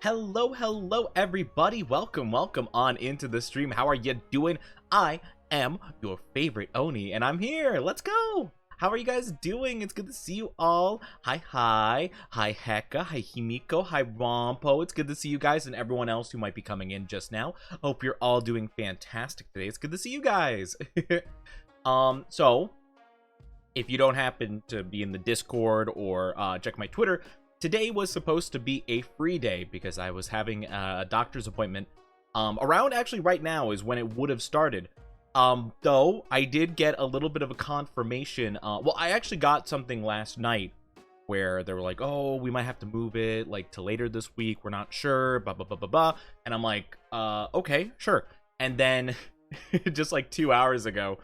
Hello, everybody. Welcome on into the stream. How are you doing? I am your favorite Oni, and I'm here. Let's go. How are you guys doing? It's good to see you all. Hi, Heka, hi, Himiko, hi, Rompo. It's good to see you guys and everyone else who might be coming in just now. Hope you're all doing fantastic today. It's good to see you guys. So, if you don't happen to be in the Discord or check my Twitter, today was supposed to be a free day because I was having a doctor's appointment. Around actually right now is when it would have started. Though I did get a little bit of a confirmation. Well, I actually got something last night where they were like, oh, we might have to move it like to later this week. We're not sure, blah, blah, blah, blah, blah. And I'm like, okay, sure. And then just like 2 hours ago,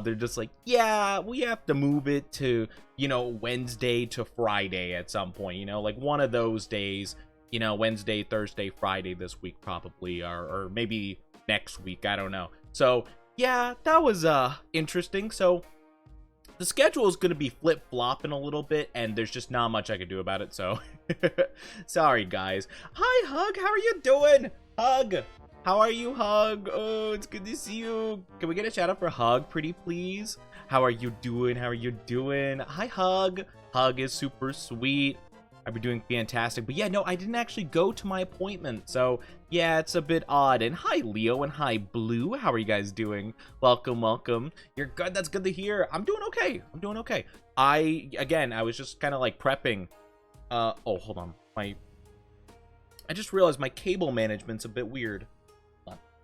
they're just like, yeah, we have to move it to, you know, Wednesday to Friday at some point, you know, like one of those days, you know, Wednesday, Thursday, Friday this week probably, or maybe next week, I don't know. So yeah, that was interesting. So the schedule is going to be flip-flopping a little bit, and there's just not much I could do about it, so sorry guys. Hi Hug, how are you doing? Hug, how are you, Hug? Oh, it's good to see you. Can we get a shout out for Hug, pretty please? How are you doing? How are you doing? Hi, Hug. Hug is super sweet. I've been doing fantastic. But yeah, no, I didn't actually go to my appointment. So yeah, it's a bit odd. And hi, Leo, and hi, Blue. How are you guys doing? Welcome. You're good. That's good to hear. I'm doing okay. Again, I was just kind of like prepping. Oh, hold on. I just realized my cable management's a bit weird.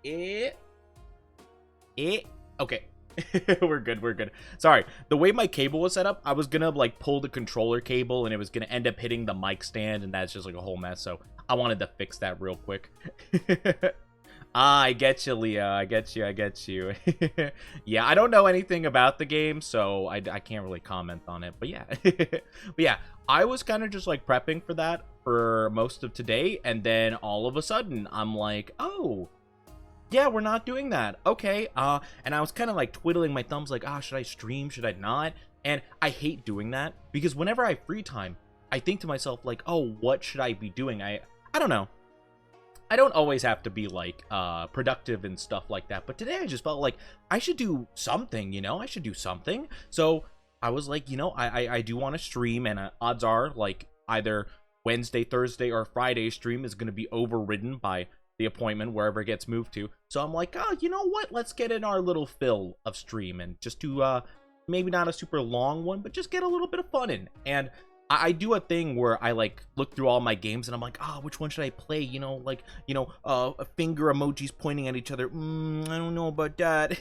Okay. we're good. Sorry, the way my cable was set up, I was gonna like pull the controller cable and it was gonna end up hitting the mic stand, and that's just like a whole mess, so I wanted to fix that real quick. I get you, Leah. I get you. Yeah, I don't know anything about the game, so I can't really comment on it, but yeah. But yeah, I was kind of just like prepping for that for most of today, and then all of a sudden I'm like, oh yeah, we're not doing that. Okay. And I was kind of like twiddling my thumbs like, should I stream? Should I not? And I hate doing that because whenever I have free time, I think to myself like, oh, what should I be doing? I don't know. I don't always have to be like productive and stuff like that. But today I just felt like I should do something, you know, I should do something. So I was like, you know, I do want to stream, and odds are like either Wednesday, Thursday, or Friday stream is going to be overridden by the appointment wherever it gets moved to. So I'm like, oh, you know what, let's get in our little fill of stream and just do maybe not a super long one, but just get a little bit of fun in. And I do a thing where I like look through all my games and I'm like, which one should I play, you know, like, you know, finger emojis pointing at each other. I don't know about that.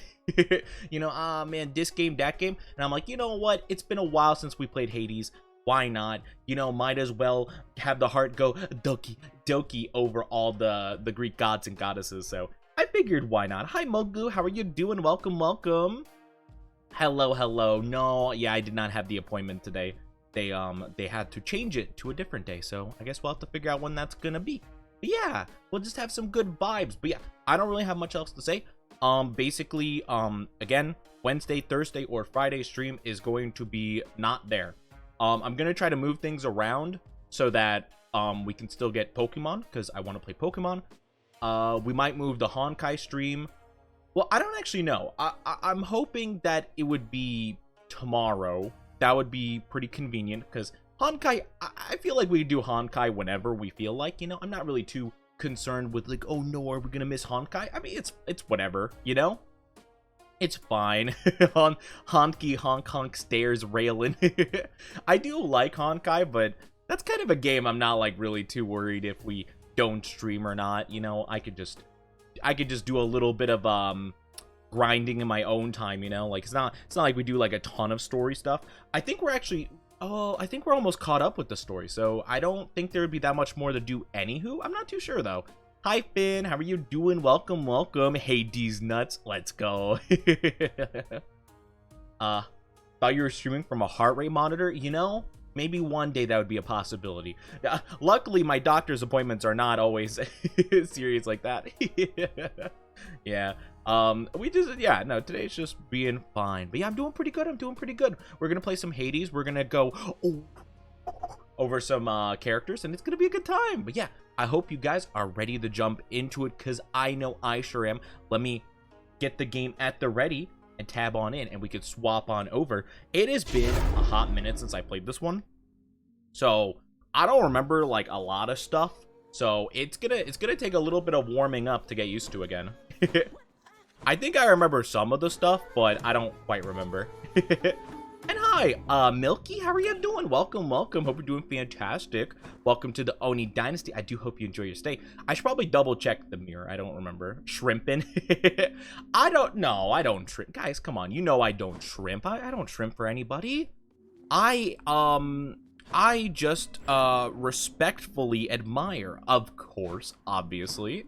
You know, man, this game, that game. And I'm like, you know what, it's been a while since we played Hades. Why not? You know, might as well have the heart go doki over all the Greek gods and goddesses. So I figured, why not? Hi, Mogu. How are you doing? Welcome. Hello. No, yeah, I did not have the appointment today. They had to change it to a different day. So I guess we'll have to figure out when that's gonna be. But yeah, we'll just have some good vibes. But yeah, I don't really have much else to say. Basically, again, Wednesday, Thursday, or Friday stream is going to be not there. I'm going to try to move things around so that we can still get Pokemon, because I want to play Pokemon. We might move the Honkai stream. Well, I don't actually know. I'm hoping that it would be tomorrow. That would be pretty convenient, because Honkai, I feel like we do Honkai whenever we feel like, you know. I'm not really too concerned with like, oh no, are we going to miss Honkai? I mean, it's whatever, you know? It's fine. Honk stairs railing. I do like Honkai, but that's kind of a game I'm not like really too worried if we don't stream or not. You know, I could just do a little bit of grinding in my own time, you know? Like it's not like we do like a ton of story stuff. I think we're almost caught up with the story, so I don't think there would be that much more to do anywho. I'm not too sure though. Hi Finn, how are you doing? Welcome. Hey D's nuts, let's go. Thought you were streaming from a heart rate monitor. You know, maybe one day that would be a possibility. Luckily, my doctor's appointments are not always serious like that. Yeah. Today's just being fine. But yeah, I'm doing pretty good. We're gonna play some Hades. We're gonna go over some characters, and it's gonna be a good time. But yeah, I hope you guys are ready to jump into it, because I know I sure am. Let me get the game at the ready and tab on in, and we could swap on over. It has been a hot minute since I played this one, so I don't remember like a lot of stuff. So it's gonna take a little bit of warming up to get used to again. I think I remember some of the stuff, but I don't quite remember. And hi, Milky, how are you doing? Welcome, welcome. Hope you're doing fantastic. Welcome to the Oni Dynasty. I do hope you enjoy your stay. I should probably double check the mirror. I don't remember. Shrimping. I don't know. I don't shrimp. Guys, come on. You know I don't shrimp. I don't shrimp for anybody. I just respectfully admire, of course, obviously.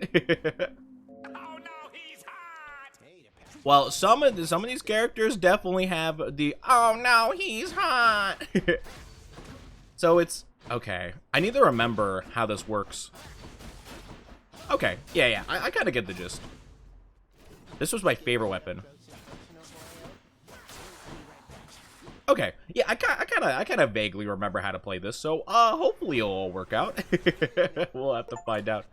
Well, some of these characters definitely have the "oh no, he's hot." So it's okay. I need to remember how this works. Okay, yeah. I kind of get the gist. This was my favorite weapon. Okay, yeah, I kind of vaguely remember how to play this, so hopefully it'll all work out. We'll have to find out.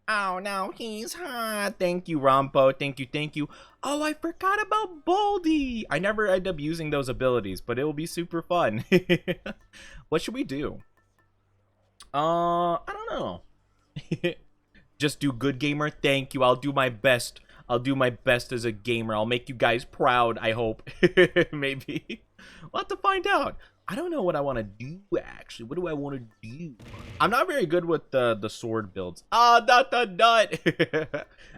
Oh no, he's hot. Thank you, Rompo. Thank you. Oh, I forgot about Baldy. I never end up using those abilities, but it will be super fun. What should we do? I don't know. Just do good gamer. Thank you. I'll do my best. I'll do my best as a gamer. I'll make you guys proud, I hope. Maybe. We'll have to find out. I don't know what I want to do, actually. What do I want to do? I'm not very good with the sword builds. Dot.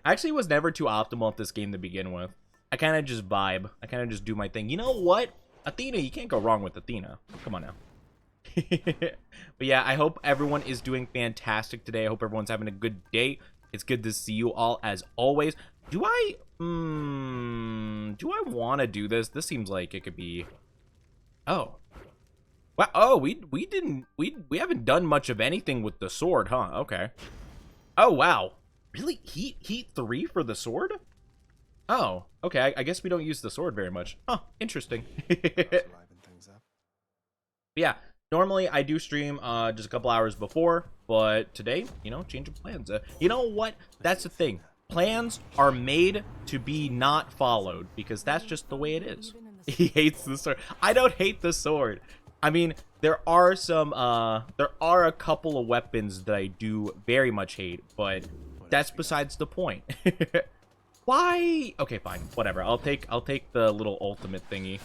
I actually was never too optimal at this game to begin with. I kind of just vibe. I kind of just do my thing. You know what? Athena, you can't go wrong with Athena. Come on now. But yeah, I hope everyone is doing fantastic today. I hope everyone's having a good day. It's good to see you all as always. Do I want to do this? This seems like it could be... Oh. Wow. Oh, we haven't done much of anything with the sword, huh? Okay. Oh, wow. Really? Heat 3 for the sword? Oh, okay. I guess we don't use the sword very much. Huh, interesting. Yeah, normally I do stream just a couple hours before, but today, you know, change of plans. You know what? That's the thing. Plans are made to be not followed, because that's just the way it is. He hates the sword. I don't hate the sword. I mean, there are a couple of weapons that I do very much hate, but that's besides the point. Why? Okay, fine, whatever. I'll take the little ultimate thingy.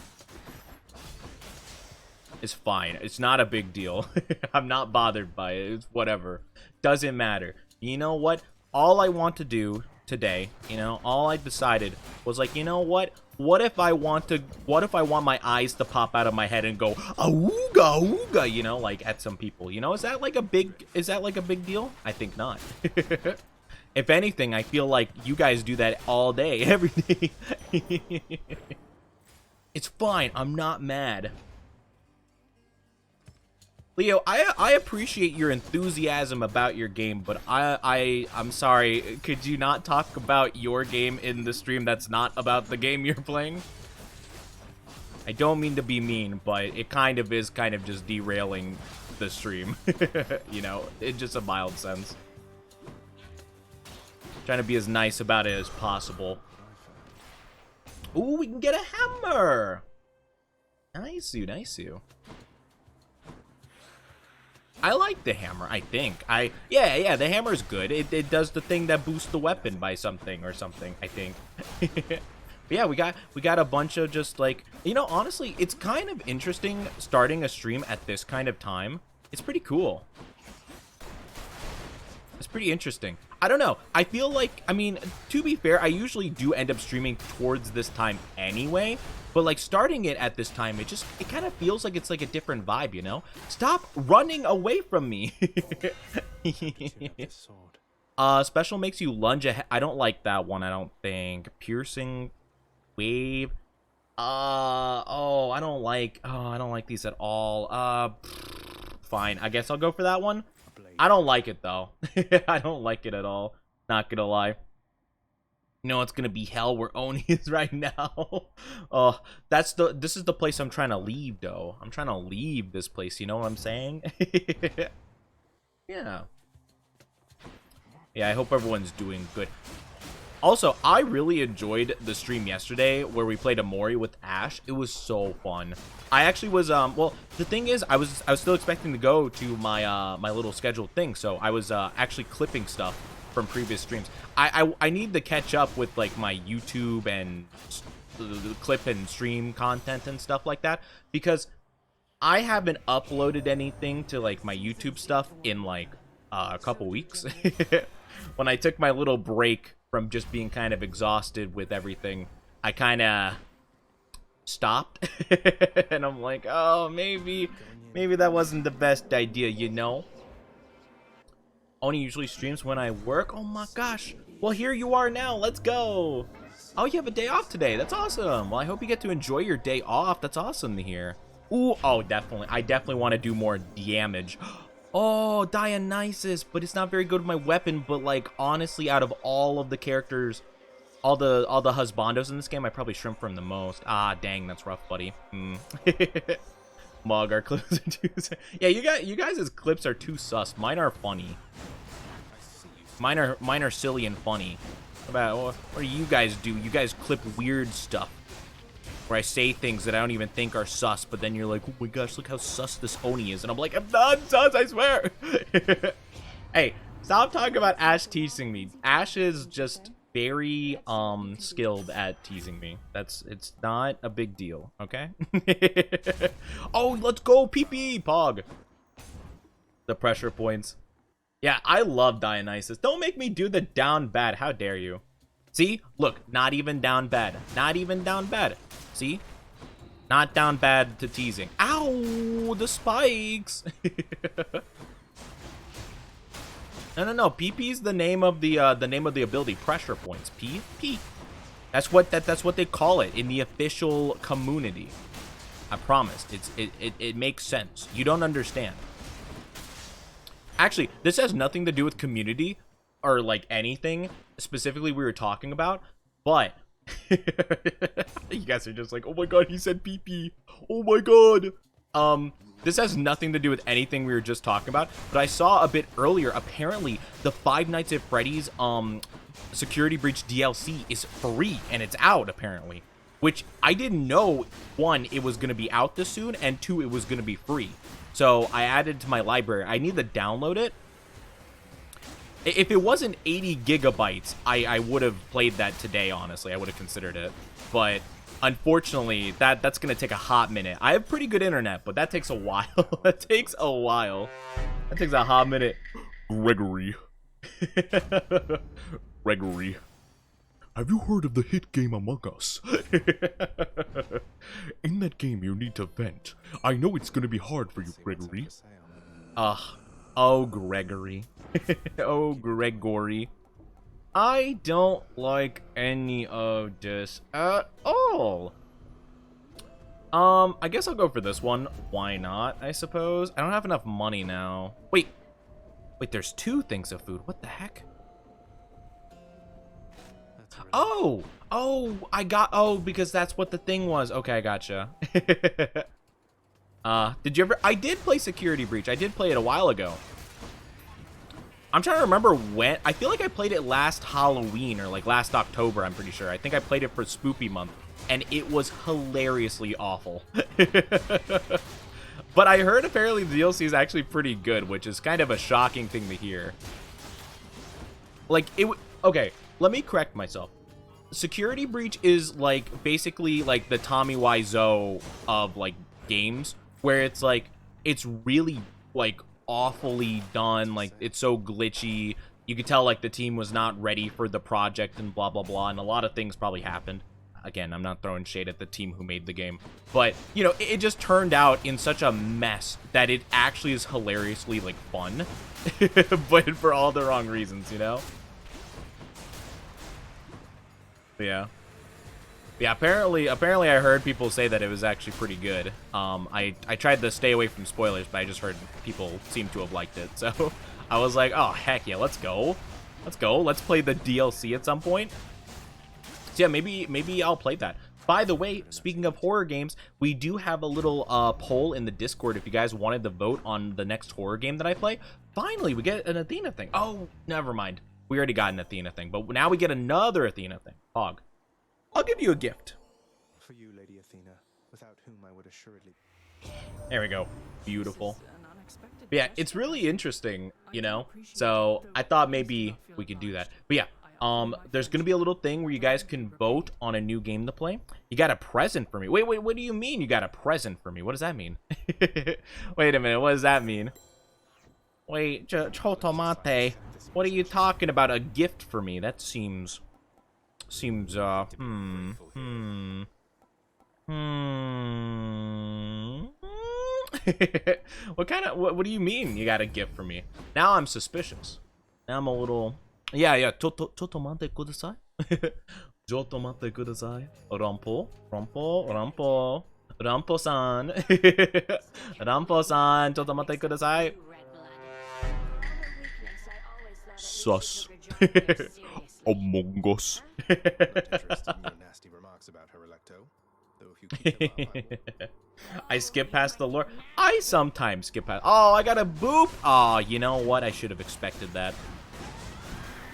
It's fine. It's not a big deal. I'm not bothered by it. It's whatever. Doesn't matter. You know what? All I want to do today, you know, all I decided was like, you know what? What if I want my eyes to pop out of my head and go awooga ooga, you know, like at some people, you know? Is that like a big deal? I think not. If anything, I feel like you guys do that all day, every day. It's fine. I'm not mad. Leo, I appreciate your enthusiasm about your game, but I'm sorry. Could you not talk about your game in the stream that's not about the game you're playing? I don't mean to be mean, but it kind of is just derailing the stream. You know, in just a mild sense. Trying to be as nice about it as possible. Ooh, we can get a hammer! Nice you. I like the hammer, I think. Yeah, the hammer's good. It does the thing that boosts the weapon by something or something, I think. But yeah, we got a bunch of just like, you know, honestly, it's kind of interesting starting a stream at this kind of time. It's pretty cool. It's pretty interesting. I don't know. I feel like, I mean, to be fair, I usually do end up streaming towards this time anyway. But like starting it at this time, it kind of feels like it's like a different vibe, you know? Stop running away from me. Special makes you lunge ahead. I don't like that one, I don't think. Piercing wave. I don't like these at all. Fine. I guess I'll go for that one. I don't like it though. I don't like it at all. Not gonna lie. You know, it's gonna be hell where Oni is right now. Oh, this is the place I'm trying to leave, though. I'm trying to leave this place, you know what I'm saying? Yeah. Yeah, I hope everyone's doing good. Also, I really enjoyed the stream yesterday where we played Amori with Ash. It was so fun. I actually was well, the thing is I was still expecting to go to my my little scheduled thing, so I was actually clipping stuff from previous streams. I need to catch up with like my YouTube and clip and stream content and stuff like that, because I haven't uploaded anything to like my YouTube stuff in like a couple weeks. When I took my little break from just being kind of exhausted with everything, I kind of stopped. And I'm like, oh, maybe that wasn't the best idea, you know? Only usually streams when I work. Oh my gosh. Well, here you are now. Let's go. Oh, you have a day off today. That's awesome. Well, I hope you get to enjoy your day off. That's awesome to hear. Ooh, oh, definitely. I definitely want to do more damage. Oh, Dionysus, but it's not very good with my weapon. But like, honestly, out of all of the characters, all the husbandos in this game, I probably shrimp from the most. Ah, dang, that's rough, buddy. Mug, our clips are too. Yeah, you guys' clips are too sus. Mine are funny. Mine are silly and funny. What do you guys do? You guys clip weird stuff where I say things that I don't even think are sus, but then you're like, oh my gosh, look how sus this Oni is. And I'm like, I'm not sus, I swear. Hey, stop talking about Ash teasing me. Ash is just very skilled at teasing me. It's not a big deal, okay? Oh, let's go, PP Pog. The pressure points. Yeah, I love Dionysus. Don't make me do the down bad. How dare you? See? Look, not even down bad. Not even down bad. See? Not down bad to teasing. Ow! The spikes! No. PP's the name of the ability. Pressure points. PP. That's what they call it in the official community. I promise. It makes sense. You don't understand. Actually, this has nothing to do with community or like anything specifically we were talking about, but you guys are just like, oh my god, he said PP. Oh my god. This has nothing to do with anything we were just talking about, but I saw a bit earlier, apparently the Five Nights at Freddy's Security Breach DLC is free, and it's out apparently, which I didn't know. One, it was going to be out this soon, and two, it was going to be free. So I added to my library. I need to download it. If it wasn't 80 gigabytes, I would have played that today, honestly. I would have considered it. But unfortunately, that's going to take a hot minute. I have pretty good internet, but that takes a while. That takes a while. That takes a hot minute. Gregory. Gregory. Have you heard of the hit game Among Us? In that game, you need to vent. I know it's gonna be hard for you, Gregory. Oh, Gregory. Oh, Gregory. I don't like any of this at all. I guess I'll go for this one. Why not, I suppose? I don't have enough money now. Wait, there's two things of food. What the heck? Oh, because that's what the thing was. Okay, I gotcha. Did you ever? I did play Security Breach. I did play it a while ago. I'm trying to remember when. I feel like I played it last Halloween or like last October, I'm pretty sure. I think I played it for Spoopy Month, and it was hilariously awful. But I heard apparently the DLC is actually pretty good, which is kind of a shocking thing to hear. Like, okay, let me correct myself. Security Breach is like basically like the Tommy Wiseau of like games, where it's like it's really like awfully done, like it's so glitchy. You could tell like the team was not ready for the project and blah blah blah, and a lot of things probably happened. Again, I'm not throwing shade at the team who made the game, but you know, it just turned out in such a mess that it actually is hilariously like fun, but for all the wrong reasons, you know. Yeah. Apparently I heard people say that it was actually pretty good. I tried to stay away from spoilers, but I just heard people seem to have liked it. So I was like, oh, heck yeah, let's go. Let's play the DLC at some point. So yeah, maybe I'll play that. By the way, speaking of horror games, we do have a little poll in the Discord if you guys wanted to vote on the next horror game that I play. Finally, we get an Athena thing. Oh, never mind. We already got an Athena thing, but now we get another Athena thing. Hog. I'll give you a gift. For you, Lady Athena, without whom I would assuredly... There we go. Beautiful. But yeah, it's really interesting, you know? So I thought maybe we could do that. But yeah, there's going to be a little thing where you guys can vote on a new game to play. You got a present for me. Wait, what do you mean you got a present for me? What does that mean? Wait a minute, what does that mean? Wait, Chotomate, what are you talking about? A gift for me? That seems, what do you mean you got a gift for me? Now I'm suspicious. Now I'm a little... Yeah. Chotomate kudasai. Chotomate kudasai. Rampo-san. Rampo-san, chotomate kudasai. Sus. Among Us. nasty remarks about her, Electo. Though if you keep them up, I skip past the lore. I sometimes skip past. Oh, I got a boop. Oh, you know what? I should have expected that.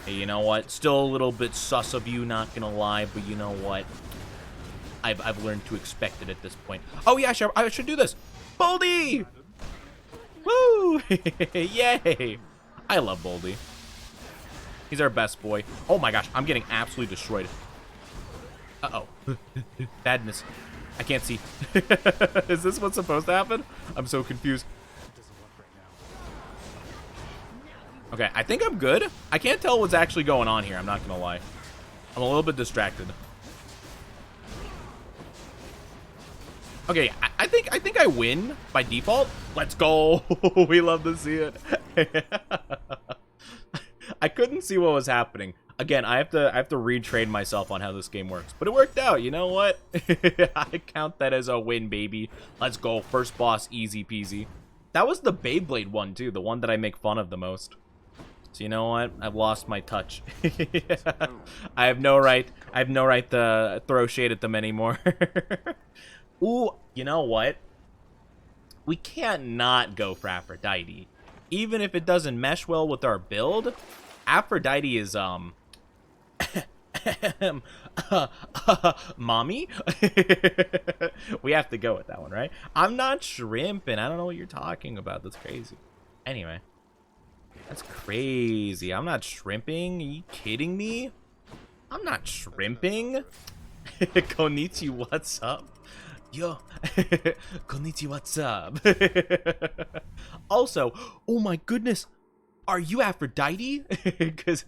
Hey, you know what? Still a little bit sus of you, not gonna lie, but you know what? I've learned to expect it at this point. Oh yeah, I should do this. Boldy! Woo! Yay! I love Boldy. He's our best boy. Oh my gosh, I'm getting absolutely destroyed. Uh-oh. Badness. I can't see. Is this what's supposed to happen? I'm so confused. Okay, I think I'm good. I can't tell what's actually going on here. I'm not gonna lie. I'm a little bit distracted. Okay, I think I win by default. Let's go. We love to see it. I couldn't see what was happening. Again, I have to retrain myself on how this game works. But it worked out. You know what? I count that as a win, baby. Let's go. First boss, easy peasy. That was the Beyblade one too, the one that I make fun of the most. So you know what? I've lost my touch. I have no right to throw shade at them anymore. Ooh, you know what? We can't not go for Aphrodite. Even if it doesn't mesh well with our build, Aphrodite is, mommy? We have to go with that one, right? I'm not shrimping. I don't know what you're talking about. That's crazy. Anyway. That's crazy. I'm not shrimping. Are you kidding me? I'm not shrimping. Konichi, what's up? Yo, konnichiwa, what's up? Also, oh my goodness, are you Aphrodite? Because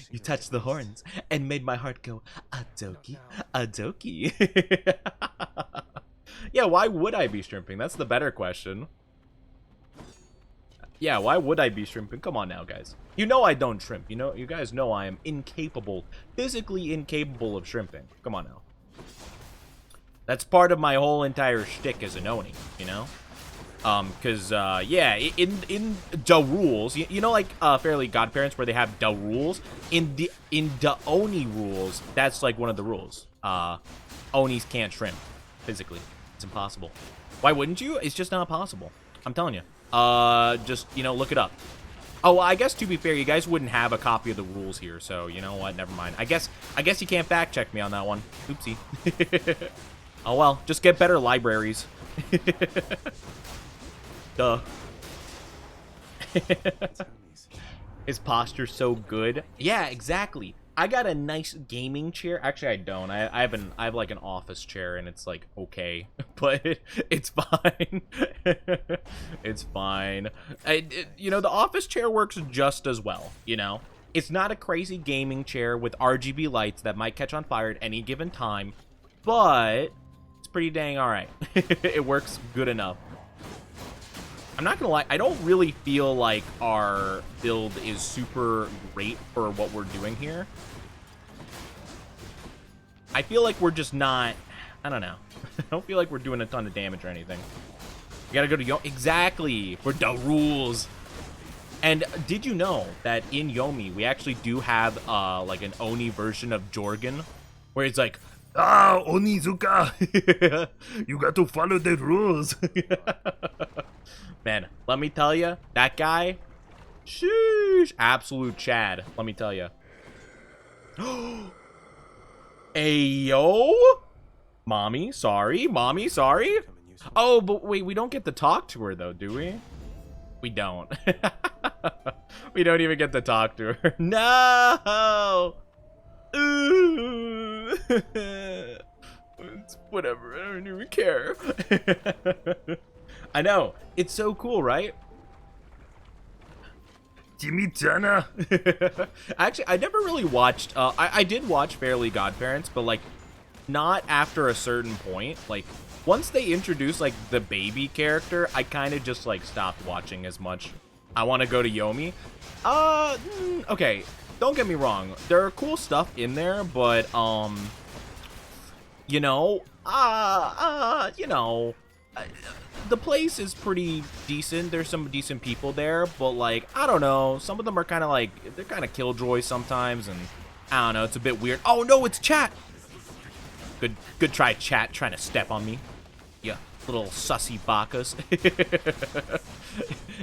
you touched the horns and made my heart go, adoki, adoki. Yeah, why would I be shrimping? That's the better question. Yeah, why would I be shrimping? Come on now, guys. You know I don't shrimp. You know, you guys know I am incapable, physically incapable of shrimping. Come on now. That's part of my whole entire shtick as an Oni, you know? Yeah, in the rules, you know, like, Fairly Godparents where they have the rules? In the Oni rules, that's, like, one of the rules. Onis can't shrimp, physically. It's impossible. Why wouldn't you? It's just not possible. I'm telling you. Just, you know, look it up. Oh, well, I guess to be fair, you guys wouldn't have a copy of the rules here, so, you know what? Never mind. I guess you can't fact check me on that one. Oopsie. Oh well, just get better libraries. Duh. His posture's so good. Yeah, exactly. I got a nice gaming chair. Actually, I don't. I have like an office chair, and it's like okay, but it's fine. It's fine. You know, the office chair works just as well. You know, it's not a crazy gaming chair with RGB lights that might catch on fire at any given time, but pretty dang all right. It works good enough. I'm not gonna lie, I don't really feel like our build is super great for what we're doing here. I feel like we're just not, I don't know. I don't feel like we're doing a ton of damage or anything. We gotta go to Yomi. Exactly, for the rules. And did you know that in Yomi we actually do have like an Oni version of Jorgen, where it's like, ah, Onizuka, you got to follow the rules. Man, let me tell you, that guy, sheesh. Sheesh. Absolute Chad, let me tell you. Ayo? Mommy, sorry. Mommy, sorry. Oh, but wait, we don't get to talk to her, though, do we? We don't. We don't even get to talk to her. No! Ooh. It's whatever, I don't even care. I know, it's so cool, right? Jimmy Turner. Actually, I never really watched, I did watch Fairly Godparents, but like, not after a certain point. Like, once they introduced like the baby character, I kind of just like stopped watching as much. I want to go to Yomi. Okay, don't get me wrong, there are cool stuff in there, but you know, the place is pretty decent. There's some decent people there, but like, I don't know, some of them are kind of like, they're kind of killjoys sometimes, and I don't know, it's a bit weird. Oh no, it's chat. Good try, chat, trying to step on me. Yeah, little sussy bakas.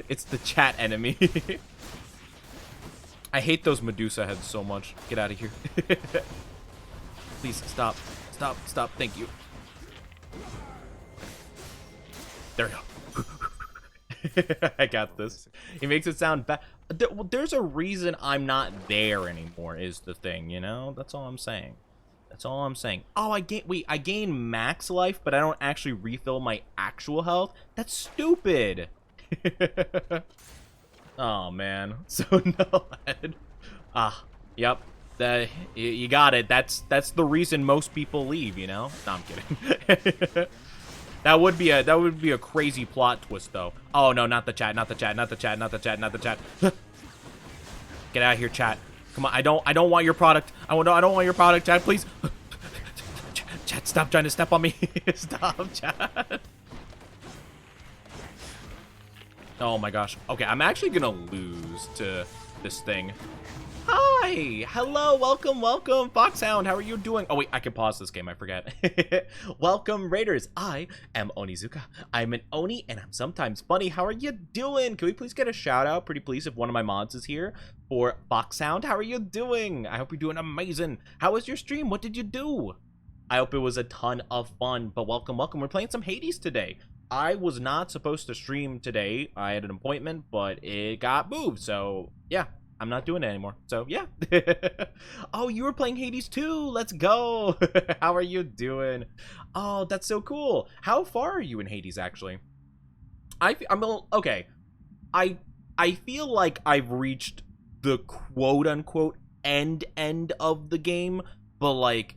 It's the chat enemy. I hate those Medusa heads so much. Get out of here. Please, stop. Stop. Thank you. There we go. I got this. He makes it sound bad. There's a reason I'm not there anymore, is the thing, you know? That's all I'm saying. That's all I'm saying. Oh, I gain max life, but I don't actually refill my actual health. That's stupid. Oh, man. So no head. Ah, yep. You got it. That's the reason most people leave, you know? No, I'm kidding. That would be a crazy plot twist, though. Oh no, not the chat. Get out of here, chat. Come on, I don't want your product. I don't want your product, chat, please. Chat, stop trying to step on me. Stop, chat. Oh my gosh. Okay, I'm actually gonna lose to this thing. Hi! Hello, welcome, Foxhound, how are you doing? Oh wait, I can pause this game, I forget. Welcome, Raiders. I am Onizuka. I'm an Oni, and I'm sometimes funny. How are you doing? Can we please get a shout out, pretty please, if one of my mods is here? For Foxhound, how are you doing? I hope you're doing amazing. How was your stream? What did you do? I hope it was a ton of fun, but welcome. We're playing some Hades today. I was not supposed to stream today. I had an appointment, but it got moved, so yeah. I'm not doing it anymore. So, yeah. Oh, you were playing Hades too. Let's go. How are you doing? Oh, that's so cool. How far are you in Hades, actually? Okay. I feel like I've reached the quote-unquote end of the game, but, like,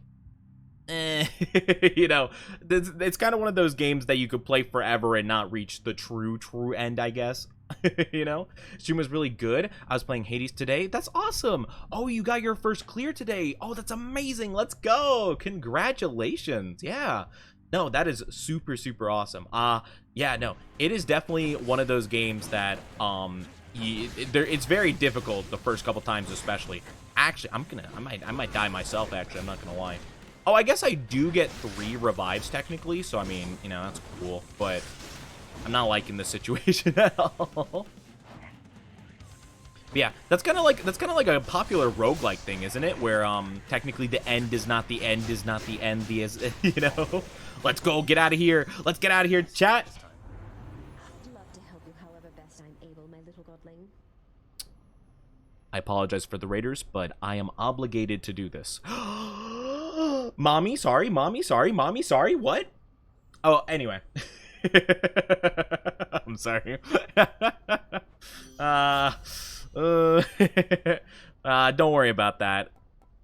you know, it's kind of one of those games that you could play forever and not reach the true end, I guess. You know, stream was really good. I was playing Hades today. That's awesome. Oh, you got your first clear today. Oh, that's amazing. Let's go. Congratulations. Yeah, no, that is super awesome. Yeah, no, it is definitely one of those games that it's very difficult the first couple times, especially. Actually, I might die myself, actually. I'm not gonna lie. Oh, I guess I do get 3 revives technically, so I mean, you know, that's cool, but I'm not liking the situation at all. But yeah, that's kind of like a popular roguelike thing, isn't it? Where technically the end is not the end, you know. Let's go, get out of here. Let's get out of here, chat. I'd love to help you however best I'm able, my little godling. I apologize for the Raiders, but I am obligated to do this. Mommy, sorry, what? Oh, anyway. I'm sorry. Don't worry about that.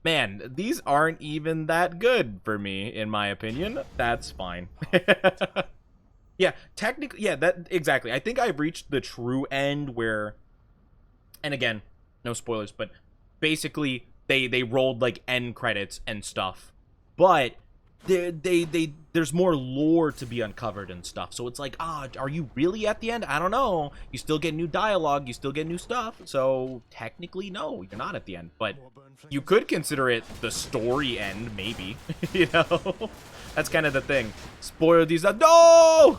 Man, these aren't even that good for me, in my opinion. That's fine. Yeah, technically, yeah, that exactly. I think I've reached the true end where, and again, no spoilers, but basically they rolled like end credits and stuff, but there's more lore to be uncovered and stuff. So it's like, are you really at the end? I don't know. You still get new dialogue, you still get new stuff. So technically, no, you're not at the end. But you could consider it the story end, maybe. You know, that's kind of the thing. Spoiler these nuts. No,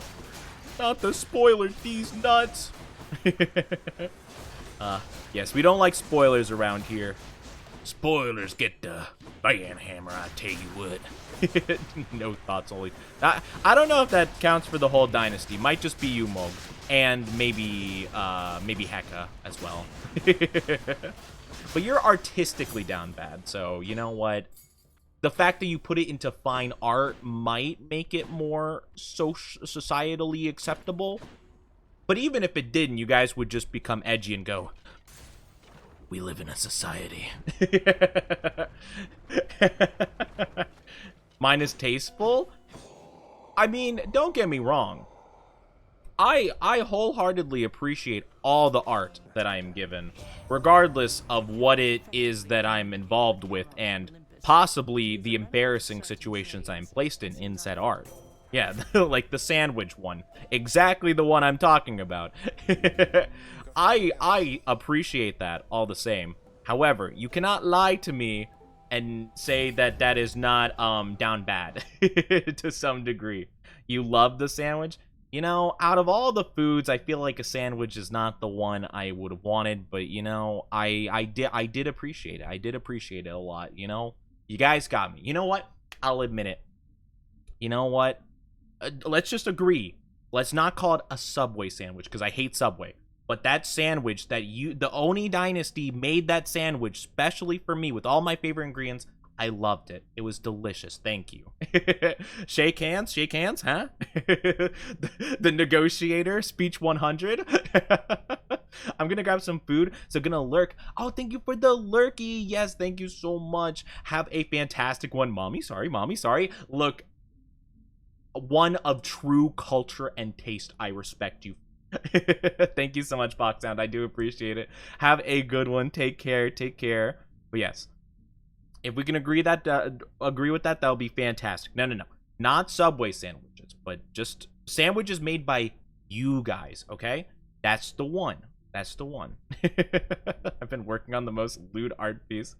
not the spoiler these nuts. Yes, we don't like spoilers around here. Spoilers get the ban hammer, I tell you what. No thoughts only. I don't know if that counts for the whole dynasty. Might just be you, Mog. And maybe Heka as well. But you're artistically down bad, so you know what? The fact that you put it into fine art might make it more societally acceptable. But even if it didn't, you guys would just become edgy and go, we live in a society. Mine is tasteful? I mean, don't get me wrong. I wholeheartedly appreciate all the art that I am given, regardless of what it is that I'm involved with and possibly the embarrassing situations I'm placed in said art. Yeah, like the sandwich one. Exactly the one I'm talking about. I appreciate that all the same. However, you cannot lie to me and say that that is not down bad to some degree. You love the sandwich? You know, out of all the foods, I feel like a sandwich is not the one I would have wanted, but you know, I did appreciate it. I did appreciate it a lot, you know? You guys got me. You know what? I'll admit it. You know what? Let's just agree. Let's not call it a Subway sandwich because I hate Subway. But that sandwich that the Oni Dynasty made that sandwich specially for me with all my favorite ingredients, I loved it. It was delicious. Thank you. Shake hands, huh? The negotiator, speech 100. I'm gonna grab some food, so gonna lurk. Oh, thank you for the lurky. Yes, thank you so much. Have a fantastic one. Mommy, sorry. Look, one of true culture and taste. I respect you. Thank you so much, Foxhound. I do appreciate it. Have a good one. Take care. But yes, if we can agree with that, that'll be fantastic. No, not Subway sandwiches, but just sandwiches made by you guys. Okay, that's the one. I've been working on the most lewd art piece.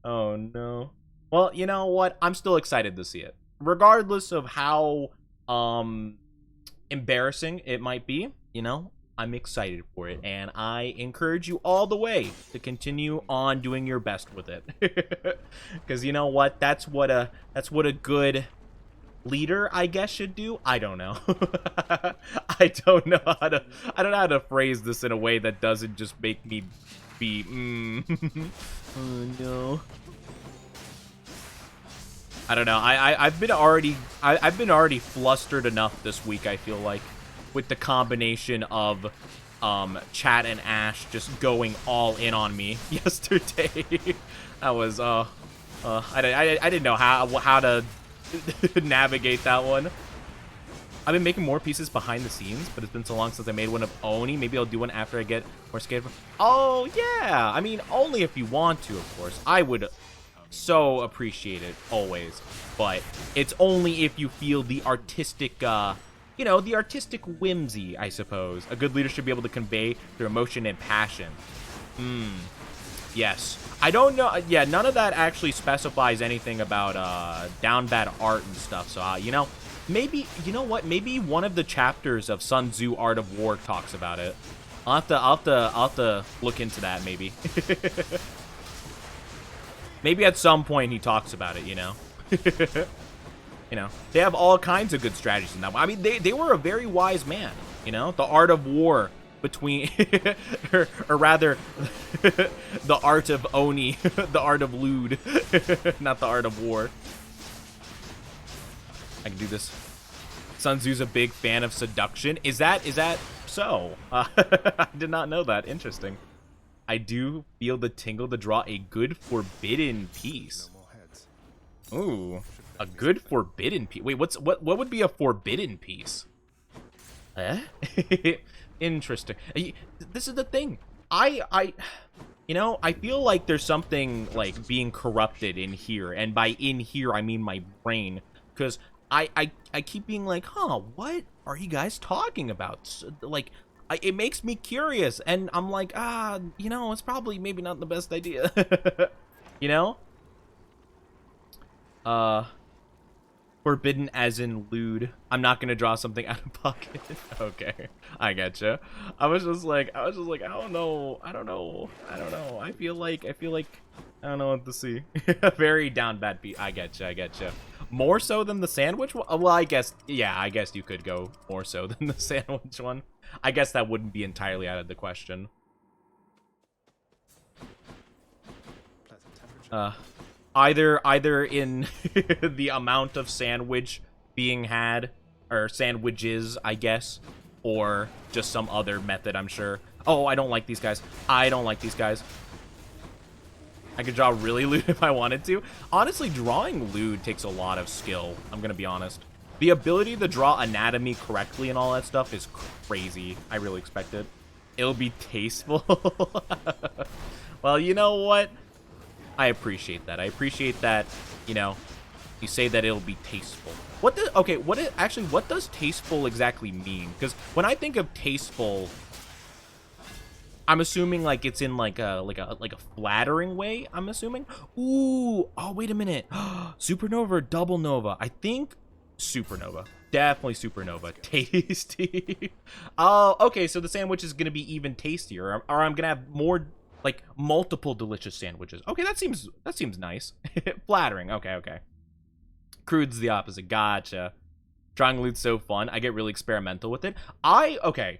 Oh no. Well, you know what? I'm still excited to see it, regardless of how embarrassing it might be. You know, I'm excited for it, and I encourage you all the way to continue on doing your best with it. Because you know what? That's what a good leader, I guess, should do. I don't know. I don't know how to phrase this in a way that doesn't just make me be oh no. I don't know. I've been already flustered enough this week, I feel like, with the combination of Chat and Ash just going all in on me yesterday. That was I didn't know how to navigate that one. I've been making more pieces behind the scenes, but it's been so long since I made one of Oni. Maybe I'll do one after I get more scared. Oh yeah, I mean, only if you want to, of course. I would so appreciate it always, but it's only if you feel the artistic you know, the artistic whimsy, I suppose, a good leader should be able to convey through emotion and passion. Yes. I don't know. Yeah, none of that actually specifies anything about down bad art and stuff. So, you know, maybe, you know what? Maybe one of the chapters of Sun Tzu Art of War talks about it. I'll have to look into that, maybe. Maybe at some point he talks about it, you know? You know, they have all kinds of good strategies in that. I mean, they were a very wise man, you know? The art of war between, or rather, the art of Oni, the art of lewd, not the art of war. I can do this. Sun Tzu's a big fan of seduction. Is that so? I did not know that. Interesting. I do feel the tingle to draw a good forbidden piece. Ooh. A good forbidden piece. Wait, what would be a forbidden piece? Eh? Interesting. This is the thing. You know, I feel like there's something like being corrupted in here, and by in here I mean my brain, because I keep being like, huh, what are you guys talking about? Like, it makes me curious, and I'm like, you know, it's probably maybe not the best idea. You know? Forbidden as in lewd. I'm not gonna draw something out of pocket. Okay, I getcha. I was just like, I don't know. I don't know. I feel like, I don't know what to see. Very down bad beat. I getcha. More so than the sandwich one? Well, I guess, yeah, I guess you could go more so than the sandwich one. I guess that wouldn't be entirely out of the question. Either in the amount of sandwich being had, or sandwiches, I guess, or just some other method, I'm sure. Oh, I don't like these guys. I could draw really lewd if I wanted to. Honestly, drawing lewd takes a lot of skill, I'm gonna be honest. The ability to draw anatomy correctly and all that stuff is crazy. I really expect it. It'll be tasteful. Well, you know what? I appreciate that. I appreciate that, you know, you say that it'll be tasteful. What does tasteful exactly mean? Because when I think of tasteful, I'm assuming like it's in like a flattering way, I'm assuming. Ooh, oh wait a minute. Supernova or double nova? I think supernova. Definitely supernova. Tasty. Oh, okay, so the sandwich is gonna be even tastier, or I'm gonna have more, like, multiple delicious sandwiches. Okay, that seems nice. Flattering. Okay. Crude's the opposite. Gotcha. Drawing lewd's so fun. I get really experimental with it. Okay,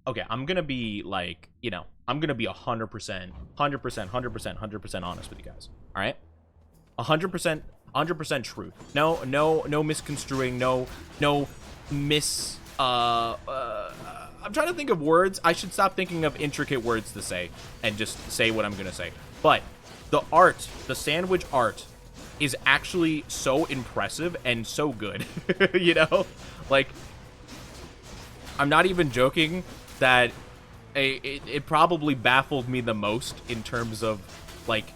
I'm gonna be like, you know, I'm gonna be 100% honest with you guys. All right, 100% truth. No misconstruing. No miss. I'm trying to think of words. I should stop thinking of intricate words to say and just say what I'm gonna say. But the art, the sandwich art, is actually so impressive and so good. You know, like, I'm not even joking that it probably baffled me the most in terms of, like,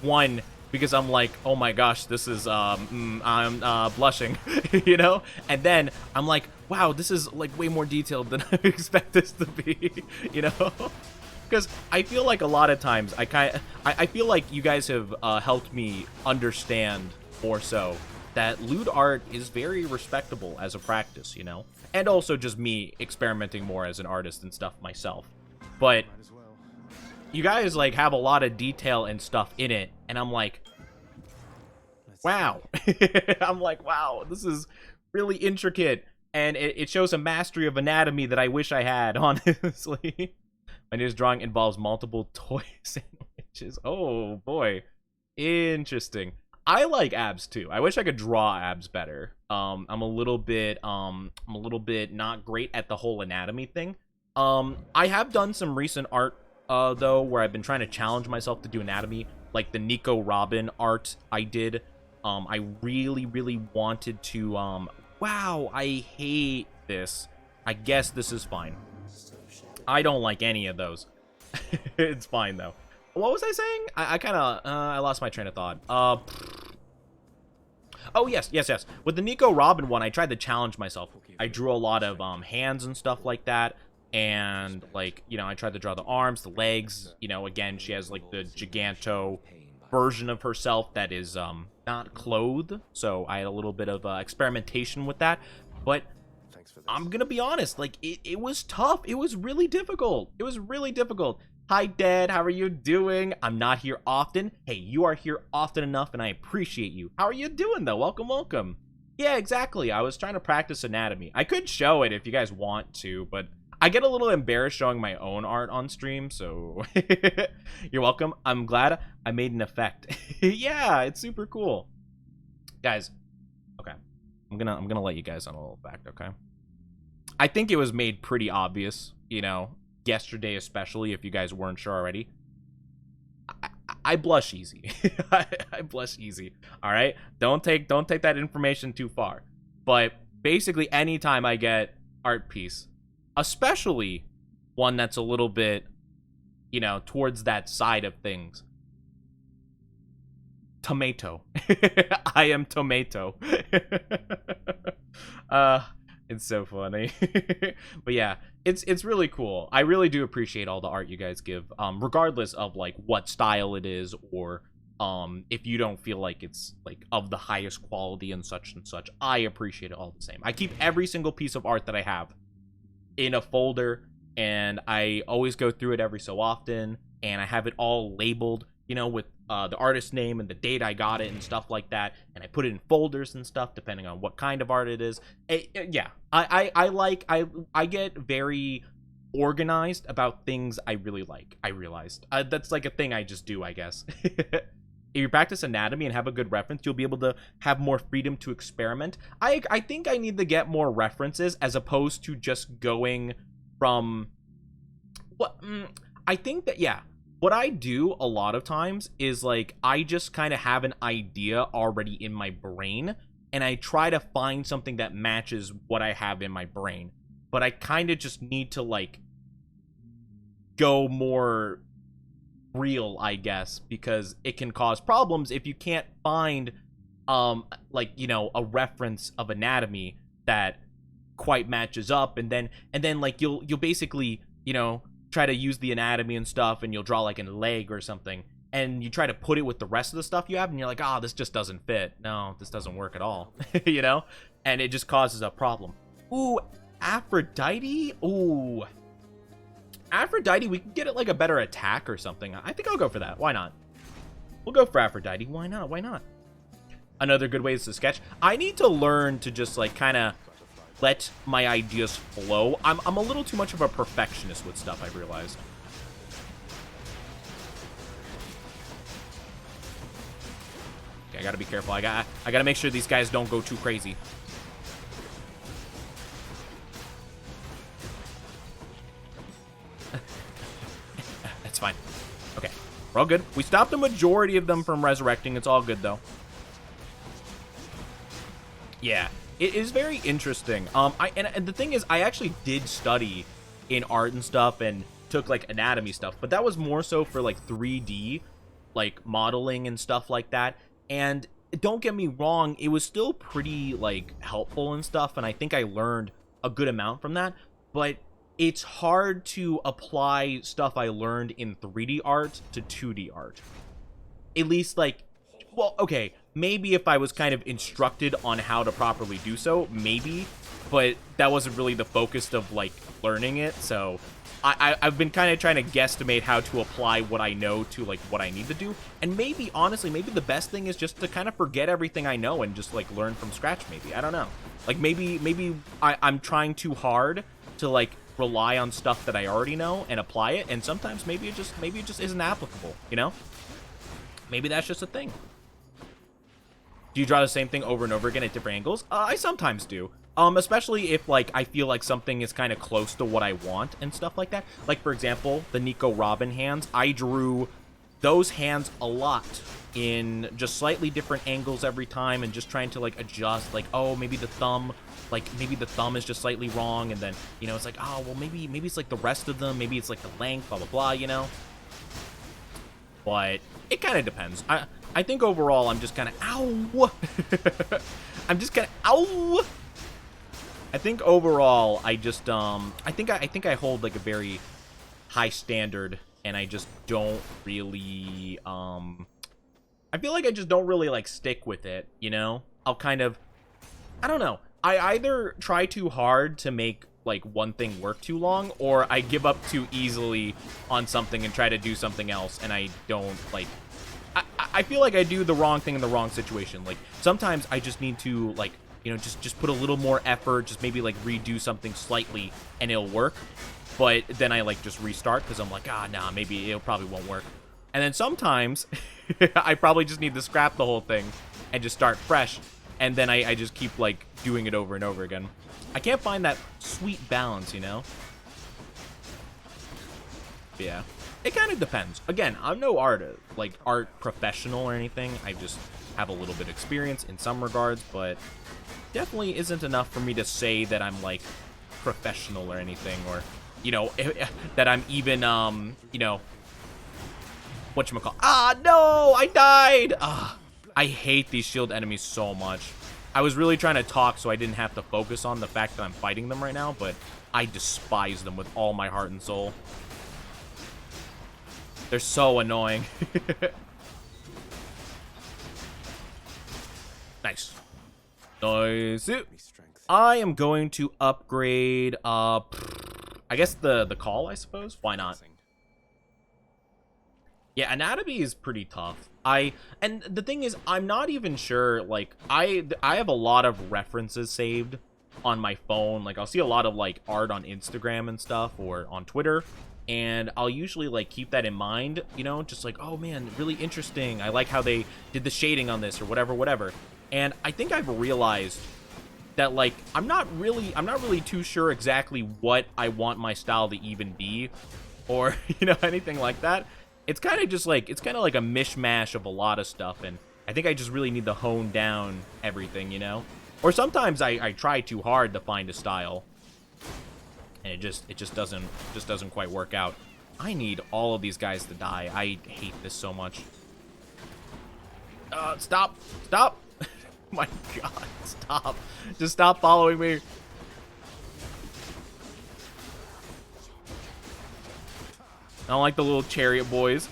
one, because I'm like, oh my gosh, this is I'm blushing. You know, and then I'm like, wow, this is like way more detailed than I expect this to be. You know, because I feel like a lot of times I feel like you guys have helped me understand more so that lewd art is very respectable as a practice, you know, and also just me experimenting more as an artist and stuff myself. But you guys like have a lot of detail and stuff in it, and I'm like, wow. I'm like, wow, this is really intricate, and it shows a mastery of anatomy that I wish I had, honestly. My newest drawing involves multiple toy sandwiches. Oh boy, interesting. I like abs too. I wish I could draw abs better. I'm a little bit not great at the whole anatomy thing. I have done some recent art though, where I've been trying to challenge myself to do anatomy, like the Nico Robin art I did. I really wanted to, wow, I hate this. I guess this is fine. I don't like any of those. It's fine though. What was I saying? I kind of, I lost my train of thought. Oh, yes. With the Nico Robin one, I tried to challenge myself. I drew a lot of hands and stuff like that. And, like, you know, I tried to draw the arms, the legs. You know, again, she has, like, the Giganto version of herself that is not clothed. So I had a little bit of experimentation with that. But I'm gonna be honest, like, it was tough. It was really difficult. Hi, Dad. How are you doing? I'm not here often. Hey, you are here often enough, and I appreciate you. How are you doing, though? Welcome. Yeah, exactly. I was trying to practice anatomy. I could show it if you guys want to, but I get a little embarrassed showing my own art on stream, so you're welcome. I'm glad I made an effect. Yeah, it's super cool. Guys, okay. I'm gonna let you guys on a little fact, okay? I think it was made pretty obvious, you know, yesterday especially, if you guys weren't sure already. I blush easy. I blush easy. All right, don't take that information too far. But basically, anytime I get art piece, especially one that's a little bit, you know, towards that side of things, tomato. I am tomato. It's so funny. But yeah, it's really cool. I really do appreciate all the art you guys give, regardless of like what style it is or if you don't feel like it's like of the highest quality and such, I appreciate it all the same. I keep every single piece of art that I have in a folder, and I always go through it every so often, and I have it all labeled, you know, with the artist name and the date I got it and stuff like that, and I put it in folders and stuff depending on what kind of art it is. Yeah, I get very organized about things I really like. I realized that's like a thing I just do, I guess. If you practice anatomy and have a good reference, you'll be able to have more freedom to experiment. I think I need to get more references as opposed to just going from what I think that, yeah, what I do a lot of times is like I just kind of have an idea already in my brain, and I try to find something that matches what I have in my brain. But I kind of just need to like go more real, I guess, because it can cause problems if you can't find like, you know, a reference of anatomy that quite matches up, and then like you'll basically, you know, try to use the anatomy and stuff, and you'll draw like a leg or something, and you try to put it with the rest of the stuff you have, and you're like, oh, this just doesn't fit. No, this doesn't work at all. You know, and it just causes a problem. Ooh, Aphrodite. Ooh, Aphrodite, we can get it like a better attack or something. I think I'll go for that. Why not? We'll go for Aphrodite. Why not? Why not? Another good way is to sketch. I need to learn to just like kind of let my ideas flow. I'm a little too much of a perfectionist with stuff, I've realized. Okay, I gotta be careful. I gotta make sure these guys don't go too crazy. That's fine. Okay, we're all good. We stopped the majority of them from resurrecting. It's all good though. Yeah, it is very interesting. And the thing is, I actually did study in art and stuff and took like anatomy stuff, but that was more so for like 3D, like modeling and stuff like that. And don't get me wrong, it was still pretty like helpful and stuff, and I think I learned a good amount from that. But it's hard to apply stuff I learned in 3D art to 2D art. At least like, well, okay, maybe if I was kind of instructed on how to properly do so, maybe, but that wasn't really the focus of like learning it. So I've been kind of trying to guesstimate how to apply what I know to like what I need to do. And maybe, honestly, maybe the best thing is just to kind of forget everything I know and just like learn from scratch. Maybe, I don't know. Like maybe I'm trying too hard to like rely on stuff that I already know and apply it. And sometimes maybe it just isn't applicable, you know? Maybe that's just a thing. Do you draw the same thing over and over again at different angles? I sometimes do. Especially if, like, I feel like something is kind of close to what I want and stuff like that. Like, for example, the Nico Robin hands. I drew those hands a lot in just slightly different angles every time and just trying to, like, adjust. Like, oh, maybe the thumb, maybe the thumb is just slightly wrong. And then, you know, it's like, oh, well, maybe it's, like, the rest of them. Maybe it's, like, the length, blah, blah, blah, you know? But it kind of depends. I think overall I'm just kind of, ow! I'm just kind of, ow! I think overall I just, I think I hold like a very high standard, and I just don't really, I feel like I just don't really like stick with it, you know? I'll kind of, I don't know. I either try too hard to make like one thing work too long, or I give up too easily on something and try to do something else, and I don't like, I feel like I do the wrong thing in the wrong situation. Like, sometimes I just need to, like, you know, just put a little more effort, just maybe, like, redo something slightly, and it'll work. But then I, like, just restart, because I'm like, nah, maybe it probably won't work. And then sometimes, I probably just need to scrap the whole thing, and just start fresh, and then I just keep, like, doing it over and over again. I can't find that sweet balance, you know? Yeah. It kind of depends. Again, I'm no art professional or anything. I just have a little bit of experience in some regards, but definitely isn't enough for me to say that I'm like professional or anything, or, you know, that I'm even, you know, whatchamacallit. Ah, no, I died. Ah, I hate these shield enemies so much. I was really trying to talk so I didn't have to focus on the fact that I'm fighting them right now, but I despise them with all my heart and soul. They're so annoying. Nice. Nice. Any strength. I am going to upgrade, I guess the call, I suppose. Why not? Yeah, anatomy is pretty tough. And the thing is, I'm not even sure, like, I have a lot of references saved on my phone. Like, I'll see a lot of, like, art on Instagram and stuff, or on Twitter, and I'll usually, like, keep that in mind, you know, just like, oh man, really interesting. I like how they did the shading on this, or whatever. And I think I've realized that, like, I'm not really too sure exactly what I want my style to even be, or, you know, anything like that. It's kind of just like, it's kind of like a mishmash of a lot of stuff, and I think I just really need to hone down everything, you know? Or sometimes I try too hard to find a style, and it just doesn't quite work out. I need all of these guys to die. I hate this so much. Stop! My God, stop! Just stop following me. I don't like the little chariot boys.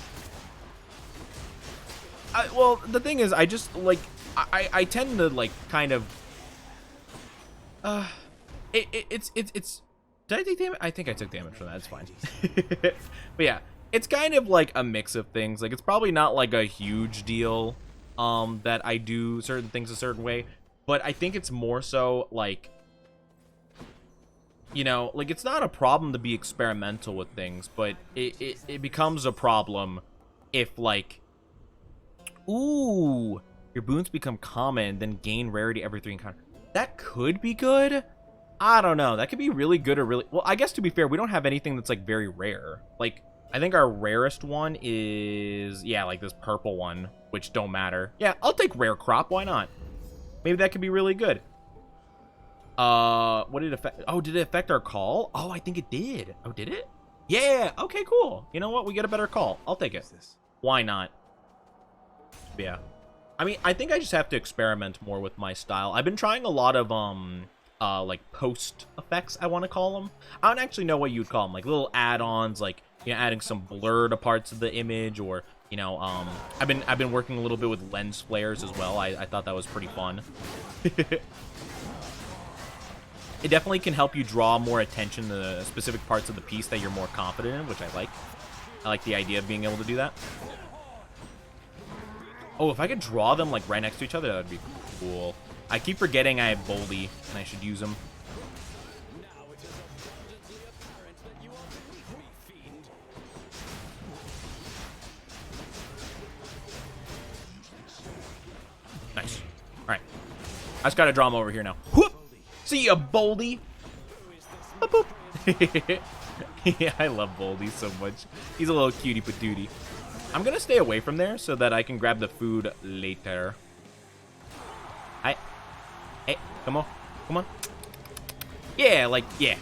Well, the thing is, I just, like, I tend to, like, kind of, it's, did I take damage? I think I took damage from that, it's fine. But yeah, it's kind of like a mix of things. Like, it's probably not, like, a huge deal, that I do certain things a certain way, but I think it's more so, like, you know, like, it's not a problem to be experimental with things, but it becomes a problem if, like, ooh, your boons become common, then gain rarity every 3 encounters. That could be good. I don't know. That could be really good or really... Well, I guess to be fair, we don't have anything that's, like, very rare. Like, I think our rarest one is... Yeah, like this purple one, which don't matter. Yeah, I'll take rare crop. Why not? Maybe that could be really good. What did it affect? Oh, did it affect our call? Oh, I think it did. Oh, did it? Yeah. Okay, cool. You know what? We get a better call. I'll take it. Why not? Yeah. I mean, I think I just have to experiment more with my style. I've been trying a lot of, like, post effects, I want to call them. I don't actually know what you'd call them. Like, little add-ons, like, you know, adding some blur to parts of the image, or, you know, I've been working a little bit with lens flares as well. I thought that was pretty fun. It definitely can help you draw more attention to specific parts of the piece that you're more confident in, which I like. I like the idea of being able to do that. Oh, if I could draw them, like, right next to each other, that would be cool. I keep forgetting I have Boldy, and I should use them. Nice. All right. I just got to draw him over here now. Whoop! See ya, Boldy. Boop, boop. Yeah, I love Boldy so much. He's a little cutie patootie. I'm gonna stay away from there so that I can grab the food later. Hey, come on. Yeah, like, yeah.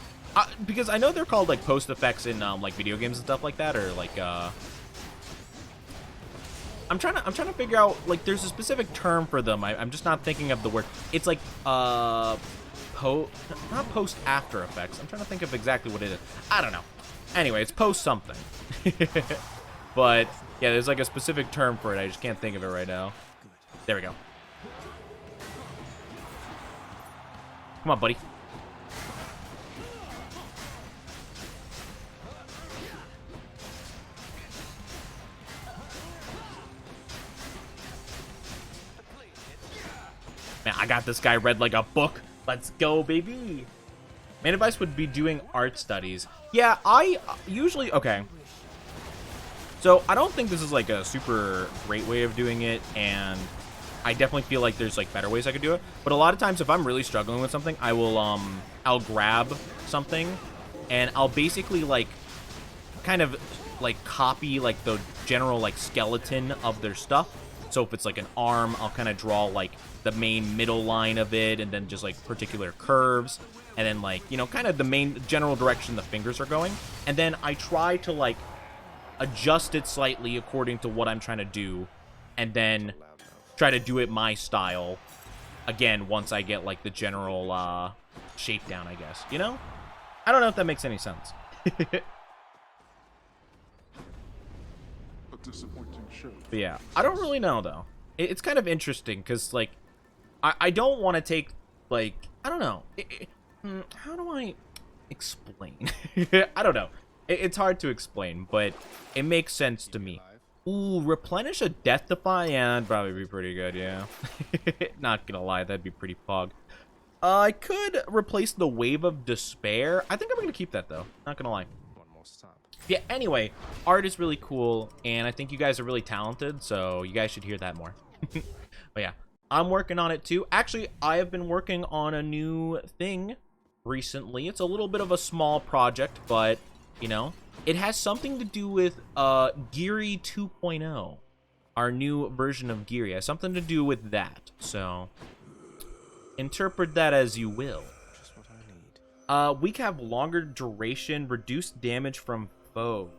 Because I know they're called, like, post effects in, like, video games and stuff like that, or, like, I'm trying to figure out, like, there's a specific term for them. I'm just not thinking of the word. It's like, not post After Effects. I'm trying to think of exactly what it is. I don't know. Anyway, it's post something. But, yeah, there's, like, a specific term for it. I just can't think of it right now. There we go. Come on, buddy. Man, I got this guy read like a book. Let's go, baby. Main advice would be doing art studies. Yeah, I usually... Okay. So, I don't think this is, like, a super great way of doing it, and I definitely feel like there's, like, better ways I could do it. But a lot of times, if I'm really struggling with something, I will, I'll grab something, and I'll basically, like, kind of, like, copy, like, the general, like, skeleton of their stuff. So if it's, like, an arm, I'll kind of draw, like, the main middle line of it, and then just, like, particular curves, and then, like, you know, kind of the main general direction the fingers are going. And then I try to, like, adjust it slightly according to what I'm trying to do, and then try to do it my style again once I get, like, the general shape down, I guess, you know? I don't know if that makes any sense. A disappointing show. But yeah, I don't really know, though. It's kind of interesting, because, like, I don't want to take, like, I don't know. How do I explain? I don't know. It's hard to explain, but it makes sense to me. Ooh, replenish a death defy? Yeah, that'd probably be pretty good, yeah. Not gonna lie, that'd be pretty pog. I could replace the Wave of Despair. I think I'm gonna keep that, though. Not gonna lie. One more stop. Yeah, anyway, art is really cool, and I think you guys are really talented, so you guys should hear that more. But yeah, I'm working on it too. Actually, I have been working on a new thing recently. It's a little bit of a small project, but, you know, it has something to do with Geary 2.0. Our new version of Geary. It has something to do with that, so interpret that as you will. Just what I need. We have longer duration, reduced damage from foes.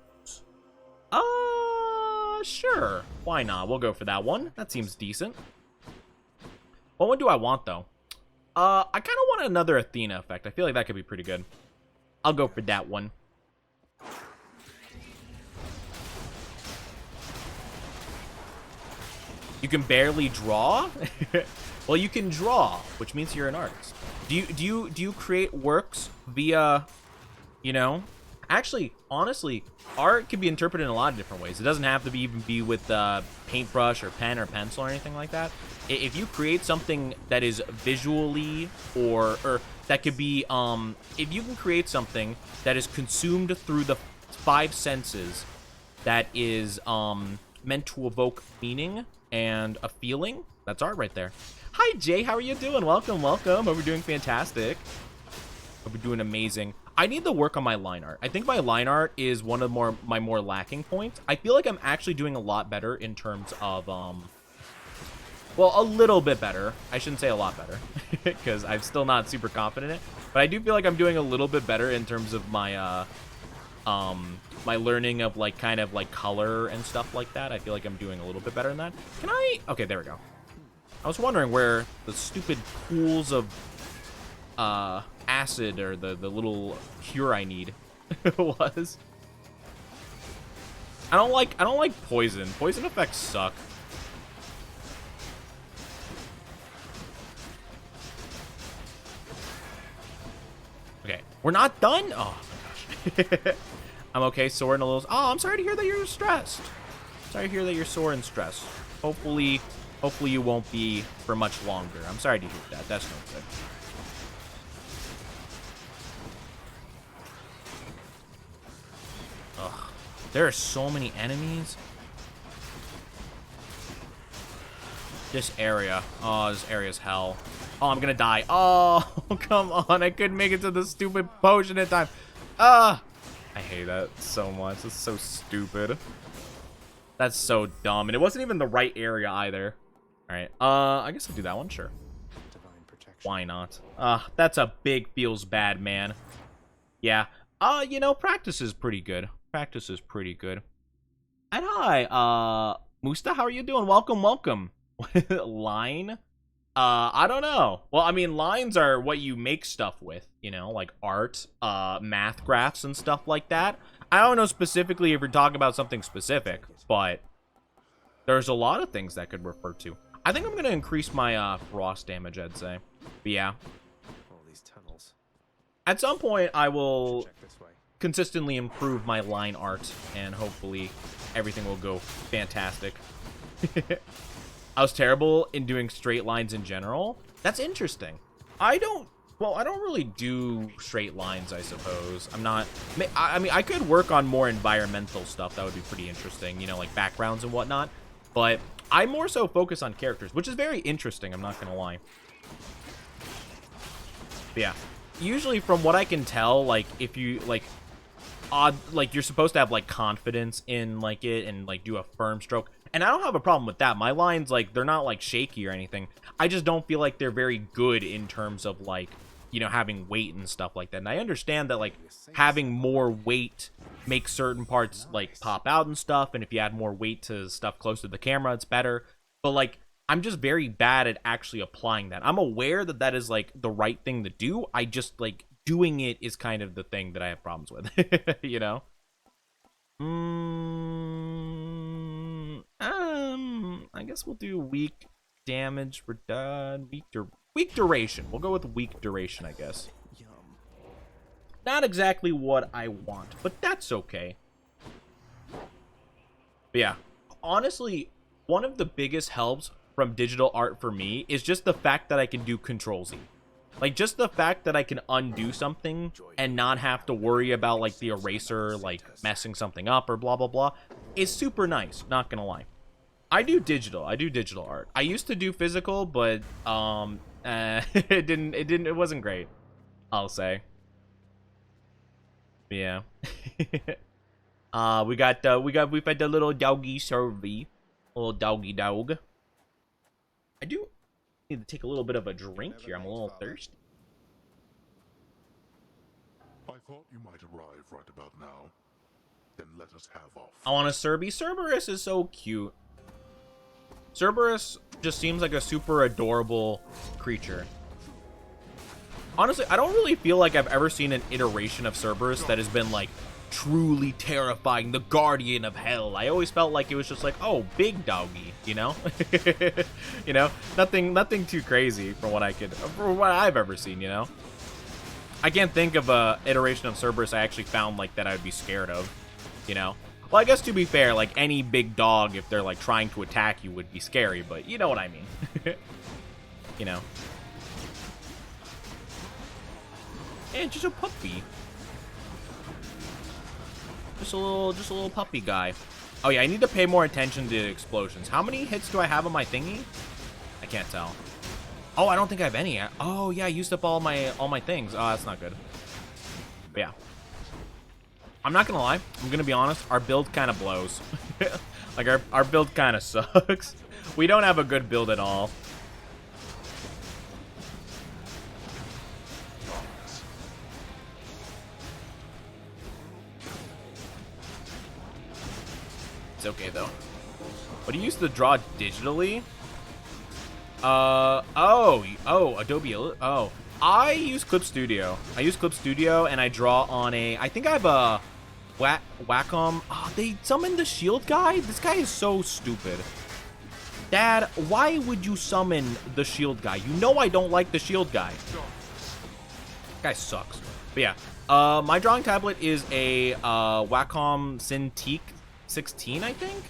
Sure. Why not? We'll go for that one. That seems decent. What one do I want, though? I kind of want another Athena effect. I feel like that could be pretty good. I'll go for that one. You can barely draw? Well, you can draw, which means you're an artist. Do you create works via, you know? Actually, honestly, art can be interpreted in a lot of different ways. It doesn't have to even be with paintbrush or pen or pencil or anything like that. If you create something that is visually or that could be if you can create something that is consumed through the 5 senses that is meant to evoke meaning and a feeling, that's art right there. Hi Jay, how are you doing? Welcome, welcome. Hope we're doing fantastic. Hope we're doing amazing. I need to work on my line art. I think my line art is one of my more lacking points. I feel like I'm actually doing a lot better in terms of well, a little bit better. I shouldn't say a lot better because I'm still not super confident in it, but I do feel like I'm doing a little bit better in terms of my my learning of like kind of like color and stuff like that. I feel like I'm doing a little bit better in that. Can I? Okay, there we go. I was wondering where the stupid pools of acid or the little cure I need was. I don't like poison. Poison effects suck. Okay, we're not done. Oh my gosh. I'm okay, sore and a little. Oh, I'm sorry to hear that you're stressed. Sorry to hear that you're sore and stressed. Hopefully you won't be for much longer. I'm sorry to hear that. That's no good. Ugh. There are so many enemies. This area. Oh, this area's hell. Oh, I'm gonna die. Oh, come on. I couldn't make it to the stupid potion in time. Ah. I hate that so much. It's so stupid. That's so dumb. And it wasn't even the right area either. Alright. I guess I'll do that one. Sure. Divine protection. Why not? That's a big feels bad, man. Yeah. You know, practice is pretty good. Practice is pretty good. And hi, Musta, how are you doing? Welcome, welcome. Line? I don't know. Well, I mean, lines are what you make stuff with, you know, like art, math graphs and stuff like that. I don't know specifically if you're talking about something specific, but there's a lot of things that could refer to. I think I'm going to increase my frost damage, I'd say. But yeah. All these tunnels. At some point, I will Check this way. consistently improve my line art, and hopefully everything will go fantastic. I was terrible in doing straight lines in general. That's interesting. I don't really do straight lines, I suppose. I mean, I could work on more environmental stuff. That would be pretty interesting, you know, like backgrounds and whatnot. But I more so focus on characters, which is very interesting, I'm not gonna lie. But yeah. Usually from what I can tell, like, if you, like, you're supposed to have, like, confidence in, like, it and, like, do a firm stroke. And I don't have a problem with that. My lines, like, they're not, like, shaky or anything. I just don't feel like they're very good in terms of, like, you know, having weight and stuff like that. And I understand that, like, having more weight makes certain parts, like, pop out and stuff. And if you add more weight to stuff close to the camera, it's better. But, like, I'm just very bad at actually applying that. I'm aware that that is, like, the right thing to do. I just, like, doing it is kind of the thing that I have problems with, you know? I guess we'll do weak damage. We're done. Weak duration. We'll go with weak duration, I guess. Yum. Not exactly what I want, but that's okay. But yeah, honestly, one of the biggest helps from digital art for me is just the fact that I can do Control-Z. Like, just the fact that I can undo something and not have to worry about, like, the eraser, like, messing something up or blah, blah, blah, is super nice, not gonna lie. I do digital art. I used to do physical, but, it wasn't great, I'll say. But yeah. We've had the little doggy survey. Little doggy dog. I do need to take a little bit of a drink here. I'm a little thirsty. I thought you might arrive right about now. Then let us have off. I want a Cerberus. Cerberus is so cute. Cerberus just seems like a super adorable creature. Honestly, I don't really feel like I've ever seen an iteration of Cerberus that has been, like, truly terrifying, the guardian of hell. I always felt like it was just like, oh, big doggy, you know? You know, nothing too crazy from what I've ever seen, you know? I can't think of a iteration of Cerberus I actually found, like, that I'd be scared of, you know? Well, I guess to be fair, like, any big dog, if they're, like, trying to attack you, would be scary, but you know what I mean. You know? And just a puppy. Just a little puppy guy. Oh yeah, I need to pay more attention to explosions. How many hits do I have on my thingy? I can't tell. Oh, I don't think I have any. Oh yeah, I used up all my things. Oh, that's not good. But yeah. I'm not gonna lie. I'm gonna be honest. Our build kind of blows. Like our build kind of sucks. We don't have a good build at all. It's okay though. But he used to draw digitally. Adobe. Oh, I use Clip Studio. And I draw on a. I think I have a Wacom. Oh, they summoned the shield guy. This guy is so stupid. Dad, why would you summon the shield guy? You know I don't like the shield guy. This guy sucks. But yeah, my drawing tablet is a Wacom Cintiq 16, I think.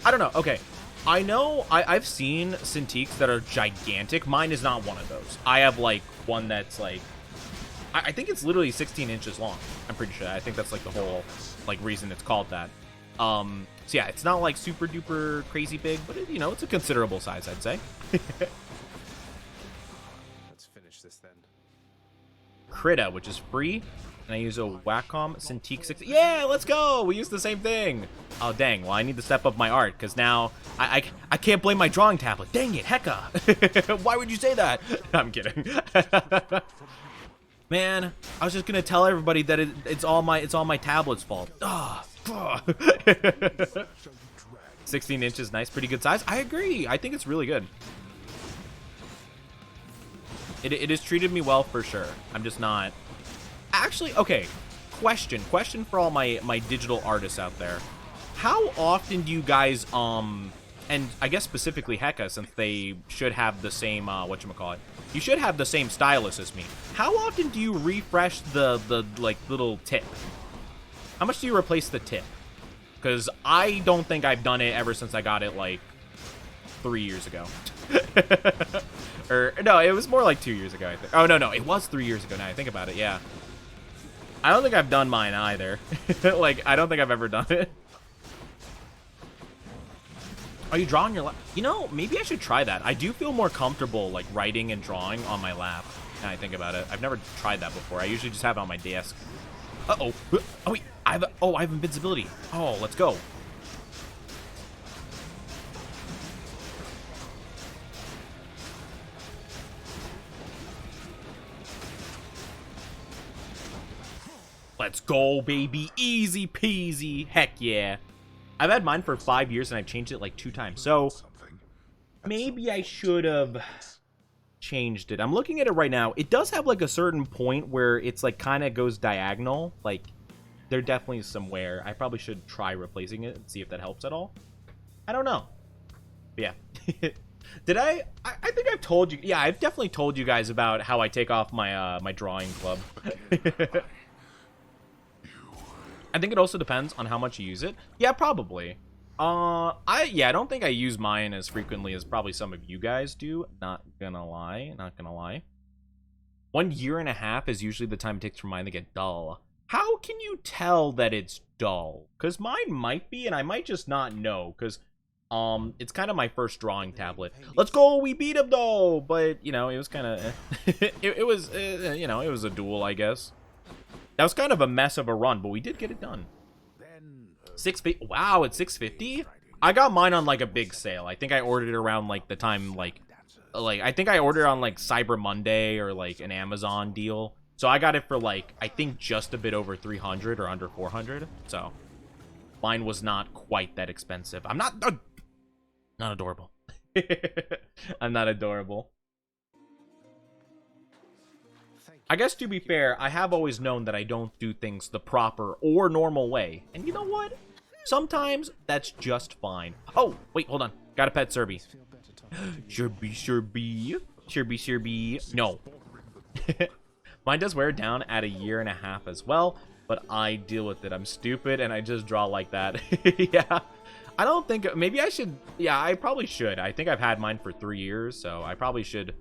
I don't know. Okay. I know I've seen Cintiqs that are gigantic. Mine is not one of those. I have like one that's like, I think it's literally 16 inches long. I'm pretty sure. I think that's like the whole like reason it's called that. So yeah, it's not like super duper crazy big, but it, you know, it's a considerable size, I'd say. Let's finish this then. Krita, which is free. And I use a Wacom Cintiq 6. Yeah, let's go! We use the same thing. Oh, dang. Well, I need to step up my art, because now I can't blame my drawing tablet. Dang it, hecka. Why would you say that? I'm kidding. Man, I was just going to tell everybody that it's all my tablet's fault. 16 inches, nice, pretty good size. I agree. I think it's really good. It has treated me well for sure. I'm just not... Actually, okay, question for all my digital artists out there. How often do you guys, and I guess specifically Heka, since they should have the same, whatchamacallit, you should have the same stylus as me. How often do you refresh the like, little tip? How much do you replace the tip? Because I don't think I've done it ever since I got it, like, 3 years ago. Or, no, it was more like 2 years ago, I think. Oh, no, it was 3 years ago now I think about it, yeah. I don't think I've done mine either. Like, I don't think I've ever done it. Are you drawing your lap? You know, maybe I should try that. I do feel more comfortable, like, writing and drawing on my lap. Now I think about it. I've never tried that before. I usually just have it on my desk. Uh-oh. Oh, wait. I have invincibility. Oh, let's go. Let's go, baby. Easy peasy. Heck yeah. I've had mine for 5 years and I've changed it like 2 times. So maybe I should have changed it. I'm looking at it right now. It does have like a certain point where it's like kind of goes diagonal. Like there definitely is some wear. I probably should try replacing it and see if that helps at all. I don't know. But yeah. Did I think I've told you. Yeah, I've definitely told you guys about how I take off my my drawing club. I think it also depends on how much you use it. Yeah, probably. I don't think I use mine as frequently as probably some of you guys do. Not gonna lie. 1 year and a half is usually the time it takes for mine to get dull. How can you tell that it's dull? Because mine might be, and I might just not know. Because it's kind of my first drawing tablet. Let's go, we beat him though. But you know, it was kind of, it was, you know, it was a duel, I guess. That was kind of a mess of a run, but we did get it done. 650. Wow, it's 650. I got mine on like a big sale. I think I ordered it around like the time like I think I ordered on like Cyber Monday or like an Amazon deal. So I got it for like I think just a bit over 300 or under 400. So mine was not quite that expensive. I'm not adorable. I'm not adorable. I guess to be fair, I have always known that I don't do things the proper or normal way. And you know what? Sometimes that's just fine. Oh, wait, hold on. Got a pet Serby. Serby. No. Mine does wear down at 1.5 years as well, but I deal with it. I'm stupid and I just draw like that. Yeah. I don't think, maybe I should, yeah, I probably should. I think I've had mine for 3 years, so I probably should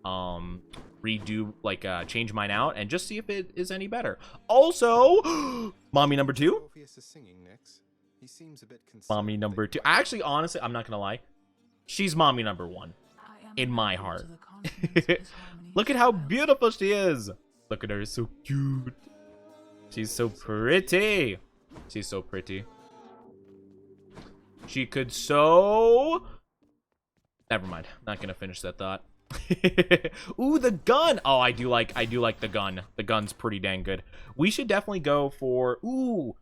redo, like, change mine out and just see if it is any better. Also, mommy number 2. Mommy number 2. Actually, honestly, I'm not gonna lie. She's mommy number 1 in my heart. Look at how beautiful she is. Look at her, so cute. She's so pretty. She's so pretty. She could so... Never mind. Not gonna finish that thought. Ooh, the gun. Oh, I do like the gun. The gun's pretty dang good. We should definitely go for, ooh,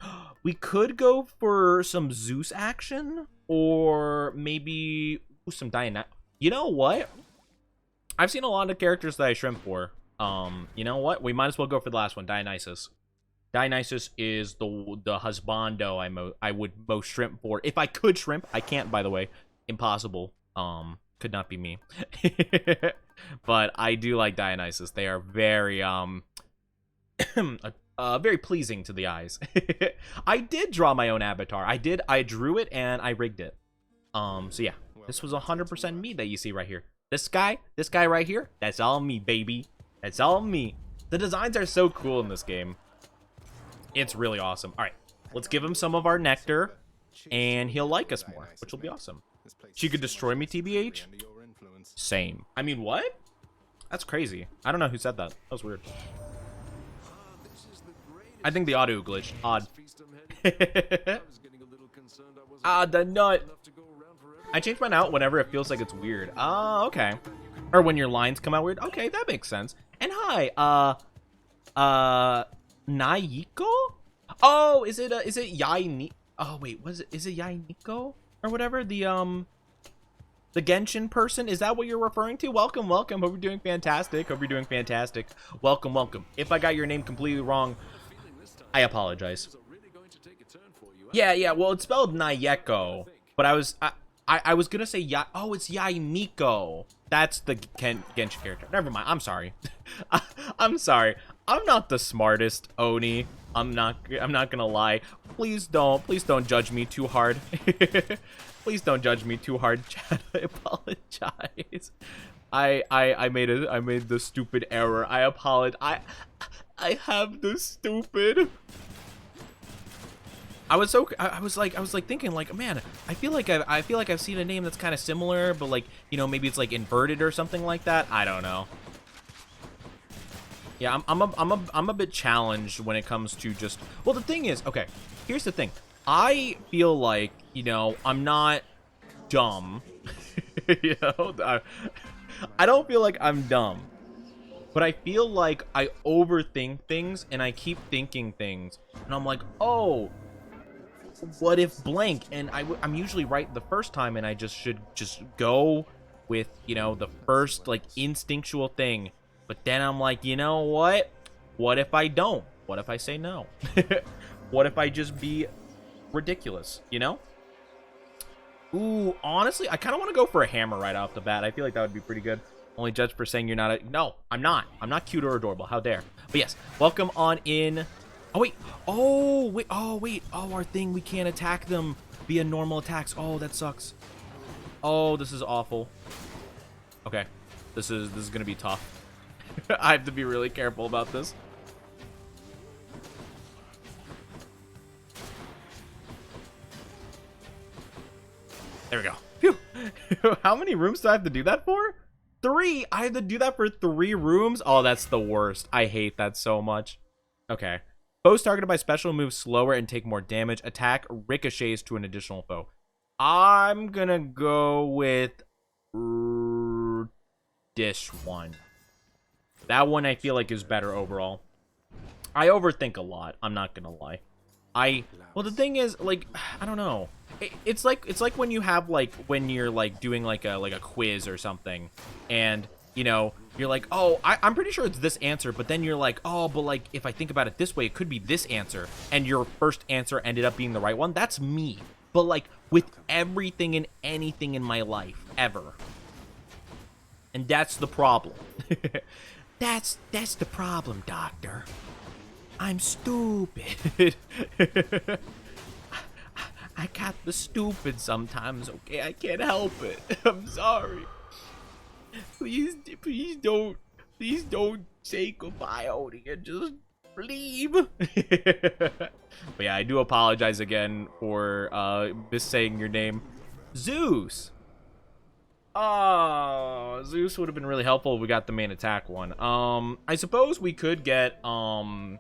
we could go for some Zeus action or maybe some Diana. You know what? I've seen a lot of characters that I shrimp for. You know what? We might as well go for the last one, Dionysus. Dionysus is the husbando I would most shrimp for. If I could shrimp, I can't, by the way. Impossible. Could not be me. But I do like Dionysus. They are very very pleasing to the eyes. I did draw my own avatar. I drew it and I rigged it. So yeah, this was 100% me that you see right here. This guy right here, that's all me, baby. That's all me. The designs are so cool in this game. It's really awesome. All right, let's give him some of our nectar and he'll like us more, which will be awesome. She could destroy me, TBH? Same. I mean, what? That's crazy. I don't know who said that. That was weird. I think the audio glitched. Odd. Ah, the nut. I change mine out whenever it feels like it's weird. Oh, okay. Or when your lines come out weird. Okay, that makes sense. And hi, Naiko? Oh, is it Yai Ni? Oh, wait, is it Yai Nico? Or whatever, the Genshin person, is that what you're referring to? Welcome. Hope you're doing fantastic. Welcome. If I got your name completely wrong, I apologize. Yeah, well, it's spelled Nayeko, but I was gonna say oh, it's Yai Nico. That's the Genshin character. Never mind, I'm sorry. I'm sorry. I'm not the smartest, Oni. I'm not gonna lie. Please don't judge me too hard. Please don't judge me too hard, Chad. I apologize. I made the stupid error. I apologize. I have the stupid. I was thinking like, man, I feel like I've seen a name that's kind of similar, but like, you know, maybe it's like inverted or something like that. I don't know. Yeah, I'm a bit challenged when it comes to just, well, the thing is, okay, here's the thing. I feel like, you know, I'm not dumb. You know, I don't feel like I'm dumb, but I feel like I overthink things and I keep thinking things and I'm like, oh, what if blank? And I'm usually right the first time and I should just go with, you know, the first like instinctual thing. But then I'm like, you know what? What if I don't? What if I say no? What if I just be ridiculous, you know? Ooh, honestly, I kind of want to go for a hammer right off the bat. I feel like that would be pretty good. Only judged for saying you're not a... No, I'm not. I'm not cute or adorable. How dare. But yes, welcome on in. Oh, wait. Oh, wait. Oh, wait. Oh, our thing. We can't attack them via normal attacks. Oh, that sucks. Oh, this is awful. Okay. This is going to be tough. I have to be really careful about this. There we go. Phew. How many rooms do I have to do that for? 3. I have to do that for 3 rooms? Oh, that's the worst. I hate that so much. Okay. Foes targeted by special move slower and take more damage. Attack ricochets to an additional foe. I'm gonna go with this one. That one I feel like is better overall. I overthink a lot. I'm not gonna lie. Well, the thing is, like, I don't know. It's like when you have, like, when you're, like, doing, like a quiz or something, and, you know, you're like, oh, I'm pretty sure it's this answer, but then you're like, oh, but, like, if I think about it this way, it could be this answer, and your first answer ended up being the right one. That's me. But, like, with everything and anything in my life, ever. And that's the problem. That's the problem, Doctor. I'm stupid. I got the stupid sometimes, okay? I can't help it. I'm sorry. Please don't say goodbye, Odie, and just leave. But yeah, I do apologize again for missaying your name. Zeus. Oh, Zeus would have been really helpful if we got the main attack one. I suppose we could get, I'll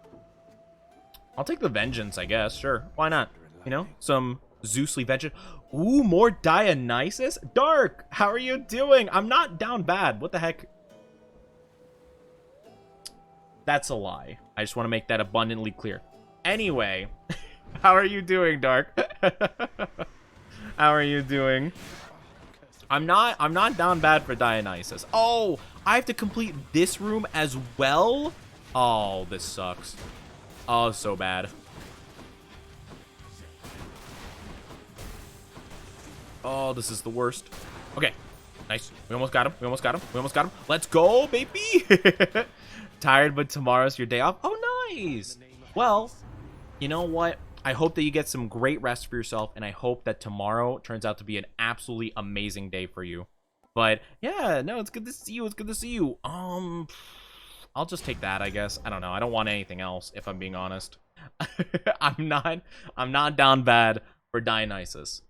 take the Vengeance, I guess. Sure, why not? You know, some Zeusly Vengeance. Ooh, more Dionysus? Dark, how are you doing? I'm not down bad. What the heck? That's a lie. I just want to make that abundantly clear. Anyway, how are you doing, Dark? How are you doing? I'm not down bad for Dionysus. Oh, I have to complete this room as well? Oh, this sucks. Oh, so bad. Oh, this is the worst. Okay, nice. We almost got him. We almost got him. We almost got him. Let's go, baby. Tired, but tomorrow's your day off. Oh, nice. Well, you know what? I hope that you get some great rest for yourself, and I hope that tomorrow turns out to be an absolutely amazing day for you. But yeah, no, it's good to see you. It's good to see you. I'll just take that, I guess. I don't know. I don't want anything else, if I'm being honest. I'm not down bad for Dionysus.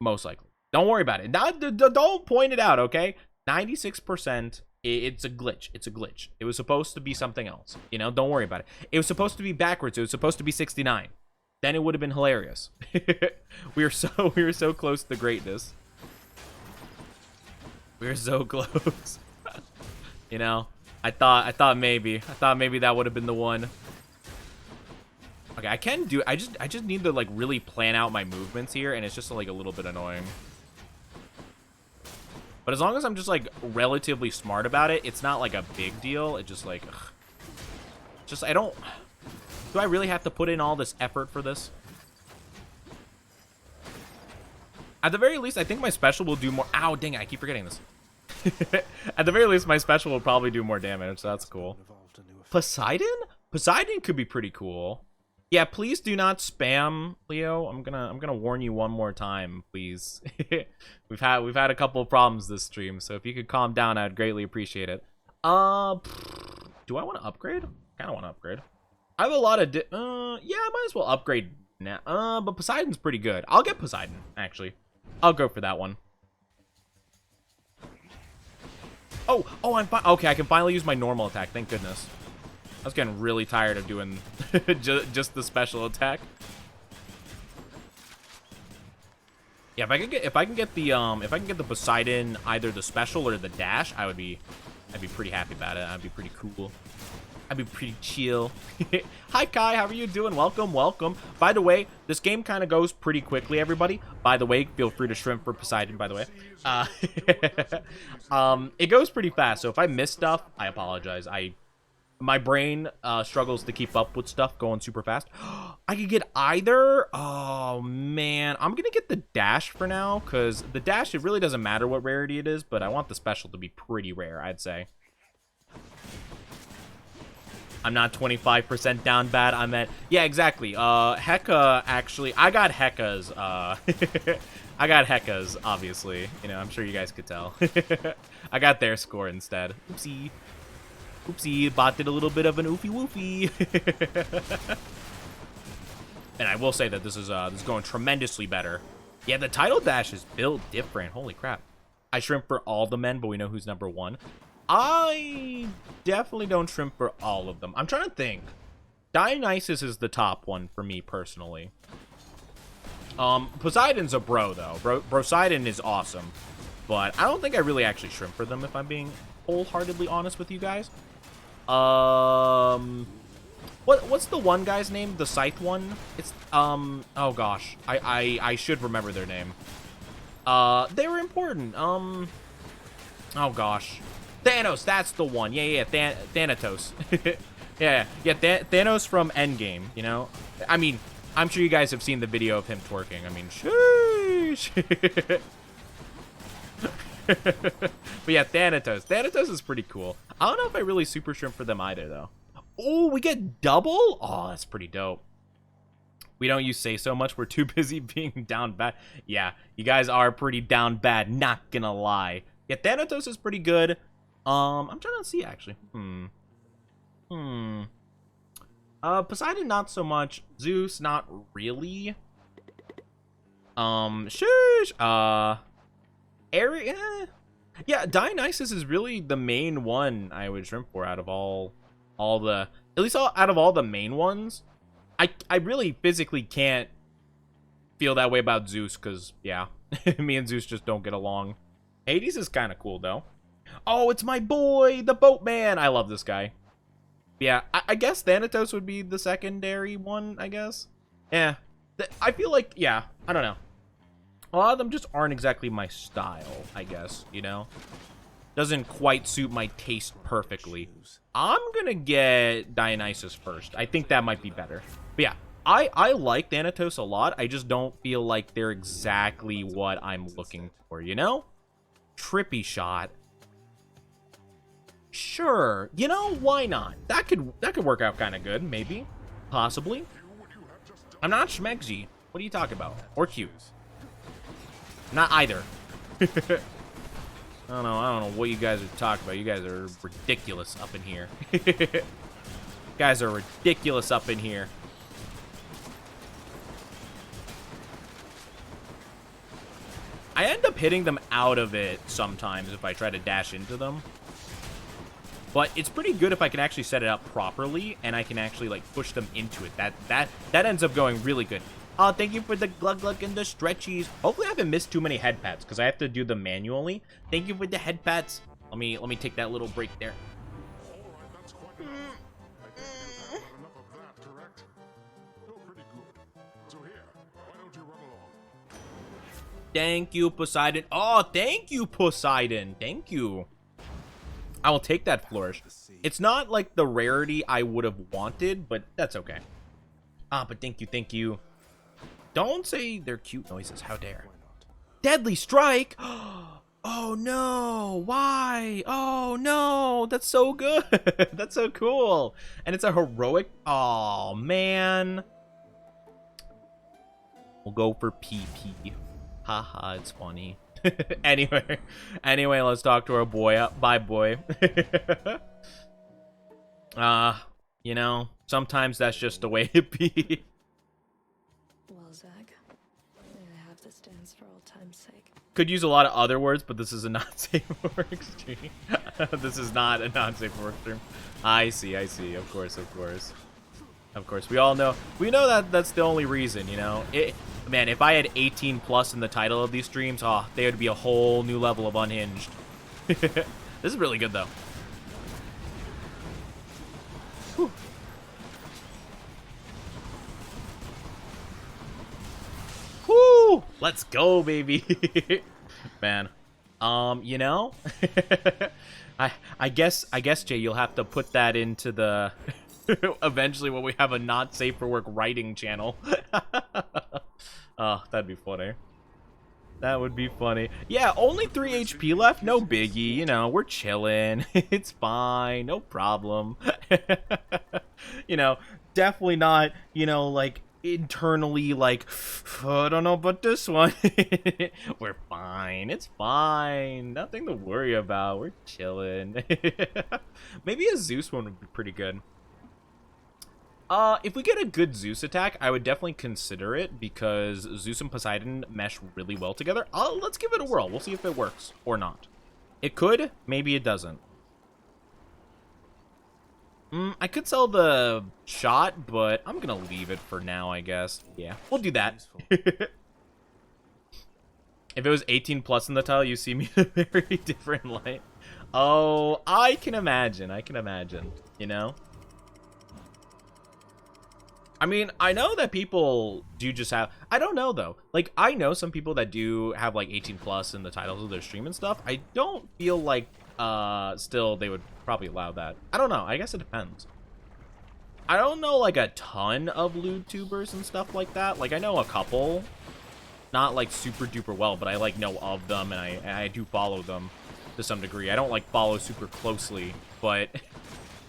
Most likely. Don't worry about it. Don't point it out, okay? 96%. It's a glitch. It's a glitch. It was supposed to be something else. You know, don't worry about it. It was supposed to be backwards. It was supposed to be 69. Then it would have been hilarious. we were so close to greatness. We were so close. You know, I thought maybe that would have been the one. Okay, I can do. I just need to, like, really plan out my movements here, and it's just, like, a little bit annoying. But as long as I'm just, like, relatively smart about it, it's not, like, a big deal. It just, like, ugh. Just, I don't... Do I really have to put in all this effort for this? At the very least, I think my special will do more... Ow, dang it, I keep forgetting this. At the very least, my special will probably do more damage, so that's cool. Poseidon? Poseidon could be pretty cool. Yeah, please do not spam, Leo. I'm gonna warn you one more time, please. we've had a couple of problems this stream, so if you could calm down, I'd greatly appreciate it. Do I want to upgrade? Kind of want to upgrade. I have a lot of yeah, I might as well upgrade now. But Poseidon's pretty good. I'll get Poseidon, actually. I'll go for that one. Oh, I'm fine. Okay, I can finally use my normal attack. Thank goodness. I was getting really tired of doing just the special attack. Yeah, if I can get the Poseidon, either the special or the dash, I'd be pretty happy about it. I'd be pretty cool. I'd be pretty chill. Hi Kai, how are you doing? Welcome, welcome. By the way, this game kind of goes pretty quickly, everybody. By the way, feel free to shrimp for Poseidon, by the way. It goes pretty fast, so if I miss stuff, I apologize. My brain struggles to keep up with stuff going super fast. I could get either. Oh, man. I'm going to get the dash for now, because the dash, it really doesn't matter what rarity it is, but I want the special to be pretty rare, I'd say. I'm not 25% down bad. I'm at... Yeah, exactly. Heka, actually... I got Heka's, I got Heka's, obviously. You know, I'm sure you guys could tell. I got their score instead. Oopsie. Oopsie, bot did a little bit of an oofy woofy. And I will say that this is going tremendously better. Yeah, the title dash is built different. Holy crap. I shrimp for all the men, but we know who's number 1. I definitely don't shrimp for all of them. I'm trying to think. Dionysus is the top one for me personally. Poseidon's a bro though. Poseidon is awesome. But I don't think I really actually shrimp for them if I'm being wholeheartedly honest with you guys. What's the one guy's name? The Scythe one? It's oh gosh. I should remember their name. They were important. Oh gosh. Thanos, that's the one. Yeah, Thanatos. yeah, Thanos from Endgame, you know? I mean, I'm sure you guys have seen the video of him twerking. I mean, sheesh. But yeah, Thanatos. Thanatos is pretty cool. I don't know if I really super shrimp for them either, though. Oh, we get double? Oh, that's pretty dope. We don't use say so much. We're too busy being down bad. Yeah, you guys are pretty down bad, not gonna lie. Yeah, Thanatos is pretty good. I'm trying to see, actually. Poseidon, not so much. Zeus, not really. Shush. Yeah, Dionysus is really the main one I would shrimp for out of all the, at least out of all the main ones. I really physically can't feel that way about Zeus, because, yeah, me and Zeus just don't get along. Hades is kind of cool, though. Oh, it's my boy, the boatman. I love this guy. Yeah, I guess Thanatos would be the secondary one, I guess. Yeah, I feel like, yeah, I don't know. A lot of them just aren't exactly my style, I guess, you know? Doesn't quite suit my taste perfectly. I'm gonna get Dionysus first. I think that might be better. But yeah, I like Thanatos a lot. I just don't feel like they're exactly what I'm looking for, you know? Trippy shot. Sure, you know, why not? That could work out kind of good, maybe, possibly. I'm not schmegsy. What are you talking about? Or cute? Not either. I don't know what you guys are talking about. You guys are ridiculous up in here. You guys are ridiculous up in here. I end up hitting them out of it sometimes if I try to dash into them. But it's pretty good if I can actually set it up properly and I can actually like push them into it. That ends up going really good. Oh, thank you for the glug glug and the stretchies. Hopefully I haven't missed too many head pats because I have to do them manually. Thank you for the head pats. Let me take that little break there. All right, that's quite enough. I think you've had enough of that, correct? You're pretty good. So here, why don't you run along? Thank you, Poseidon. Oh, thank you, Poseidon. Thank you. I will take that flourish. It's not like the rarity I would have wanted, but that's okay. Ah, but thank you, thank you. Don't say they're cute noises. How dare. Deadly strike. Oh no, why? Oh no, that's so good. That's so cool. And it's a heroic. Oh man. We'll go for PP. Haha, it's funny. Anyway, let's talk to our boy. Bye, boy. You know, sometimes that's just the way it be. Well, Zach, may I have this dance for old time's sake? Could use a lot of other words, but this is a not safe for work stream. This is not a not safe for work stream. I see. Of course. We all know. We know that that's the only reason, you know. Man, if I had 18 plus in the title of these streams, oh, they would be a whole new level of unhinged. This is really good, though. Whew. Woo! Let's go, baby. Man, You know, I guess Jay, you'll have to put that into the eventually when we have a not safe for work writing channel. Oh, that'd be funny. That would be funny. Yeah, only 3 HP left. No biggie. You know, we're chilling. It's fine. No problem. You know, definitely not, you know, like, internally, like, oh, I don't know about this one. We're fine. It's fine. Nothing to worry about. We're chilling. Maybe a Zeus one would be pretty good. If we get a good Zeus attack, I would definitely consider it because Zeus and Poseidon mesh really well together. Let's give it a whirl. We'll see if it works or not. It could. Maybe it doesn't. I could sell the shot, but I'm gonna leave it for now, I guess. Yeah, we'll do that. If it was 18 plus in the title, you see me in a very different light. Oh, I can imagine. I can imagine. You know? I mean, I know that people do just have... I don't know, though. Like, I know some people that do have, like, 18 plus in the titles of their stream and stuff. I don't feel like, still they would probably allow that. I don't know. I guess it depends. I don't know, like, a ton of lewd tubers and stuff like that. Like, I know a couple. Not, like, super duper well, but I, like, know of them, and I do follow them to some degree. I don't, like, follow super closely, but...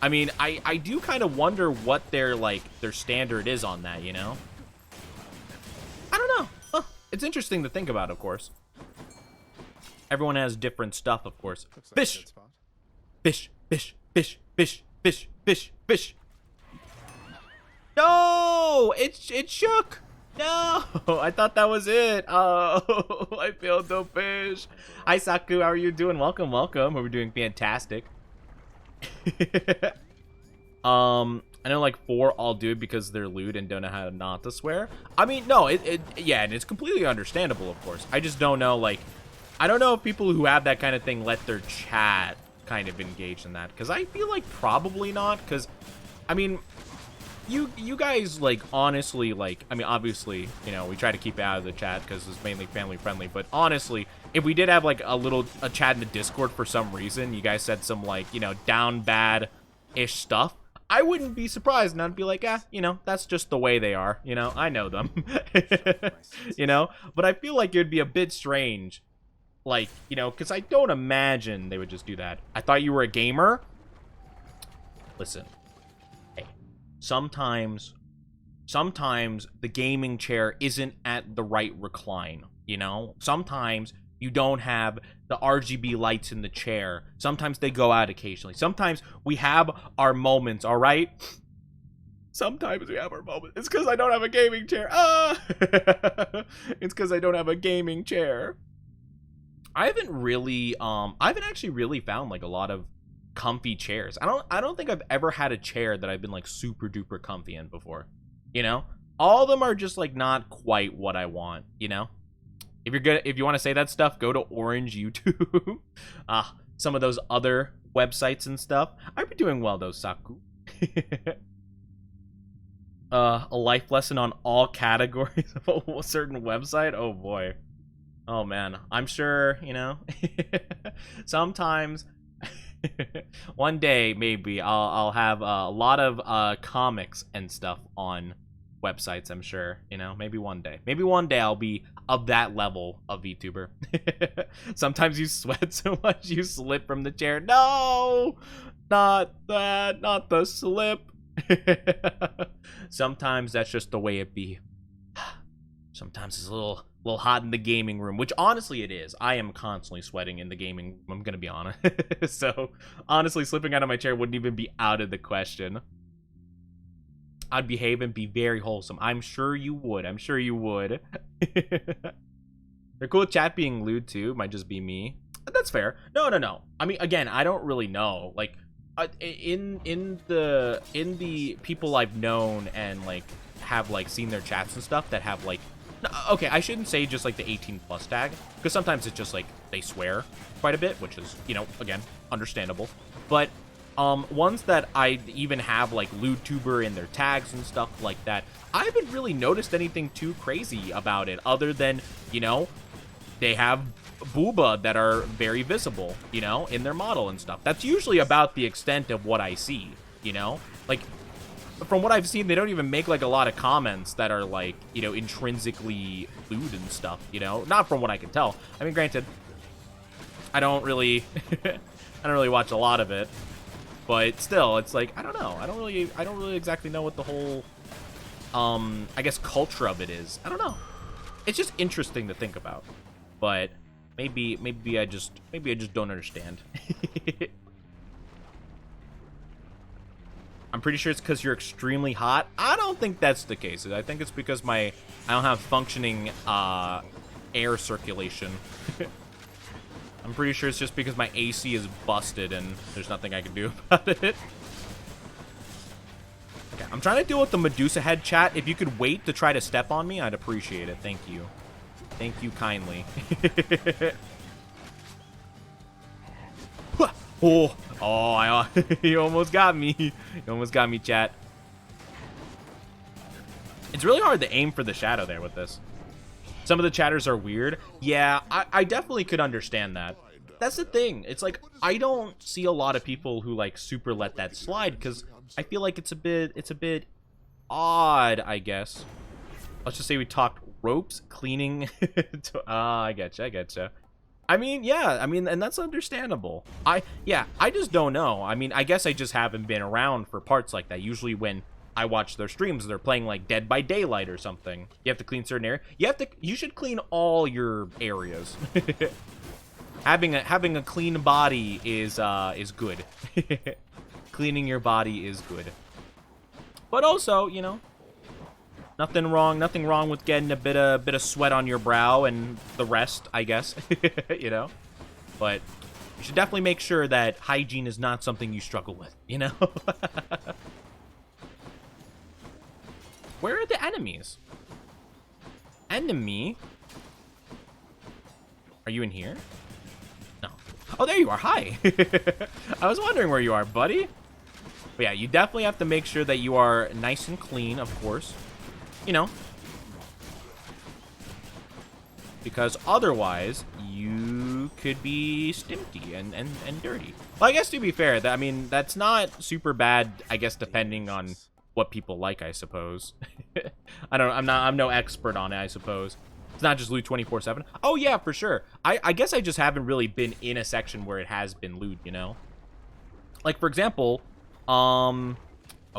I mean, I do kind of wonder what their standard is on that, you know? I don't know. Huh. It's interesting to think about, of course. Everyone has different stuff, of course. Fish! Fish, fish, fish, fish, fish, fish, fish. No! It shook! No! I thought that was it. Oh, I failed the fish. Hi, Saku. How are you doing? Welcome, welcome. We're doing fantastic. I know like 4 all do it because they're lewd and don't know how not to swear. I mean, no, yeah, and it's completely understandable, of course. I just don't know, like, I don't know if people who have that kind of thing let their chat kind of engage in that, because I feel like probably not, because, I mean, you guys, like, honestly, like, I mean, obviously, you know, we try to keep it out of the chat because it's mainly family friendly, but honestly, if we did have, like, a chat in the Discord for some reason, you guys said some, like, you know, down bad-ish stuff, I wouldn't be surprised, and I'd be like, you know, that's just the way they are, you know, I know them, you know, but I feel like it would be a bit strange, like, you know, because I don't imagine they would just do that. I thought you were a gamer? Listen. Sometimes the gaming chair isn't at the right recline, you know? Sometimes you don't have the RGB lights in the chair. Sometimes they go out occasionally. Sometimes we have our moments, all right? Sometimes we have our moments. It's because I don't have a gaming chair. Ah! It's because I don't have a gaming chair. I haven't actually really found, like, a lot of comfy chairs. I don't think I've ever had a chair that I've been like super duper comfy in before, you know? All of them are just like not quite what I want, you know? If you want to say that stuff, go to Orange YouTube. Some of those other websites and stuff. I've been doing well though, Saku. A life lesson on all categories of a certain website. Oh boy. Oh man, I'm sure, you know. Sometimes one day maybe I'll have a lot of comics and stuff on websites, I'm sure, you know. Maybe one day I'll be of that level of VTuber. Sometimes you sweat so much you slip from the chair. No, not that, not the slip. Sometimes that's just the way it be. Sometimes it's a little hot in the gaming room, which honestly it is. I am constantly sweating in the gaming room, I'm gonna be honest. So honestly, slipping out of my chair wouldn't even be out of the question. I'd behave and be very wholesome. I'm sure you would. I'm sure you would. They're cool with chat being lewd too. Might just be me. That's fair. No. I mean, again, I don't really know. Like, in the people I've known and like have like seen their chats and stuff that have like, okay, I shouldn't say just like the 18 plus tag, because sometimes it's just like they swear quite a bit, which is, you know, again, understandable. But ones that I even have like lewdtuber in their tags and stuff like that, I haven't really noticed anything too crazy about it, other than, you know, they have booba that are very visible, you know, in their model and stuff. That's usually about the extent of what I see, you know? Like, from what I've seen, they don't even make, like, a lot of comments that are, like, you know, intrinsically lewd and stuff, you know? Not from what I can tell. I mean, granted, I don't really, I don't really watch a lot of it, but still, it's like, I don't know. I don't really exactly know what the whole, I guess, culture of it is. I don't know. It's just interesting to think about, but maybe I just don't understand. I'm pretty sure it's because you're extremely hot. I don't think that's the case. I think it's because I don't have functioning air circulation. I'm pretty sure it's just because my AC is busted and there's nothing I can do about it. Okay, I'm trying to deal with the Medusa head, chat. If you could wait to try to step on me, I'd appreciate it. Thank you. Thank you kindly. Oh, you almost got me. You almost got me, chat. It's really hard to aim for the shadow there with this. Some of the chatters are weird. Yeah, I definitely could understand that. That's the thing. It's like, I don't see a lot of people who, like, super let that slide, because I feel like it's a bit odd, I guess. Let's just say we talked ropes, cleaning. I getcha. I mean, yeah, I mean, and that's understandable. I just don't know. I mean, I guess I just haven't been around for parts like that. Usually when I watch their streams, they're playing like Dead by Daylight or something. You have to clean certain area. You should clean all your areas. Having a clean body is good. Cleaning your body is good. But also, you know, nothing wrong with getting a bit of sweat on your brow and the rest, I guess. You know? But you should definitely make sure that hygiene is not something you struggle with, you know? Where are the enemies? Enemy? Are you in here? No. Oh, there you are. Hi. I was wondering where you are, buddy. But yeah, you definitely have to make sure that you are nice and clean, of course. You know. Because otherwise, you could be stimpy and dirty. Well, I guess to be fair, I mean, that's not super bad, I guess, depending on what people like, I suppose. I'm no expert on it, I suppose. It's not just loot 24/7. Oh yeah, for sure. I guess I just haven't really been in a section where it has been loot, you know? Like, for example, oh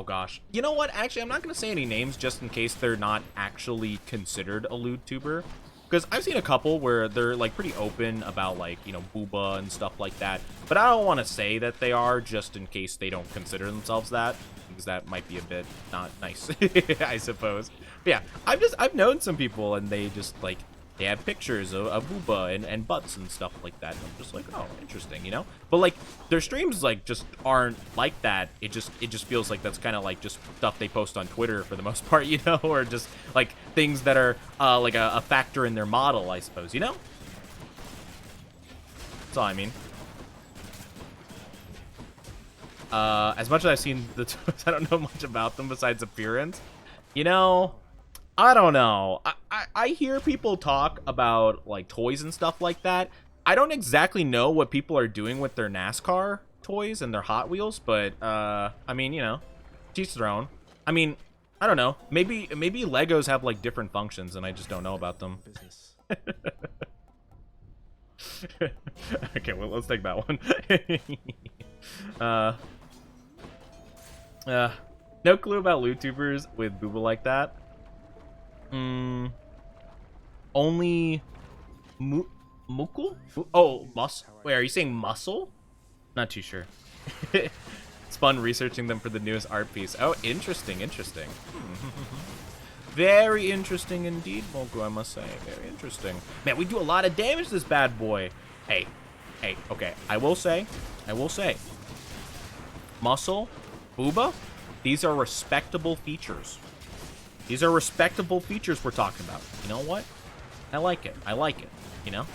gosh. You know what? Actually, I'm not going to say any names just in case they're not actually considered a loot tuber. Because I've seen a couple where they're, like, pretty open about, like, you know, booba and stuff like that. But I don't want to say that they are just in case they don't consider themselves that. Because that might be a bit not nice, I suppose. But yeah, I've known some people and they just, like, they have pictures of booba and butts and stuff like that. And I'm just like, oh, interesting, you know? But, like, their streams, like, just aren't like that. It just feels like that's kind of, like, just stuff they post on Twitter for the most part, you know? Or just, like, things that are, like, a factor in their model, I suppose, you know? That's all I mean. As much as I've seen the toys, I don't know much about them besides appearance. You know, I don't know. I hear people talk about, like, toys and stuff like that. I don't exactly know what people are doing with their NASCAR toys and their Hot Wheels, but, I mean, you know, to each their own. I mean, I don't know. Maybe Legos have, like, different functions and I just don't know about them. Okay, well, let's take that one. No clue about loot tubers with booba like that. Only Mukul? Oh, wait, are you saying muscle? Not too sure. It's fun researching them for the newest art piece. Oh, interesting. Very interesting indeed, Moku, I must say. Very interesting. Man, we do a lot of damage to this bad boy. Hey, okay. I will say. Muscle, booba, these are respectable features. These are respectable features we're talking about. You know what? I like it, you know?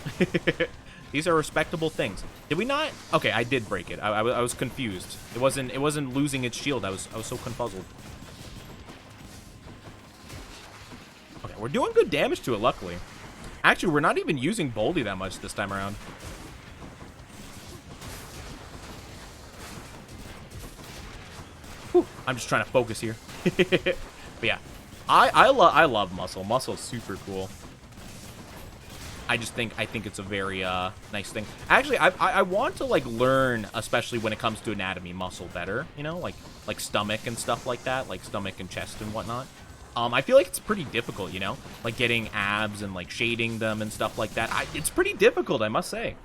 These are respectable things. Did we not? Okay, I did break it. I was confused. It wasn't losing its shield. I was so confuzzled. Okay, we're doing good damage to it, luckily. Actually, we're not even using Boldy that much this time around. Whew, I'm just trying to focus here. But yeah, I love Muscle. Muscle's super cool. I think it's a very nice thing. Actually, I want to like learn, especially when it comes to anatomy, Muscle better. You know, like stomach and stuff like that, like stomach and chest and whatnot. I feel like it's pretty difficult, you know, like getting abs and like shading them and stuff like that. It's pretty difficult, I must say.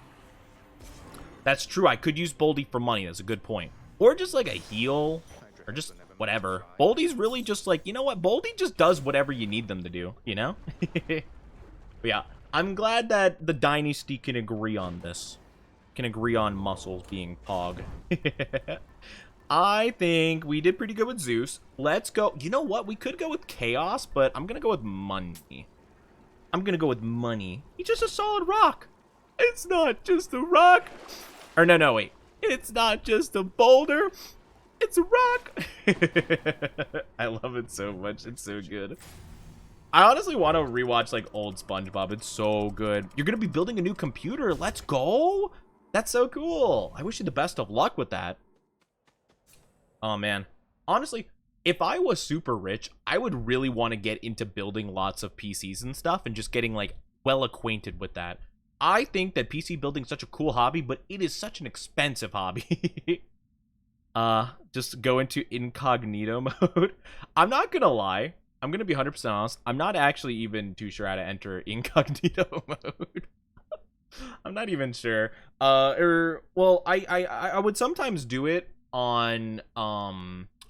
That's true. I could use Boldy for money. That's a good point. Or just like a heal, or just whatever. Boldy's really just like, you know what? Boldy just does whatever you need them to do, you know? But yeah, I'm glad that the Dynasty can agree on this. Can agree on Muscles being Pog. I think we did pretty good with Zeus. Let's go. You know what? We could go with Chaos, but I'm going to go with money. I'm going to go with money. He's just a solid rock. It's not just a rock. Or no, wait. It's not just a boulder. It's a rock. I love it so much. It's so good. I honestly want to rewatch like old SpongeBob. It's so good. You're going to be building a new computer. Let's go. That's so cool. I wish you the best of luck with that. Oh, man. Honestly, if I was super rich, I would really want to get into building lots of PCs and stuff and just getting, like, well acquainted with that. I think that PC building is such a cool hobby, but it is such an expensive hobby. Just go into incognito mode. I'm not going to lie. I'm going to be 100% honest. I'm not actually even too sure how to enter incognito mode. I'm not even sure. Well, I would sometimes do it on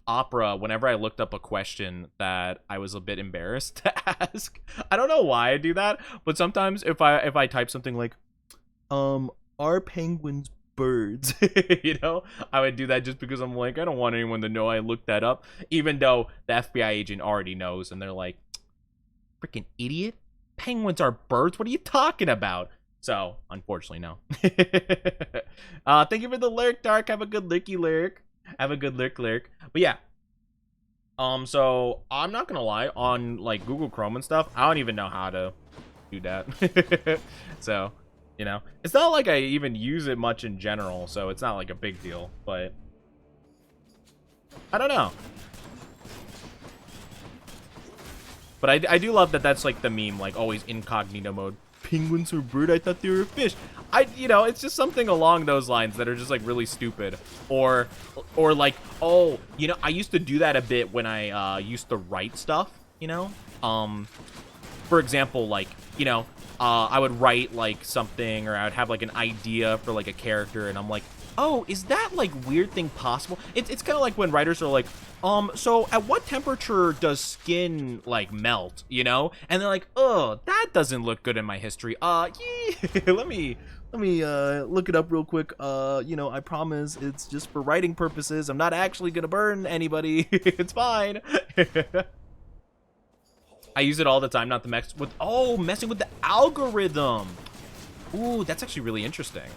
Opera whenever I looked up a question that I was a bit embarrassed to ask. I don't know why I do that, but sometimes if I type something like are penguins birds, you know, I would do that just because I'm like, I don't want anyone to know I looked that up, even though the FBI agent already knows, and they're like, freaking idiot, penguins are birds, what are you talking about? So, unfortunately, no. Thank you for the lurk, Dark. Have a good lurky lurk. Have a good lurk. But yeah. So, I'm not gonna lie. On, like, Google Chrome and stuff, I don't even know how to do that. So, you know. It's not like I even use it much in general, so it's not, like, a big deal. But, I don't know. But I do love that that's, like, the meme, like, always incognito mode. Penguins are bird, I thought they were a fish. You know, it's just something along those lines that are just like really stupid. Or like, oh, you know, I used to do that a bit when I used to write stuff, you know? For example, like, you know, I would write like something, or I would have like an idea for like a character, and I'm like, oh, is that like weird thing possible? It's kind of like when writers are like, so at what temperature does skin like melt, you know? And they're like, oh, that doesn't look good in my history. Yeah, let me look it up real quick. You know, I promise it's just for writing purposes. I'm not actually gonna burn anybody. It's fine. I use it all the time, not the messing with the algorithm. Ooh, that's actually really interesting.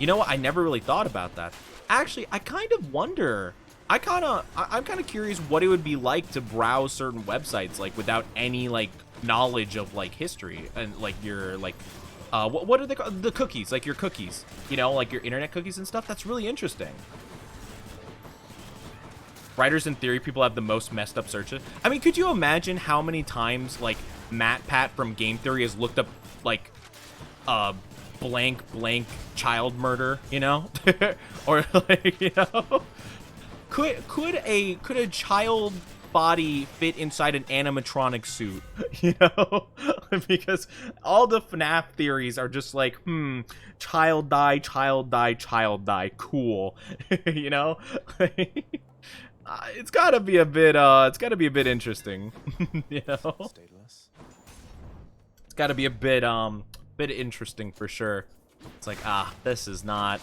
You know what? I never really thought about that. Actually, I kind of wonder. I'm kind of curious what it would be like to browse certain websites like without any like knowledge of like history and like your like what are they called? The cookies, like your cookies, you know, like your internet cookies and stuff. That's really interesting. Writers in theory, people have the most messed up searches. I mean, could you imagine how many times like Matt Pat from Game Theory has looked up like blank child murder, you know? Or like, you know, could a child body fit inside an animatronic suit, you know? Because all the FNAF theories are just like, child die, cool. You know? It's gotta be a bit interesting. You know? It's gotta be a bit interesting for sure. It's like, this is not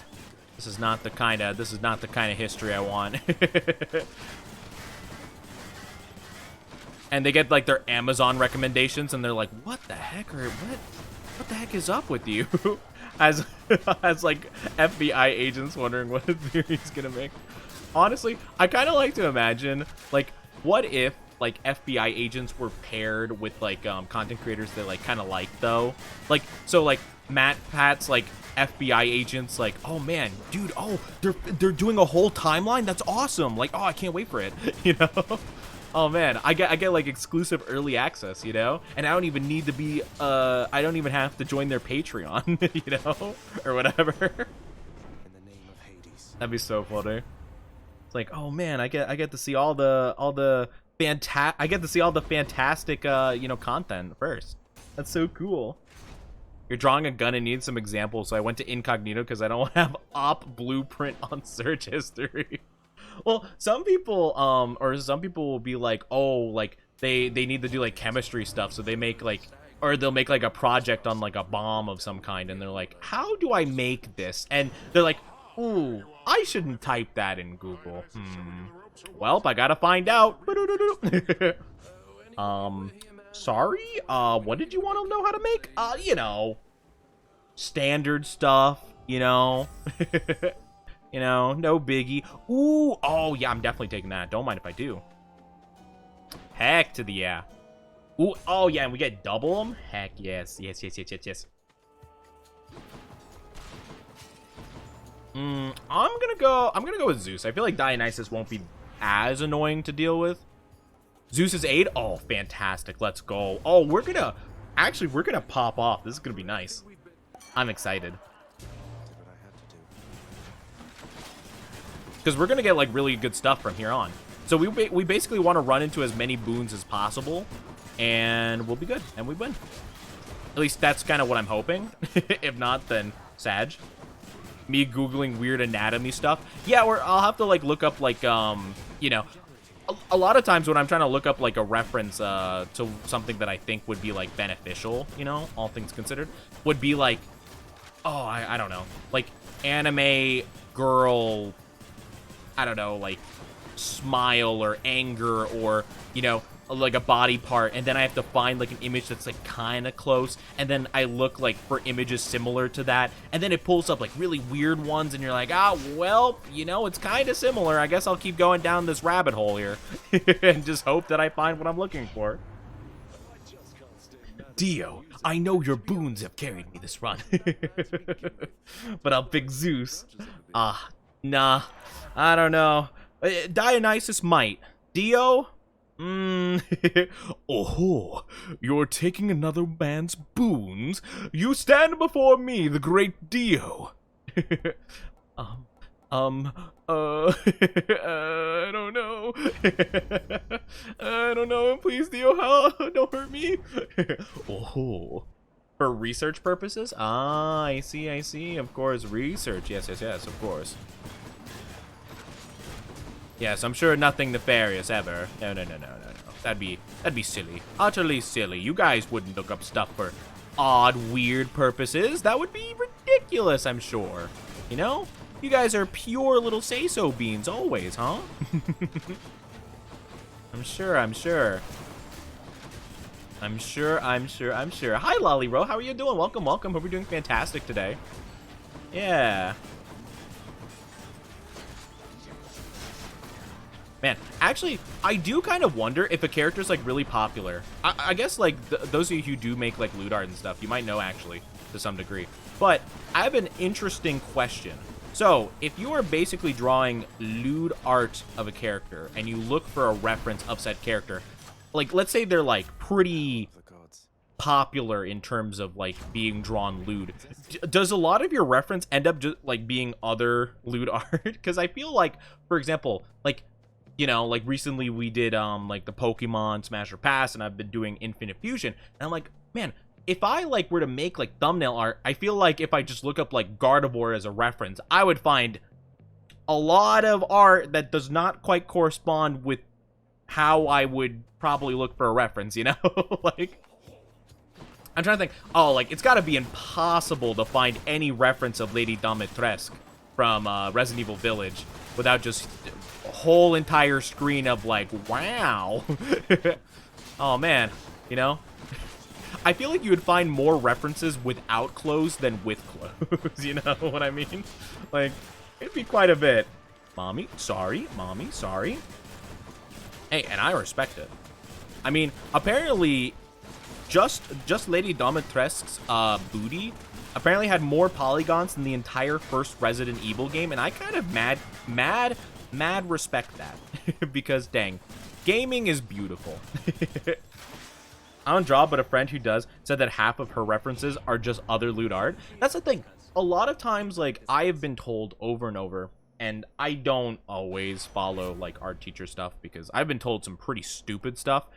the kind of history I want. And they get like their Amazon recommendations, and they're like, what the heck is up with you? as like FBI agents wondering what theory he's gonna make. Honestly, I kind of like to imagine, like, what if like FBI agents were paired with like content creators that like kind of like though. Like so like Pat's like FBI agents like, oh man, dude, oh they're doing a whole timeline. That's awesome. Like, oh, I can't wait for it. You know. Oh man, I get like exclusive early access, you know, and I don't even need to be I don't even have to join their Patreon, you know, or whatever. In the name of Hades. That'd be so funny. It's like, oh man, I get to see all the fantastic you know, content first. That's so cool. You're drawing a gun and need some examples, so I went to incognito because I don't have op blueprint on search history. Well, some people will be like, oh, like they need to do like chemistry stuff, so they make like, or they'll make like a project on like a bomb of some kind, and they're like, how do I make this? And they're like, ooh, I shouldn't type that in Google. Well, I gotta find out. Sorry, what did you want to know how to make? You know, standard stuff, you know. You know, no biggie. Ooh, oh yeah, I'm definitely taking that. Don't mind if I do. Heck to the yeah. Ooh, oh yeah, and we get double them? Heck yes, yes. I'm gonna go with Zeus. I feel like Dionysus won't be as annoying to deal with. Zeus's aid? Oh, fantastic. Let's go. Oh, we're gonna pop off. This is gonna be nice. I'm excited. Because we're gonna get like really good stuff from here on. So we basically want to run into as many boons as possible, and we'll be good, and we win. At least that's kind of what I'm hoping. If not, then Sag. Me googling weird anatomy stuff. Yeah, I'll have to like look up like you know, a lot of times when I'm trying to look up like a reference to something that I think would be like beneficial, you know, all things considered, would be like, oh, I don't know, like anime girl, I don't know, like smile or anger or, you know, like a body part, and then I have to find like an image that's like kind of close, and then I look like for images similar to that, and then it pulls up like really weird ones, and you're like, ah, well, you know, it's kind of similar. I guess I'll keep going down this rabbit hole here and just hope that I find what I'm looking for. Dio, I know your boons have carried me this run. But I'll pick Zeus. Nah, I don't know. Dionysus might. Dio? Oh, you're taking another man's boons. You stand before me, the great Dio. I don't know. I don't know. Please, Dio, don't hurt me. Oh, for research purposes? Ah, I see. Of course, research. Yes, of course. Yes, I'm sure nothing nefarious ever. No. That'd be silly. Utterly silly. You guys wouldn't look up stuff for odd, weird purposes. That would be ridiculous, I'm sure. You know? You guys are pure little say-so beans always, huh? I'm sure. Hi, Lollybro. How are you doing? Welcome. Hope you're doing fantastic today. Yeah. Man, actually, I do kind of wonder if a character's, like, really popular. I guess, like, those of you who do make, like, lewd art and stuff, you might know, actually, to some degree. But I have an interesting question. So, if you are basically drawing lewd art of a character, and you look for a reference of said character, like, let's say they're, like, pretty popular in terms of, like, being drawn lewd. Does a lot of your reference end up just, like, being other lewd art? Because I feel like, for example, like, you know, like recently we did like the Pokemon Smash or Pass, and I've been doing Infinite Fusion, and I'm like, man, if I like were to make like thumbnail art, I feel like if I just look up like Gardevoir as a reference, I would find a lot of art that does not quite correspond with how I would probably look for a reference, you know? Like, I'm trying to think, oh, like, it's gotta be impossible to find any reference of Lady Dimitrescu from Resident Evil Village without just a whole entire screen of like, wow. Oh man, you know, I feel like you would find more references without clothes than with clothes. You know what I mean? Like, it'd be quite a bit. Mommy, sorry. Hey, and I respect it. I mean, apparently, just Lady Domitresque's booty apparently had more polygons than the entire first Resident Evil game, and I kind of mad respect that. Because, dang, gaming is beautiful. I don't draw, but a friend who does said that half of her references are just other lewd art. That's the thing. A lot of times, like, I have been told over and over, and I don't always follow, like, art teacher stuff, because I've been told some pretty stupid stuff.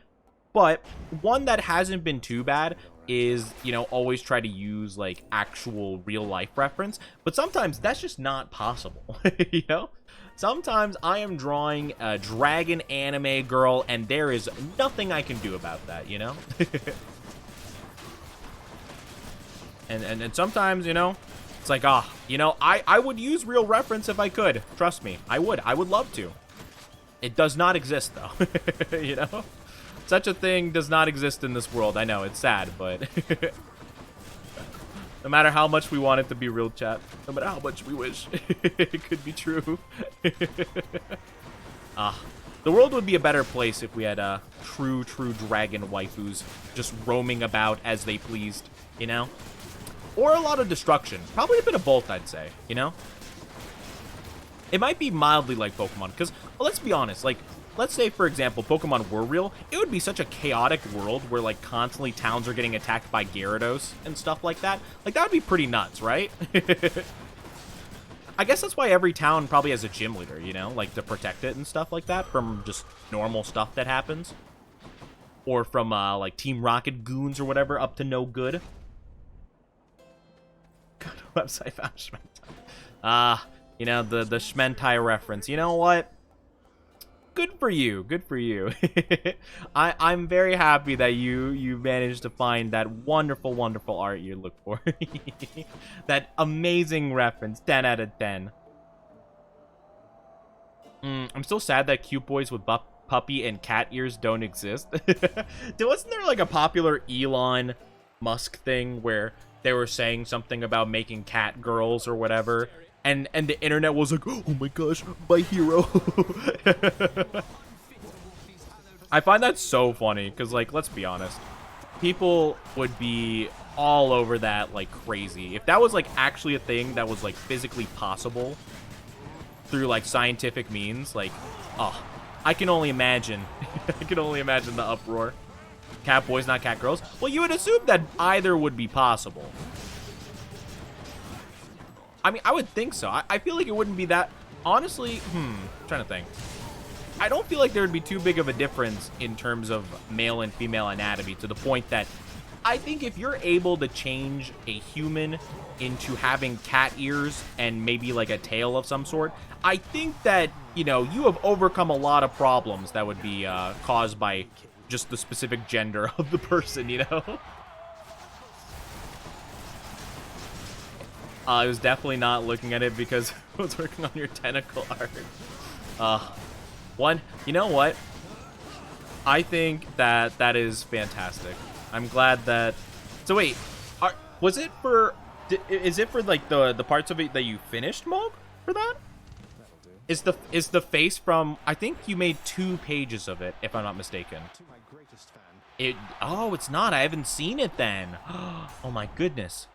But one that hasn't been too bad is, you know, always try to use, like, actual real-life reference. But sometimes that's just not possible, you know? Sometimes I am drawing a dragon anime girl, and there is nothing I can do about that, you know? and sometimes, you know, it's like, you know, I would use real reference if I could. Trust me, I would love to. It does not exist, though, you know? Such a thing does not exist in this world. I know, it's sad, but no matter how much we want it to be real, chat, no matter how much we wish it could be true. The world would be a better place if we had true dragon waifus just roaming about as they pleased, you know? Or a lot of destruction. Probably a bit of both, I'd say, you know? It might be mildly like Pokemon, because let's be honest, like, let's say, for example, Pokemon were real, it would be such a chaotic world where, like, constantly towns are getting attacked by Gyarados and stuff like that. Like, that would be pretty nuts, right? I guess that's why every town probably has a gym leader, you know? Like, to protect it and stuff like that from just normal stuff that happens. Or from, like, Team Rocket goons or whatever up to no good. Go to website found Shmentai. You know, the Shmentai reference. You know what? Good for you. Good for you. I'm very happy that you managed to find that wonderful art you look for. That amazing reference. 10 out of 10. I'm still sad that cute boys with puppy and cat ears don't exist. Wasn't there like a popular Elon Musk thing where they were saying something about making cat girls or whatever? And the internet was like, oh my gosh, my hero. I find that so funny, because, like, let's be honest. People would be all over that like crazy. If that was, like, actually a thing that was, like, physically possible through, like, scientific means, like, I can only imagine. I can only imagine the uproar. Cat boys, not cat girls. Well, you would assume that either would be possible. I mean, I would think so. I feel like it wouldn't be that... Honestly, I'm trying to think. I don't feel like there would be too big of a difference in terms of male and female anatomy, to the point that I think if you're able to change a human into having cat ears and maybe like a tail of some sort, I think that, you know, you have overcome a lot of problems that would be caused by just the specific gender of the person, you know? I was definitely not looking at it because I was working on your tentacle art. You know what? I think that is fantastic. I'm glad that... So wait, was it for... Is it for, like, the parts of it that you finished, Mog, for that? Is the face from... I think you made 2 pages of it, if I'm not mistaken. Oh, it's not. I haven't seen it then. Oh my goodness.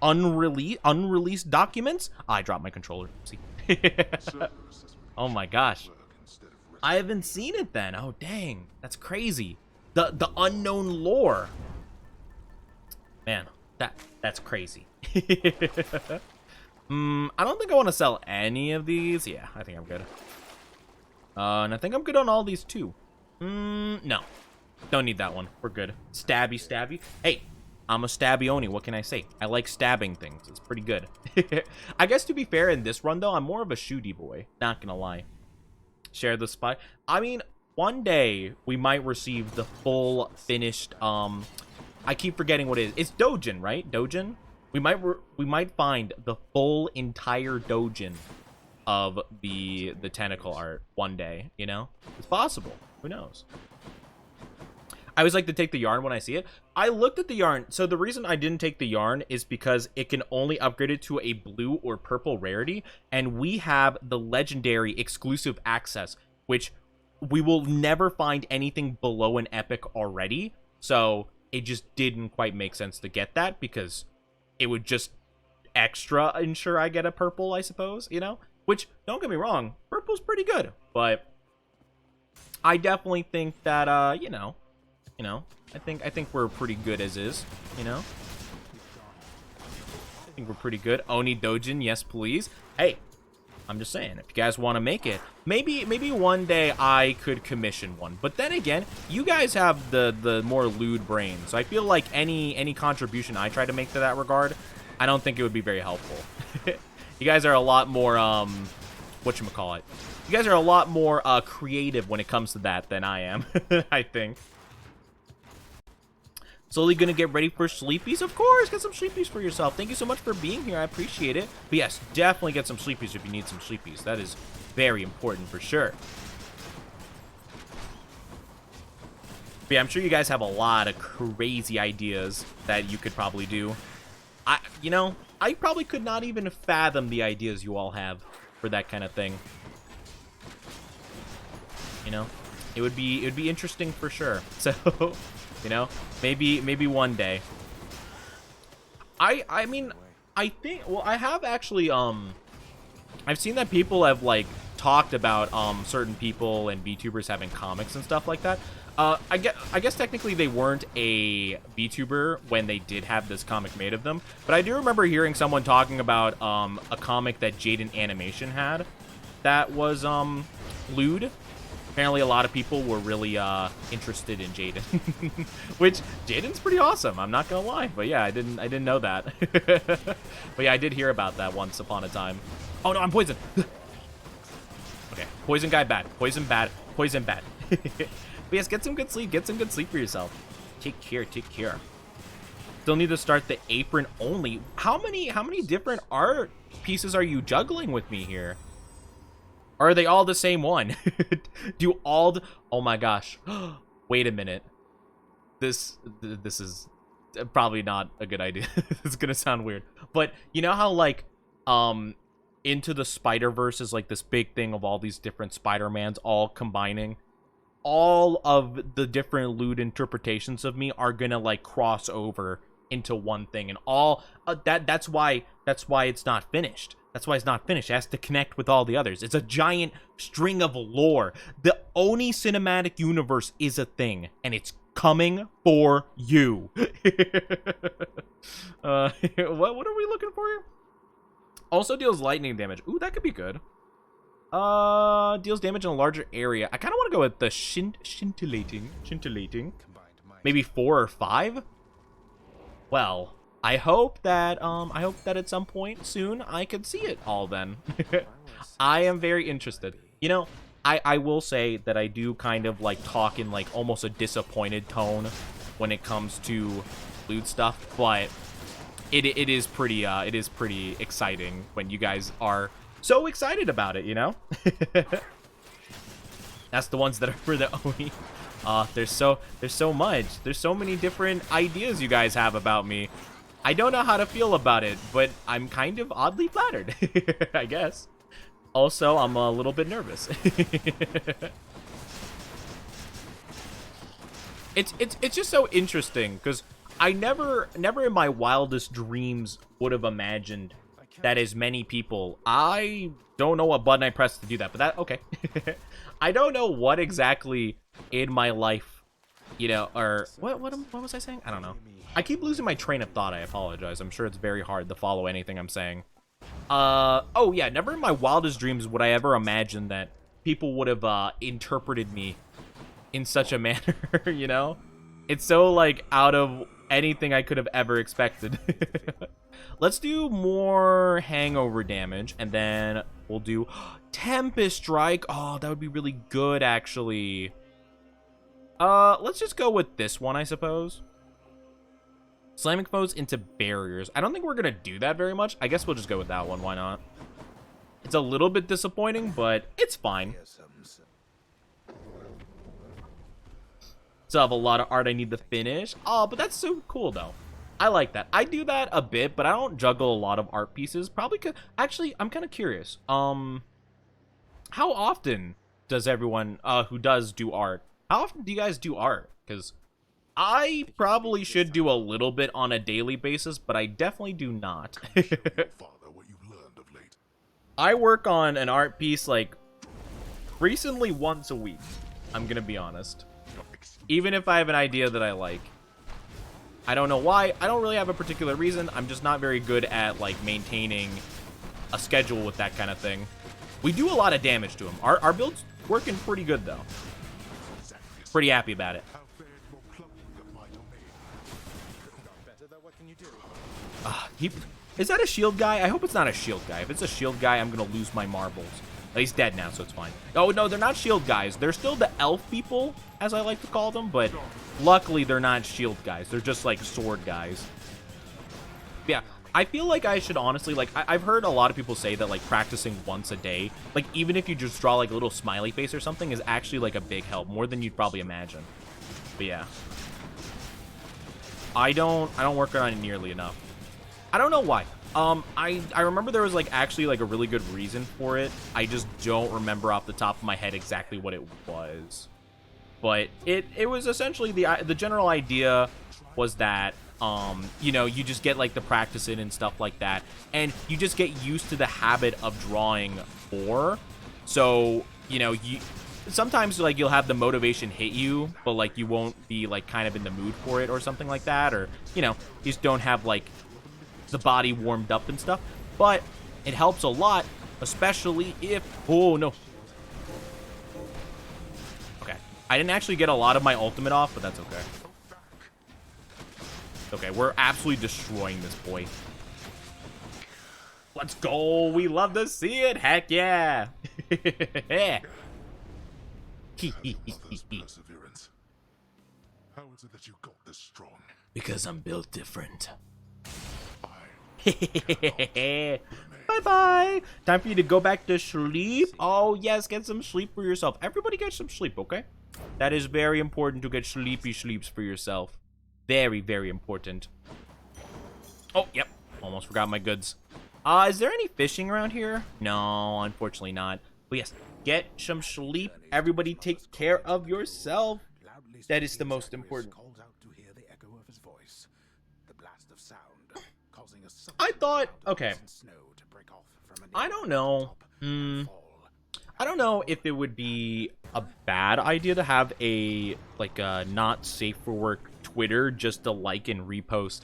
Unreleased documents? I dropped my controller. See. Oh my gosh. I haven't seen it then. Oh dang. That's crazy. The unknown lore. Man, that's crazy. I don't think I want to sell any of these. Yeah, I think I'm good. And I think I'm good on all these too. No. Don't need that one. We're good. Stabby. Hey, I'm a stabby oni. What can I say? I like stabbing things. It's pretty good. I guess to be fair, in this run though, I'm more of a shooty boy. Not gonna lie. Share the spy. I mean, one day we might receive the full finished. I keep forgetting what it is. It's Dojin, right? Dojin. We might find the full entire Dojin of the tentacle art one day. You know, it's possible. Who knows? I always like to take the yarn when I see it. I looked at the yarn. So the reason I didn't take the yarn is because it can only upgrade it to a blue or purple rarity. And we have the legendary exclusive access, which we will never find anything below an epic already. So it just didn't quite make sense to get that, because it would just extra ensure I get a purple, I suppose, you know? Which, don't get me wrong, purple's pretty good, but I definitely think that, you know, I think we're pretty good as is, you know? I think we're pretty good. Oni Dojin, yes please. Hey, I'm just saying, if you guys want to make it, maybe one day I could commission one. But then again, you guys have the more lewd brains. So I feel like any contribution I try to make to that regard, I don't think it would be very helpful. You guys are a lot more, whatchamacallit. You guys are a lot more creative when it comes to that than I am, I think. Slowly gonna get ready for sleepies? Of course, get some sleepies for yourself. Thank you so much for being here. I appreciate it. But yes, definitely get some sleepies if you need some sleepies. That is very important for sure. But yeah, I'm sure you guys have a lot of crazy ideas that you could probably do. You know, I probably could not even fathom the ideas you all have for that kind of thing. You know, it would be interesting for sure. So, you know, maybe one day. I mean, I think, well, I have actually I've seen that people have like talked about certain people and VTubers having comics and stuff like that. I guess technically they weren't a VTuber when they did have this comic made of them, but I do remember hearing someone talking about a comic that Jaden Animation had that was lewd. Apparently a lot of people were really interested in Jaden, which Jaden's pretty awesome, I'm not gonna lie. But yeah, I didn't know that. But yeah, I did hear about that once upon a time. Oh no, I'm poisoned. Okay, poison guy bad, poison bad, poison bad. But yes, get some good sleep for yourself. Take care, take care. Still need to start the apron only. How many different art pieces are you juggling with me here? Or are they all the same one? Do all oh my gosh. Wait a minute. This is probably not a good idea. It's gonna sound weird. But you know how like Into the Spider-Verse is like this big thing of all these different Spider-Mans all combining? All of the different lewd interpretations of me are gonna like cross over into one thing, and all that's why it's not finished. That's why it's not finished. It has to connect with all the others. It's a giant string of lore. The Oni cinematic universe is a thing, and it's coming for you. What are we looking for here? Also deals lightning damage. Ooh, that could be good. Deals damage in a larger area. I kind of want to go with the scintillating. Maybe 4 or 5. Well, I hope that at some point soon I could see it all then. I am very interested. You know, I will say that I do kind of like talk in like almost a disappointed tone when it comes to lewd stuff, but it is pretty exciting when you guys are so excited about it, you know? That's the ones that are for the Oni. There's so much. There's so many different ideas you guys have about me. I don't know how to feel about it, but I'm kind of oddly flattered, I guess. Also, I'm a little bit nervous. It's just so interesting because I never in my wildest dreams would have imagined that as many people. I don't know what button I pressed to do that, but that okay. I don't know what exactly in my life, you know, or what was I saying? I don't know. I keep losing my train of thought. I apologize. I'm sure it's very hard to follow anything I'm saying. Oh yeah, never in my wildest dreams would I ever imagine that people would have interpreted me in such a manner, you know? It's so like out of anything I could have ever expected. Let's do more hangover damage, and then we'll do Tempest Strike. Oh, that would be really good, actually. Let's just go with this one, I suppose. Slamming foes into barriers. I don't think we're gonna do that very much. I guess we'll just go with that one. Why not? It's a little bit disappointing, but it's fine. Still have a lot of art I need to finish. Oh, but that's so cool, though. I like that. I do that a bit, but I don't juggle a lot of art pieces. Probably because... Actually, I'm kind of curious. How often does everyone who does do art? How often do you guys do art? Because I probably should do a little bit on a daily basis, but I definitely do not. Show your father what you've learned of late. I work on an art piece like recently once a week. I'm gonna be honest. Even if I have an idea that I like. I don't know why. I don't really have a particular reason. I'm just not very good at like maintaining a schedule with that kind of thing. We do a lot of damage to him. Our build's working pretty good though. Pretty happy about it. How fared your plucking of my domain? Not better though, what can you do? Is that a shield guy? I hope it's not a shield guy. If it's a shield guy, I'm gonna lose my marbles. He's dead now, so it's fine. Oh, no, they're not shield guys. They're still the elf people, as I like to call them, but luckily they're not shield guys. They're just, like, sword guys. Yeah, I feel like I should honestly, like, I've heard a lot of people say that, like, practicing once a day, like, even if you just draw, like, a little smiley face or something, is actually, like, a big help, more than you'd probably imagine. But, yeah. I don't work on it nearly enough. I don't know why. I remember there was, like, actually, like, a really good reason for it. I just don't remember off the top of my head exactly what it was. But it was essentially the general idea was that, you know, you just get, like, the practice in and stuff like that. And you just get used to the habit of drawing more. So, you know, sometimes, like, you'll have the motivation hit you, but, like, you won't be, like, kind of in the mood for it or something like that. Or, you know, you just don't have, like, the body warmed up and stuff, but it helps a lot, especially if, oh no, okay, I didn't actually get a lot of my ultimate off, but that's okay. Okay, we're absolutely destroying this boy. Let's go, we love to see it, heck yeah. Mother's perseverance. How is it that you got this strong? Because I'm built different. I Bye-bye. Time for you to go back to sleep. Oh, yes, get some sleep for yourself. Everybody get some sleep, okay? That is very important to get sleepy sleeps for yourself. Very, very important. Oh, yep. Almost forgot my goods. Is there any fishing around here? No, unfortunately not. But yes, get some sleep. Everybody take care of yourself. That is the most important. I thought, okay, I don't know. I don't know if it would be a bad idea to have a, like, a not safe for work Twitter just to like and repost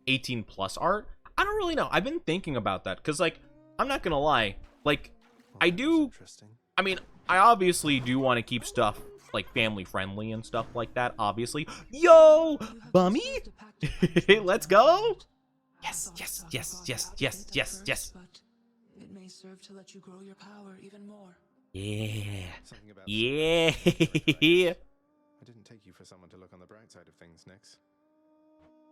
18 plus art. I don't really know. I've been thinking about that because, like, I'm not gonna lie, like, I mean, I obviously do want to keep stuff like family friendly and stuff like that, obviously. Yo, Bummy, let's go. Yes, yes, yes, yes, yes, yes, yes. It may serve to let you grow your power even more. Yeah. Yeah. I didn't take you for someone to look on the bright side of things, Nix.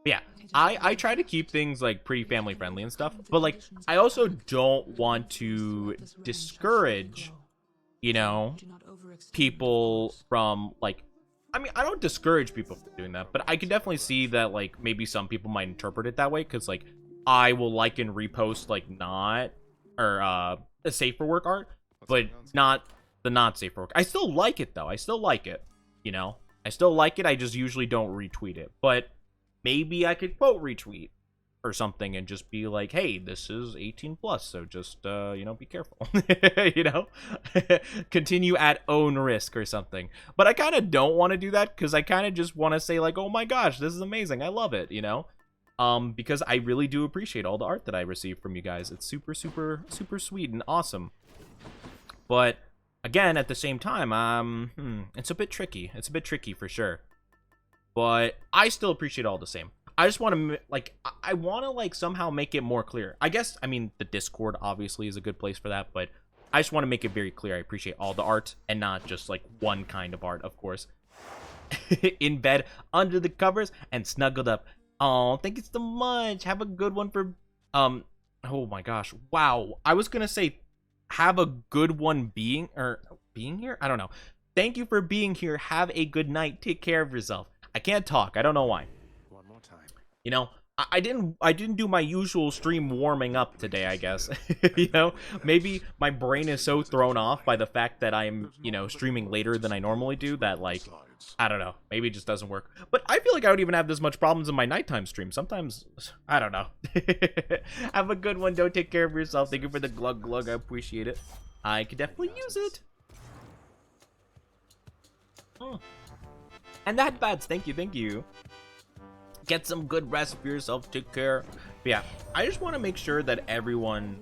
Yeah, I try to keep things, like, pretty family friendly and stuff, but, like, I also don't want to discourage, you know, people from, like, I mean, I don't discourage people from doing that, but I can definitely see that, like, maybe some people might interpret it that way, because, like, I will like and repost, like, not, or, the safe for work art, but not the not safe for work. I still like it, though. I still like it, you know? I still like it, I just usually don't retweet it, but maybe I could quote retweet or something and just be like, hey, this is 18 plus, so just, you know, be careful. You know? Continue at own risk or something. But I kind of don't want to do that because I kind of just want to say, like, oh my gosh, this is amazing. I love it, you know? Because I really do appreciate all the art that I receive from you guys. It's super, super, super sweet and awesome. But, again, at the same time, it's a bit tricky. It's a bit tricky for sure. But I still appreciate all the same. I just want to, like, I want to, like, somehow make it more clear. I guess, I mean, the Discord obviously is a good place for that, but I just want to make it very clear. I appreciate all the art and not just, like, one kind of art, of course. In bed, under the covers, and snuggled up. Oh, thank you so much. Have a good one for, oh my gosh. Wow. I was going to say, have a good one being here? I don't know. Thank you for being here. Have a good night. Take care of yourself. I can't talk. I don't know why. One more time. You know, I didn't do my usual stream warming up today, I guess. You know, maybe my brain is so thrown off by the fact that I'm, you know, streaming later than I normally do that, like, I don't know, maybe it just doesn't work. But I feel like I would even have this much problems in my nighttime stream. Sometimes, I don't know. Have a good one. Don't take care of yourself. Thank you for the glug glug. I appreciate it. I could definitely use it. And that bats. Thank you. Thank you. Get some good rest for yourself. Take care. But yeah, I just want to make sure that everyone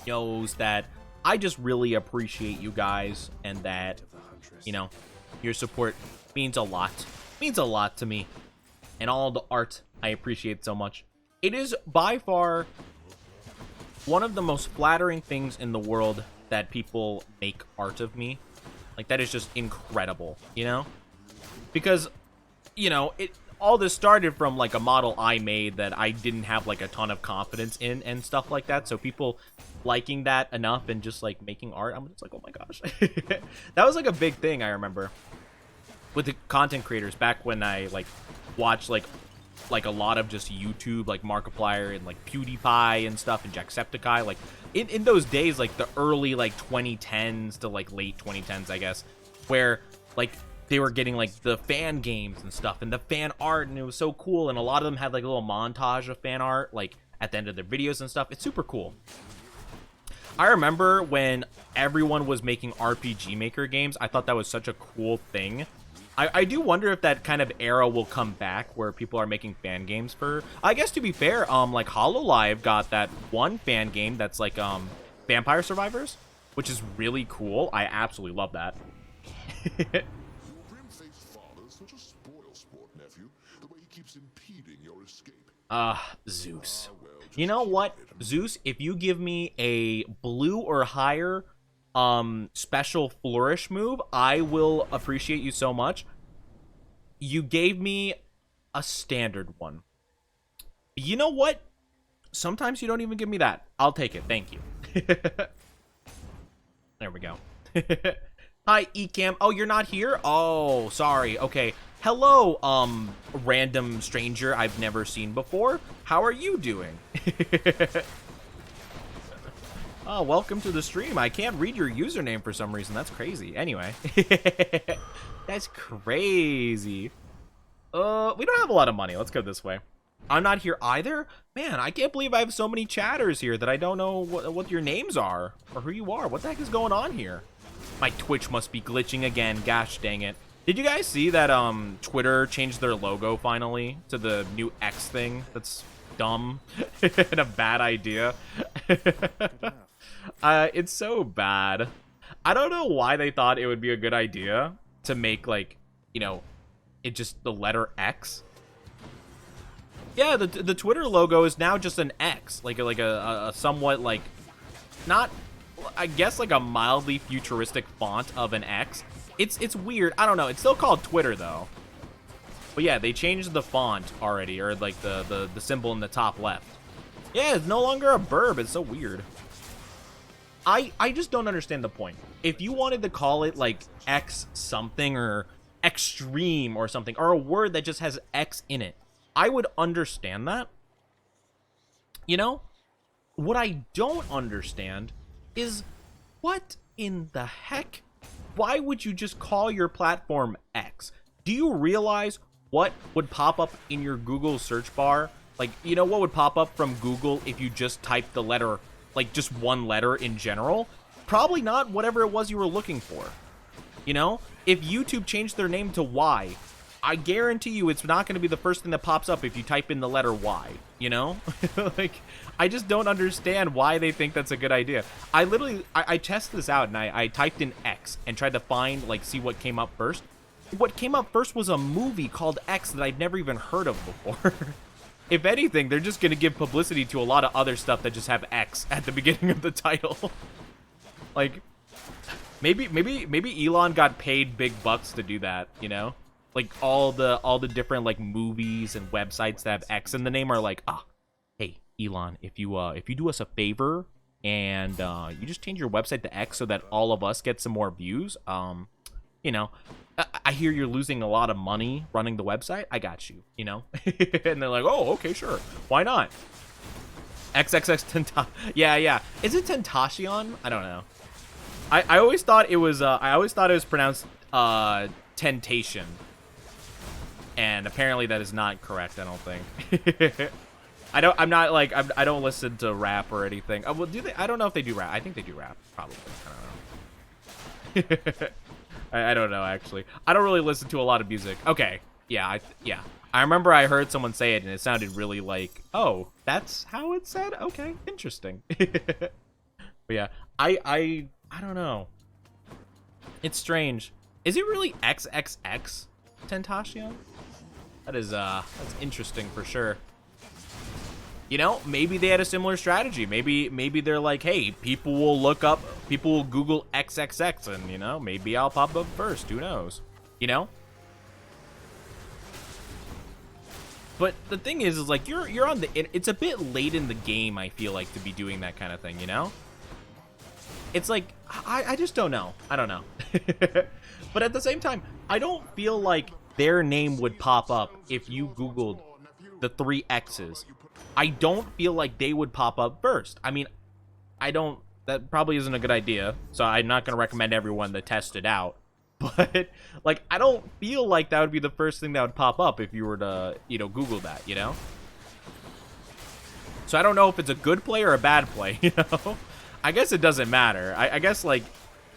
knows that I just really appreciate you guys and that, you know, your support means a lot. Means a lot to me. And all the art I appreciate so much. It is by far one of the most flattering things in the world that people make art of me. Like, that is just incredible, you know? Because, you know, all this started from, like, a model I made that I didn't have, like, a ton of confidence in and stuff like that. So people liking that enough and just, like, making art, I'm just like, oh my gosh. That was, like, a big thing, I remember, with the content creators back when I, like, watched, like a lot of just YouTube, like Markiplier and, like, PewDiePie and stuff and Jacksepticeye. Like, in those days, like, the early, like, 2010s to, like, late 2010s, I guess, where, like, they were getting, like, the fan games and stuff and the fan art, and it was so cool. And a lot of them had, like, a little montage of fan art, like, at the end of their videos and stuff. It's super cool. I remember when everyone was making RPG Maker games. I thought that was such a cool thing. I do wonder if that kind of era will come back where people are making fan games for... I guess, to be fair, like, HoloLive got that one fan game that's, like, Vampire Survivors, which is really cool. I absolutely love that. Your grim-faced father's such a spoil-sport, nephew. The way he keeps impeding your escape. Zeus. Well, just You know what, hit him. Zeus? If you give me a blue or higher special flourish move, I will appreciate you so much. You gave me a standard one. You know what? Sometimes you don't even give me that. I'll take it. Thank you. There we go. Hi, Ecam. Oh, you're not here? Oh, sorry. Okay. Hello, random stranger I've never seen before. How are you doing? Oh, welcome to the stream. I can't read your username for some reason. That's crazy. Anyway. That's crazy. We don't have a lot of money. Let's go this way. I'm not here either? Man, I can't believe I have so many chatters here that I don't know what your names are or who you are. What the heck is going on here? My Twitch must be glitching again. Gosh dang it. Did you guys see that Twitter changed their logo finally to the new X thing? That's dumb and a bad idea. It's so bad. I don't know why they thought it would be a good idea to make, like, you know, it just the letter X. Yeah, the Twitter logo is now just an X, like a somewhat, like, not, I guess, like a mildly futuristic font of an X. It's weird. I don't know. It's still called Twitter though. But yeah, they changed the font already, or like the symbol in the top left. Yeah, it's no longer a verb. It's so weird. I just don't understand the point. If you wanted to call it like X something or extreme or something, or a word that just has X in it, I would understand that. You know? What I don't understand is what in the heck? Why would you just call your platform X? Do you realize what would pop up in your Google search bar? Like, you know what would pop up from Google if you just typed the letter, like just one letter in general? Probably not whatever it was you were looking for. You know? If YouTube changed their name to Y, I guarantee you it's not going to be the first thing that pops up if you type in the letter Y, you know? Like, I just don't understand why they think that's a good idea. I tested this out and I typed in X and tried to find, like, see what came up first. What came up first was a movie called X that I'd never even heard of before. If anything, they're just going to give publicity to a lot of other stuff that just have X at the beginning of the title. Like, maybe Elon got paid big bucks to do that, you know? Like, all the different, like, movies and websites that have X in the name are like, hey, Elon, if you do us a favor and you just change your website to X so that all of us get some more views, you know, I hear you're losing a lot of money running the website. I got you, you know? And they're like, oh, okay, sure. Why not? XXX Tenta. Yeah. Is it Tentacion? I don't know. I always thought it was pronounced Tentation. And apparently that is not correct, I don't think. I don't listen to rap or anything. Well, do they? I don't know if they do rap. I think they do rap, probably. I don't know. I don't know, actually. I don't really listen to a lot of music. Okay. Yeah. I remember I heard someone say it, and it sounded really like, oh, that's how it said? Okay, interesting. But yeah, I don't know. It's strange. Is it really XXX Tentacion? That's interesting for sure. You know, maybe they had a similar strategy. Maybe they're like, hey, people will Google XXX, and, you know, maybe I'll pop up first. Who knows? You know? But the thing is like, you're on it's a bit late in the game, I feel like, to be doing that kind of thing, you know? It's like, I just don't know. I don't know. But at the same time, I don't feel like their name would pop up if you Googled the 3 X's. I don't feel like they would pop up first. I mean, that probably isn't a good idea, so I'm not going to recommend everyone to test it out. But, like, I don't feel like that would be the first thing that would pop up if you were to, you know, Google that, you know? So I don't know if it's a good play or a bad play, you know? I guess it doesn't matter. I guess, like,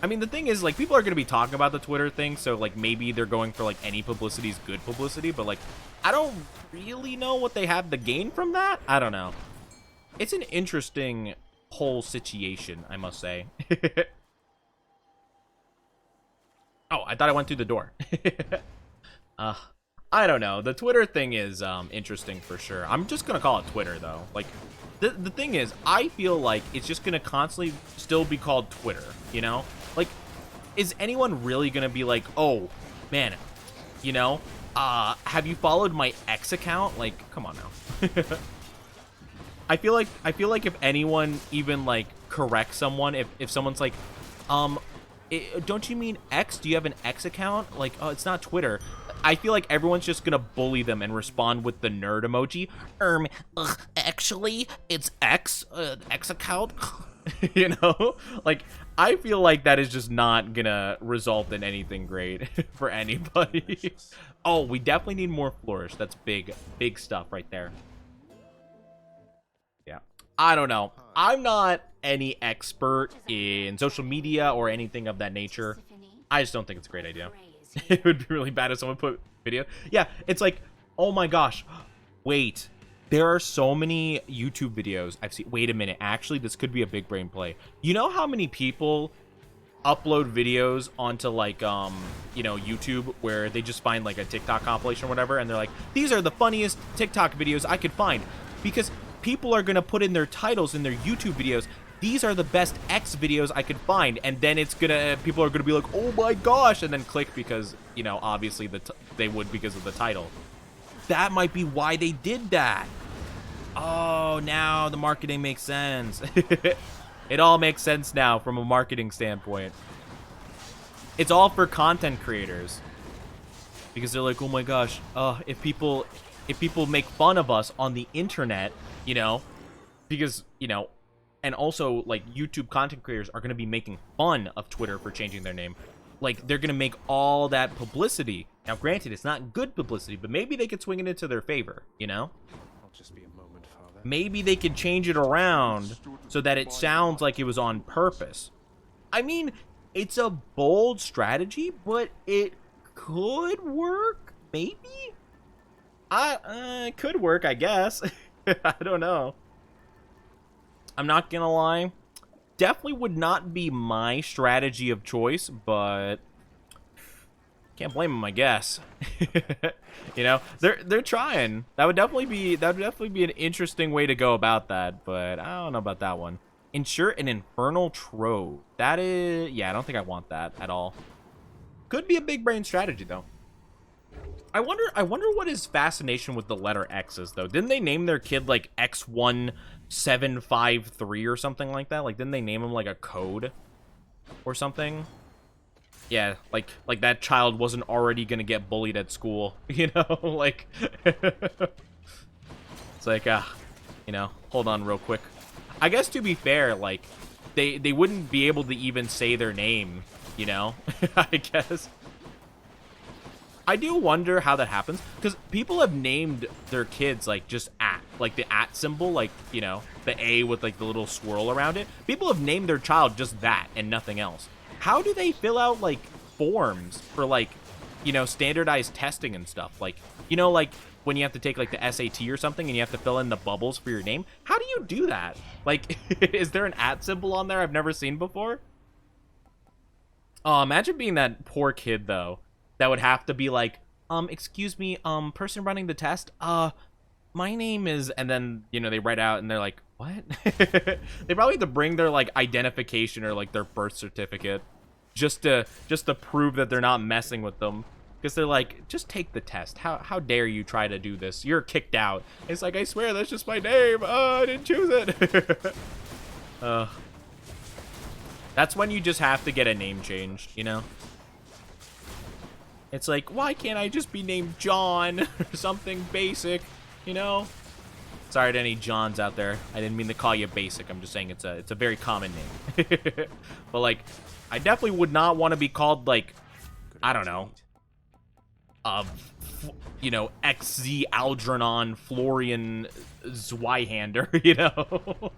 I mean, the thing is, like, people are going to be talking about the Twitter thing, so, like, maybe they're going for, like, any publicity is good publicity, but, like, I don't really know what they have to gain from that. I don't know. It's an interesting whole situation, I must say. Oh, I thought I went through the door. I don't know. The Twitter thing is interesting for sure. I'm just going to call it Twitter, though. Like, the thing is, I feel like it's just going to constantly still be called Twitter, you know? Like, is anyone really going to be like, oh, man, you know, have you followed my X account? Like, come on now. I feel like if anyone even, like, corrects someone, if someone's like, don't you mean X? Do you have an X account? Like, oh, it's not Twitter. I feel like everyone's just gonna bully them and respond with the nerd emoji. Actually, it's X, X account. You know? Like, I feel like that is just not gonna result in anything great for anybody. Oh, we definitely need more flourish. That's big stuff right there. Yeah. I don't know. I'm not any expert in social media or anything of that nature. I just don't think it's a great idea. It would be really bad if someone put video. Yeah, it's like, oh my gosh. Wait. There are so many YouTube videos I've seen. Wait a minute. Actually, this could be a big brain play. You know how many people upload videos onto, like, you know, YouTube, where they just find, like, a TikTok compilation or whatever, and they're like, these are the funniest TikTok videos I could find. Because people are going to put in their titles in their YouTube videos, these are the best X videos I could find, and then people are gonna be like, oh my gosh, and then click because, you know, obviously they would because of the title. That might be why they did that. Oh, now the marketing makes sense. It all makes sense now from a marketing standpoint. It's all for content creators, because they're like, oh my gosh, if people make fun of us on the internet, you know, because, you know. And also, like, YouTube content creators are going to be making fun of Twitter for changing their name. Like, they're going to make all that publicity. Now, granted, it's not good publicity, but maybe they could swing it into their favor, you know? I'll just be a moment, Father. Maybe they could change it around so that it sounds like it was on purpose. I mean, it's a bold strategy, but it could work, maybe? It could work, I guess. I don't know. I'm not gonna lie, definitely would not be my strategy of choice, but can't blame them, I guess. You know, they're trying. That would definitely be an interesting way to go about that, but I don't know about that one. Ensure an infernal trove. That is, yeah, I don't think I want that at all. Could be a big brain strategy though. I wonder what his fascination with the letter X is, though. Didn't they name their kid, like, X1753 or something like that? Like, didn't they name him, like, a code or something? Yeah, like that child wasn't already gonna get bullied at school, you know? Like, it's like, you know, hold on real quick. I guess to be fair, like, they wouldn't be able to even say their name, you know? I guess. I do wonder how that happens, because people have named their kids, like, just at, like, the at symbol, like, you know, the A with, like, the little swirl around it. People have named their child just that and nothing else. How do they fill out, like, forms for, like, you know, standardized testing and stuff? Like, you know, like, when you have to take, like, the SAT or something and you have to fill in the bubbles for your name? How do you do that? Like, is there an at symbol on there I've never seen before? Oh, imagine being that poor kid, though, that would have to be like, excuse me, person running the test, my name is, and then, you know, they write out and they're like, what? They probably have to bring their, like, identification or, like, their birth certificate just to prove that they're not messing with them. Because they're like, just take the test. How dare you try to do this? You're kicked out. It's like, I swear, that's just my name. I didn't choose it. That's when you just have to get a name changed, you know? It's like, why can't I just be named John or something basic, you know? Sorry to any Johns out there. I didn't mean to call you basic. I'm just saying it's a very common name. But, like, I definitely would not want to be called, like, I don't know, you know, XZ Algernon Florian Zweihander, you know?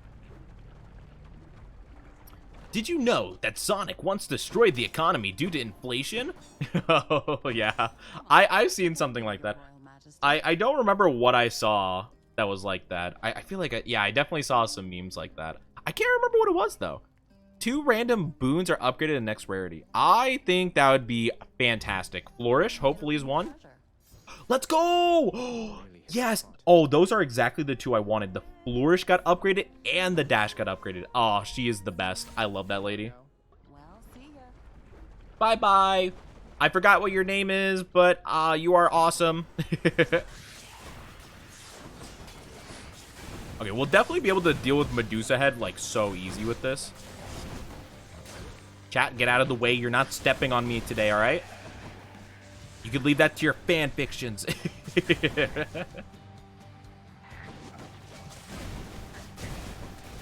Did you know that Sonic once destroyed the economy due to inflation? Oh, yeah. I've seen something like that. I don't remember what I saw that was like that. I feel like, yeah, I definitely saw some memes like that. I can't remember what it was, though. 2 random boons are upgraded to next rarity. I think that would be fantastic. Flourish, hopefully, is one. Let's go! Yes! Oh, those are exactly the 2 I wanted. The Flourish got upgraded and the Dash got upgraded. Oh, she is the best. I love that lady. Bye-bye. I forgot what your name is, but you are awesome. Okay, we'll definitely be able to deal with Medusa Head, like, so easy with this. Chat, get out of the way. You're not stepping on me today, all right? You could leave that to your fan fictions.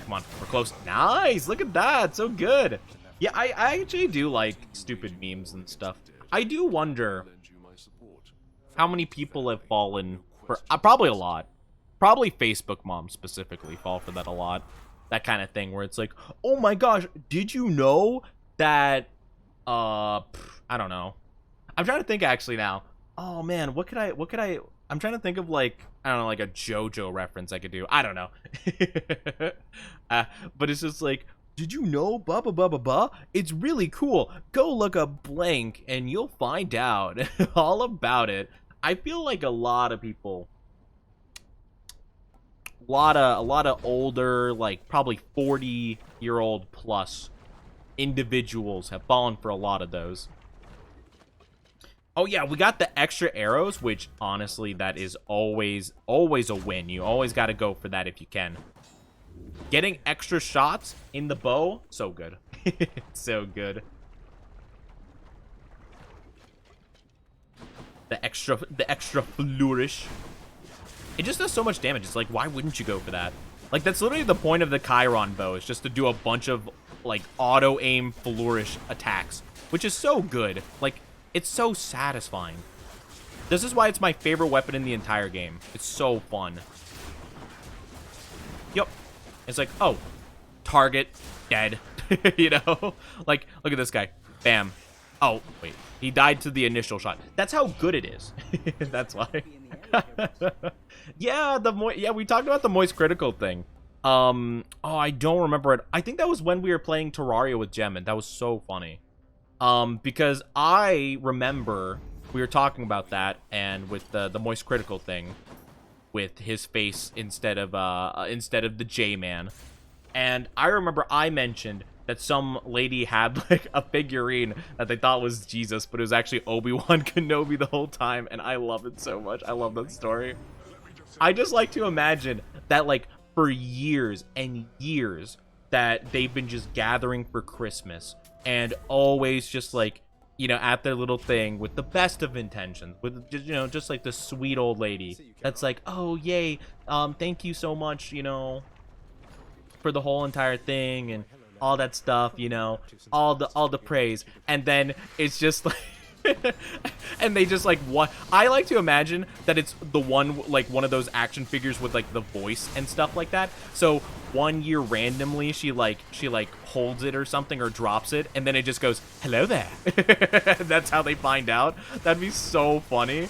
Come on, we're close. Nice, look at that, so good. Yeah, I actually do like stupid memes and stuff. I do wonder how many people have fallen for, probably a lot. Probably Facebook moms specifically fall for that a lot. That kind of thing where it's like, oh my gosh, did you know that, I don't know. I'm trying to think actually now. Oh man, what could I, I'm trying to think of, like, I don't know, like a JoJo reference I could do. I don't know. But it's just like, did you know, blah, blah, blah, blah, blah? It's really cool. Go look up blank and you'll find out all about it. I feel like a lot of people, a lot of older, like probably 40-year-old plus individuals have fallen for a lot of those. Oh yeah, we got the extra arrows, which honestly, that is always a win. You always got to go for that if you can. Getting extra shots in the bow, so good. So good. The extra flourish. It just does so much damage. It's like, why wouldn't you go for that? Like, that's literally the point of the Chiron bow, is just to do a bunch of, like, auto-aim flourish attacks, which is so good. Like, it's so satisfying. This is why it's my favorite weapon in the entire game. It's so fun. Yep. It's like, oh, target, dead. You know? Like, look at this guy. Bam. Oh, wait. He died to the initial shot. That's how good it is. That's why. Yeah, we talked about the moist critical thing. Oh, I don't remember it. I think that was when we were playing Terraria with Gem, and that was so funny. Because I remember we were talking about that, and with the moist critical thing, with his face instead of the J-Man, and I remember I mentioned that some lady had like a figurine that they thought was Jesus, but it was actually Obi-Wan Kenobi the whole time, and I love it so much. I love that story. I just like to imagine that, like, for years and years that they've been just gathering for Christmas and always just like you know, at their little thing with the best of intentions, with just, you know, just like the sweet old lady that's like, oh yay, thank you so much, you know, for the whole entire thing and all that stuff, you know, all the praise, and then it's just like and they just like, what, I like to imagine that it's the one, like one of those action figures with like the voice and stuff like that. So one year randomly she like holds it or something or drops it, and then it just goes, hello there. That's how they find out. That'd be so funny.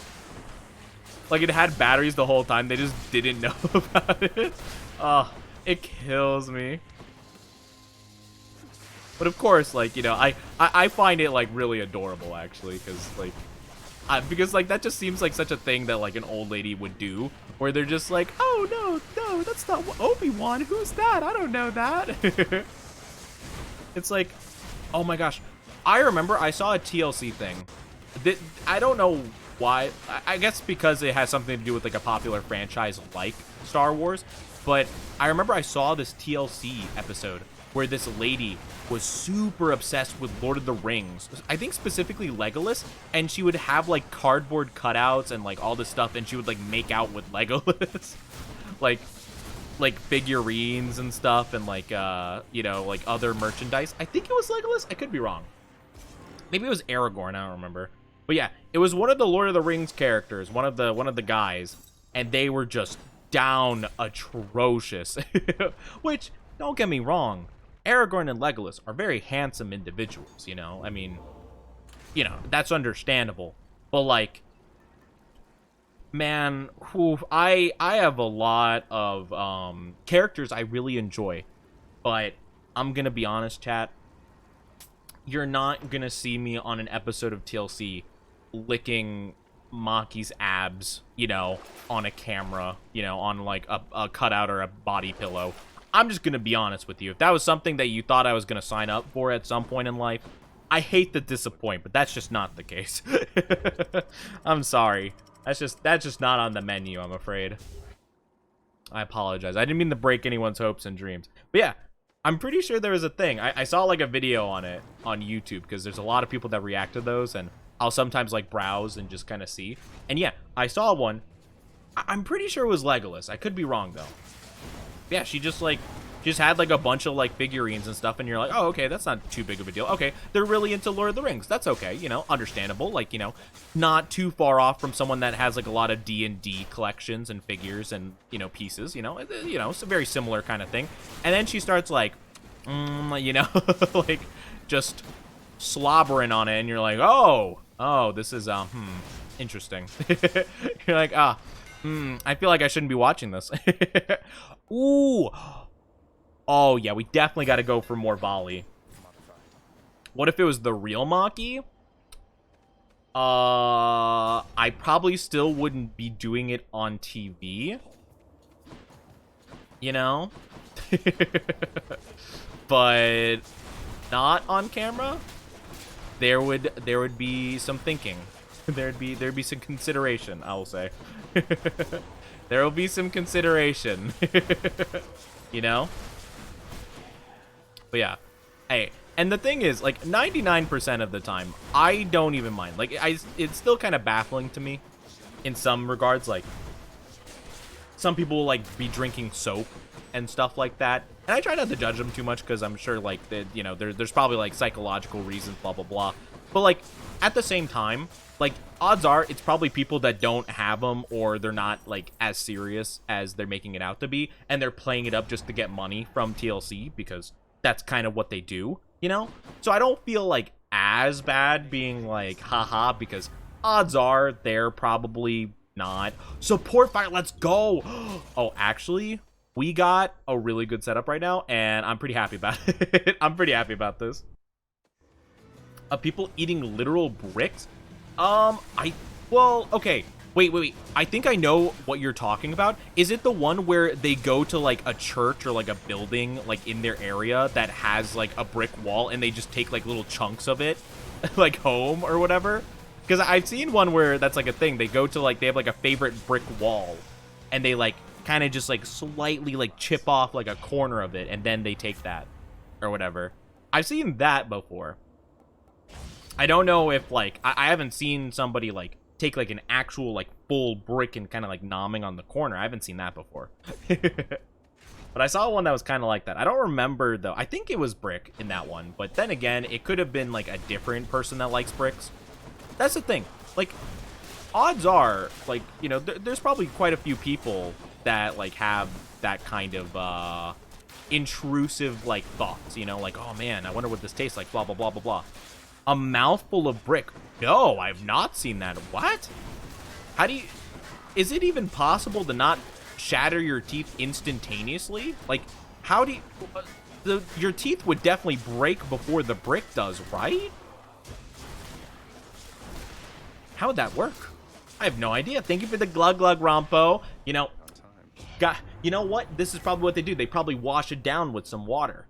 Like it had batteries the whole time, they just didn't know about it. Oh, it kills me. But of course, like, you know, I find it like really adorable actually, because like that just seems like such a thing that like an old lady would do, where they're just like, oh no, that's not Obi-Wan, who's that? I don't know that. It's like, oh my gosh, I remember I saw a TLC thing that I don't know why, I guess because it has something to do with like a popular franchise like Star Wars, but I remember I saw this TLC episode where this lady was super obsessed with Lord of the Rings. I think specifically Legolas, and she would have like cardboard cutouts and like all this stuff, and she would like make out with Legolas. like figurines and stuff, and like you know, like other merchandise. I think it was Legolas. I could be wrong. Maybe it was Aragorn, I don't remember. But yeah, it was one of the Lord of the Rings characters, one of the guys, and they were just down atrocious. Which, don't get me wrong, Aragorn and Legolas are very handsome individuals, you know? I mean, you know, that's understandable. But, like, man, I have a lot of characters I really enjoy. But I'm gonna be honest, chat. You're not gonna see me on an episode of TLC licking Maki's abs, you know, on a camera, you know, on, like, a cutout or a body pillow. I'm just gonna be honest with you. If that was something that you thought I was gonna sign up for at some point in life, I hate to disappoint, but that's just not the case. I'm sorry. That's just not on the menu, I'm afraid. I apologize. I didn't mean to break anyone's hopes and dreams. But yeah, I'm pretty sure there was a thing. I saw like a video on it on YouTube, because there's a lot of people that react to those, and I'll sometimes like browse and just kind of see. And yeah, I saw one. I'm pretty sure it was Legolas. I could be wrong though. Yeah, she just had like a bunch of like figurines and stuff, and you're like, oh, okay, that's not too big of a deal. Okay, they're really into Lord of the Rings. That's okay, you know, understandable. Like, you know, not too far off from someone that has like a lot of D&D collections and figures and, you know, pieces. You know, it's a very similar kind of thing. And then she starts like, you know, like just slobbering on it, and you're like, oh, this is interesting. You're like, I feel like I shouldn't be watching this. Ooh. Oh, yeah, we definitely got to go for more volley. What if it was the real Maki? I probably still wouldn't be doing it on TV. You know? But not on camera? There would be some thinking. There'd be some consideration, I will say. There will be some consideration. You know? But yeah. Hey, and the thing is, like, 99% of the time, I don't even mind. Like, it's still kind of baffling to me in some regards. Like, some people will, like, be drinking soap and stuff like that. And I try not to judge them too much, because I'm sure, like, that, you know, there's probably, like, psychological reasons, blah, blah, blah. But, like, at the same time, like, odds are it's probably people that don't have them, or they're not, like, as serious as they're making it out to be, and they're playing it up just to get money from TLC, because that's kind of what they do, you know? So I don't feel, like, as bad being, like, haha, because odds are they're probably not. Support fire, let's go! Oh, actually, we got a really good setup right now, and I'm pretty happy about it. I'm pretty happy about this. People eating literal bricks? Well, okay. Wait. I think I know what you're talking about. Is it the one where they go to, like, a church or, like, a building, like, in their area that has, like, a brick wall, and they just take, like, little chunks of it, like, home or whatever? Because I've seen one where that's, like, a thing. They go to, like, they have, like, a favorite brick wall, and they, like, kind of just, like, slightly, like, chip off, like, a corner of it, and then they take that or whatever. I've seen that before. I don't know if, like, I haven't seen somebody, like, take, like, an actual, like, full brick and kind of, like, nomming on the corner. I haven't seen that before. But I saw one that was kind of like that. I don't remember, though. I think it was brick in that one. But then again, it could have been, like, a different person that likes bricks. That's the thing. Like, odds are, like, you know, there's probably quite a few people that, like, have that kind of, intrusive, like, thoughts, you know? Like, oh, man, I wonder what this tastes like, blah, blah, blah, blah, blah. A mouthful of brick. No, I've not seen that. What? How do you... Is it even possible to not shatter your teeth instantaneously? Like, how do you... your teeth would definitely break before the brick does, right? How would that work? I have no idea. Thank you for the glug glug rompo. You know, you know what? This is probably what they do. They probably wash it down with some water.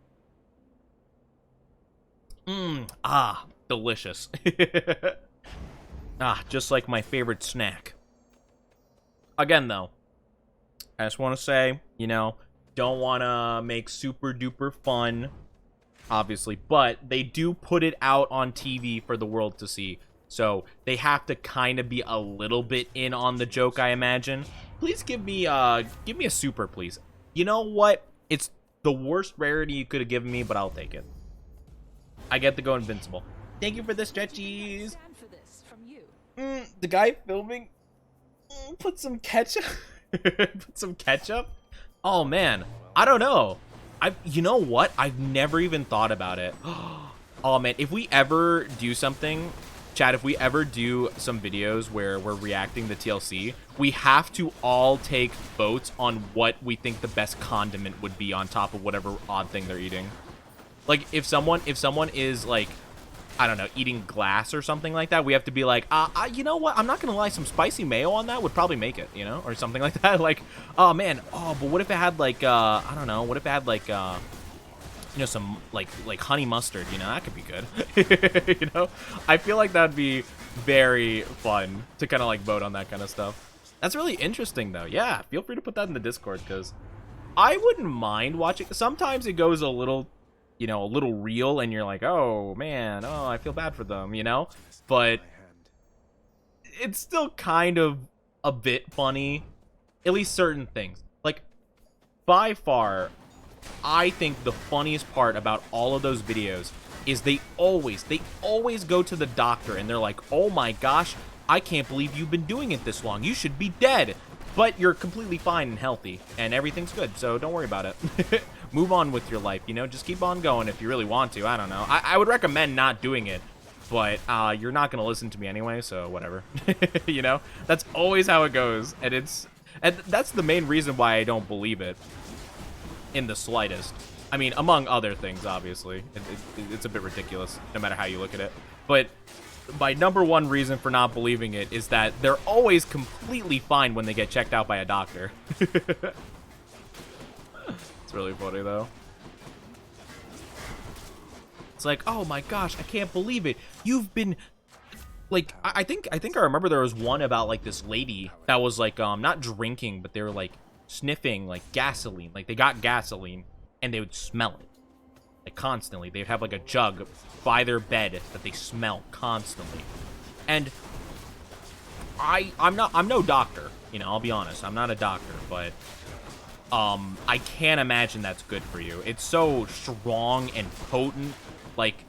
Delicious. Just like my favorite snack. Again, though, I just want to say, you know, don't want to make super duper fun, obviously, but they do put it out on TV for the world to see. So they have to kind of be a little bit in on the joke, I imagine. Please give me a super, please. You know what? It's the worst rarity you could have given me, but I'll take it. I get to go invincible. Thank you for the stretchies. Stand for this from you. The guy filming put some ketchup. Put some ketchup. Oh man, I don't know. You know what? I've never even thought about it. Oh man, if we ever do something, Chad, if we ever do some videos where we're reacting to TLC, we have to all take votes on what we think the best condiment would be on top of whatever odd thing they're eating. Like, if someone is, like, I don't know, eating glass or something like that, we have to be like, you know what? I'm not going to lie, some spicy mayo on that would probably make it, you know? Or something like that. Like, oh, man. Oh, but what if it had, like, I don't know. What if it had, like, you know, some, like honey mustard, you know? That could be good. You know? I feel like that'd be very fun to kind of, like, vote on that kind of stuff. That's really interesting, though. Yeah, feel free to put that in the Discord, because I wouldn't mind watching. Sometimes it goes a little... you know, a little real, and you're like, oh, man, oh, I feel bad for them, you know? But it's still kind of a bit funny, at least certain things. Like, by far, I think the funniest part about all of those videos is they always go to the doctor, and they're like, oh my gosh, I can't believe you've been doing it this long. You should be dead. But you're completely fine and healthy, and everything's good, so don't worry about it. Move on with your life, you know? Just keep on going if you really want to. I don't know. I would recommend not doing it, but you're not going to listen to me anyway, so whatever. You know? That's always how it goes, and that's the main reason why I don't believe it in the slightest. I mean, among other things, obviously. It's a bit ridiculous, no matter how you look at it. But... my number one reason for not believing it is that they're always completely fine when they get checked out by a doctor. It's really funny, though. It's like, oh my gosh, I can't believe it. You've been... like, I think I remember there was one about, like, this lady that was, like, not drinking, but they were, like, sniffing, like, gasoline. Like, they got gasoline, and they would smell it. Like, constantly. They'd have, like, a jug by their bed that they smell constantly. And I'm no doctor, you know, I'll be honest. I'm not a doctor, but I can't imagine that's good for you. It's so strong and potent. Like,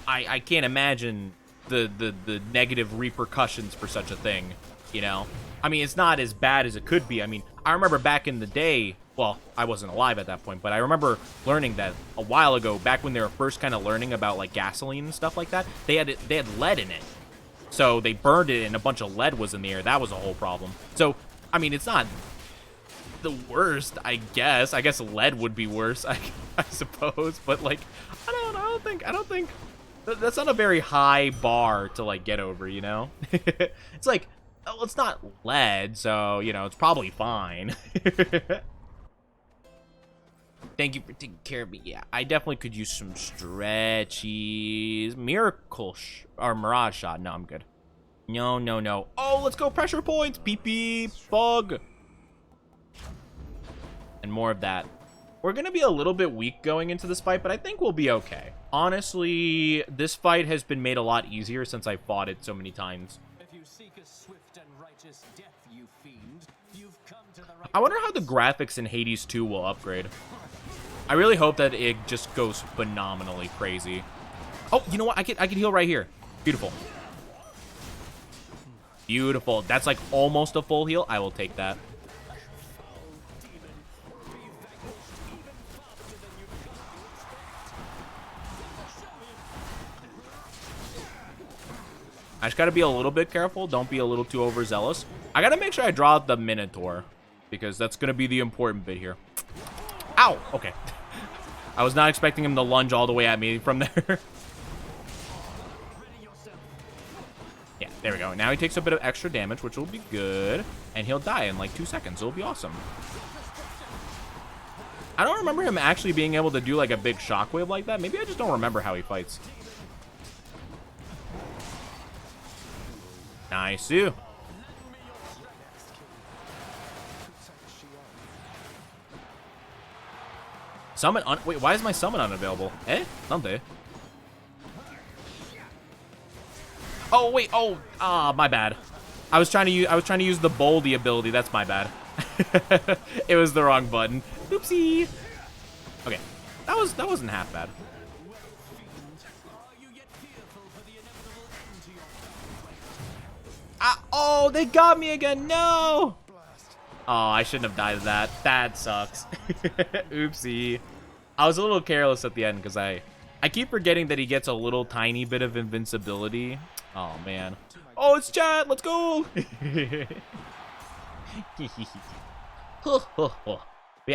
I can't imagine the negative repercussions for such a thing, you know? I mean, it's not as bad as it could be. I mean, I remember back in the day... well, I wasn't alive at that point, but I remember learning that a while ago, back when they were first kind of learning about, like, gasoline and stuff like that, they had lead in it. So they burned it, and a bunch of lead was in the air. That was a whole problem. So, I mean, it's not the worst, I guess. I guess lead would be worse, I suppose. But, like, I don't think that's not a very high bar to, like, get over, you know? It's like, well, it's not lead, so, you know, it's probably fine. Thank you for taking care of me. Yeah, I definitely could use some stretchies. Miracle or Mirage shot. No, I'm good. No. Oh, let's go pressure points. Beep, beep. Bug. And more of that. We're going to be a little bit weak going into this fight, but I think we'll be okay. Honestly, this fight has been made a lot easier since I fought it so many times. If you seek a swift and righteous death, you fiend, you've come to the right. I wonder how the graphics in Hades 2 will upgrade. I really hope that it just goes phenomenally crazy. Oh, you know what? I can heal right here. Beautiful. Beautiful. That's like almost a full heal. I will take that. I just got to be a little bit careful. Don't be a little too overzealous. I got to make sure I draw out the Minotaur, because that's going to be the important bit here. Ow! Okay. I was not expecting him to lunge all the way at me from there. Yeah, there we go. Now he takes a bit of extra damage, which will be good. And he'll die in like 2 seconds. It'll be awesome. I don't remember him actually being able to do like a big shockwave like that. Maybe I just don't remember how he fights. Nice. Summon wait, why is my summon unavailable? Eh? Something. Oh wait, oh, my bad. I was trying to use the Boldy ability. That's my bad. It was the wrong button. Oopsie. Okay. That wasn't half bad. Oh, they got me again. No. Oh, I shouldn't have died to that. That sucks. Oopsie. I was a little careless at the end because I keep forgetting that he gets a little tiny bit of invincibility. Oh, man. Oh, it's chat. Let's go. Yeah,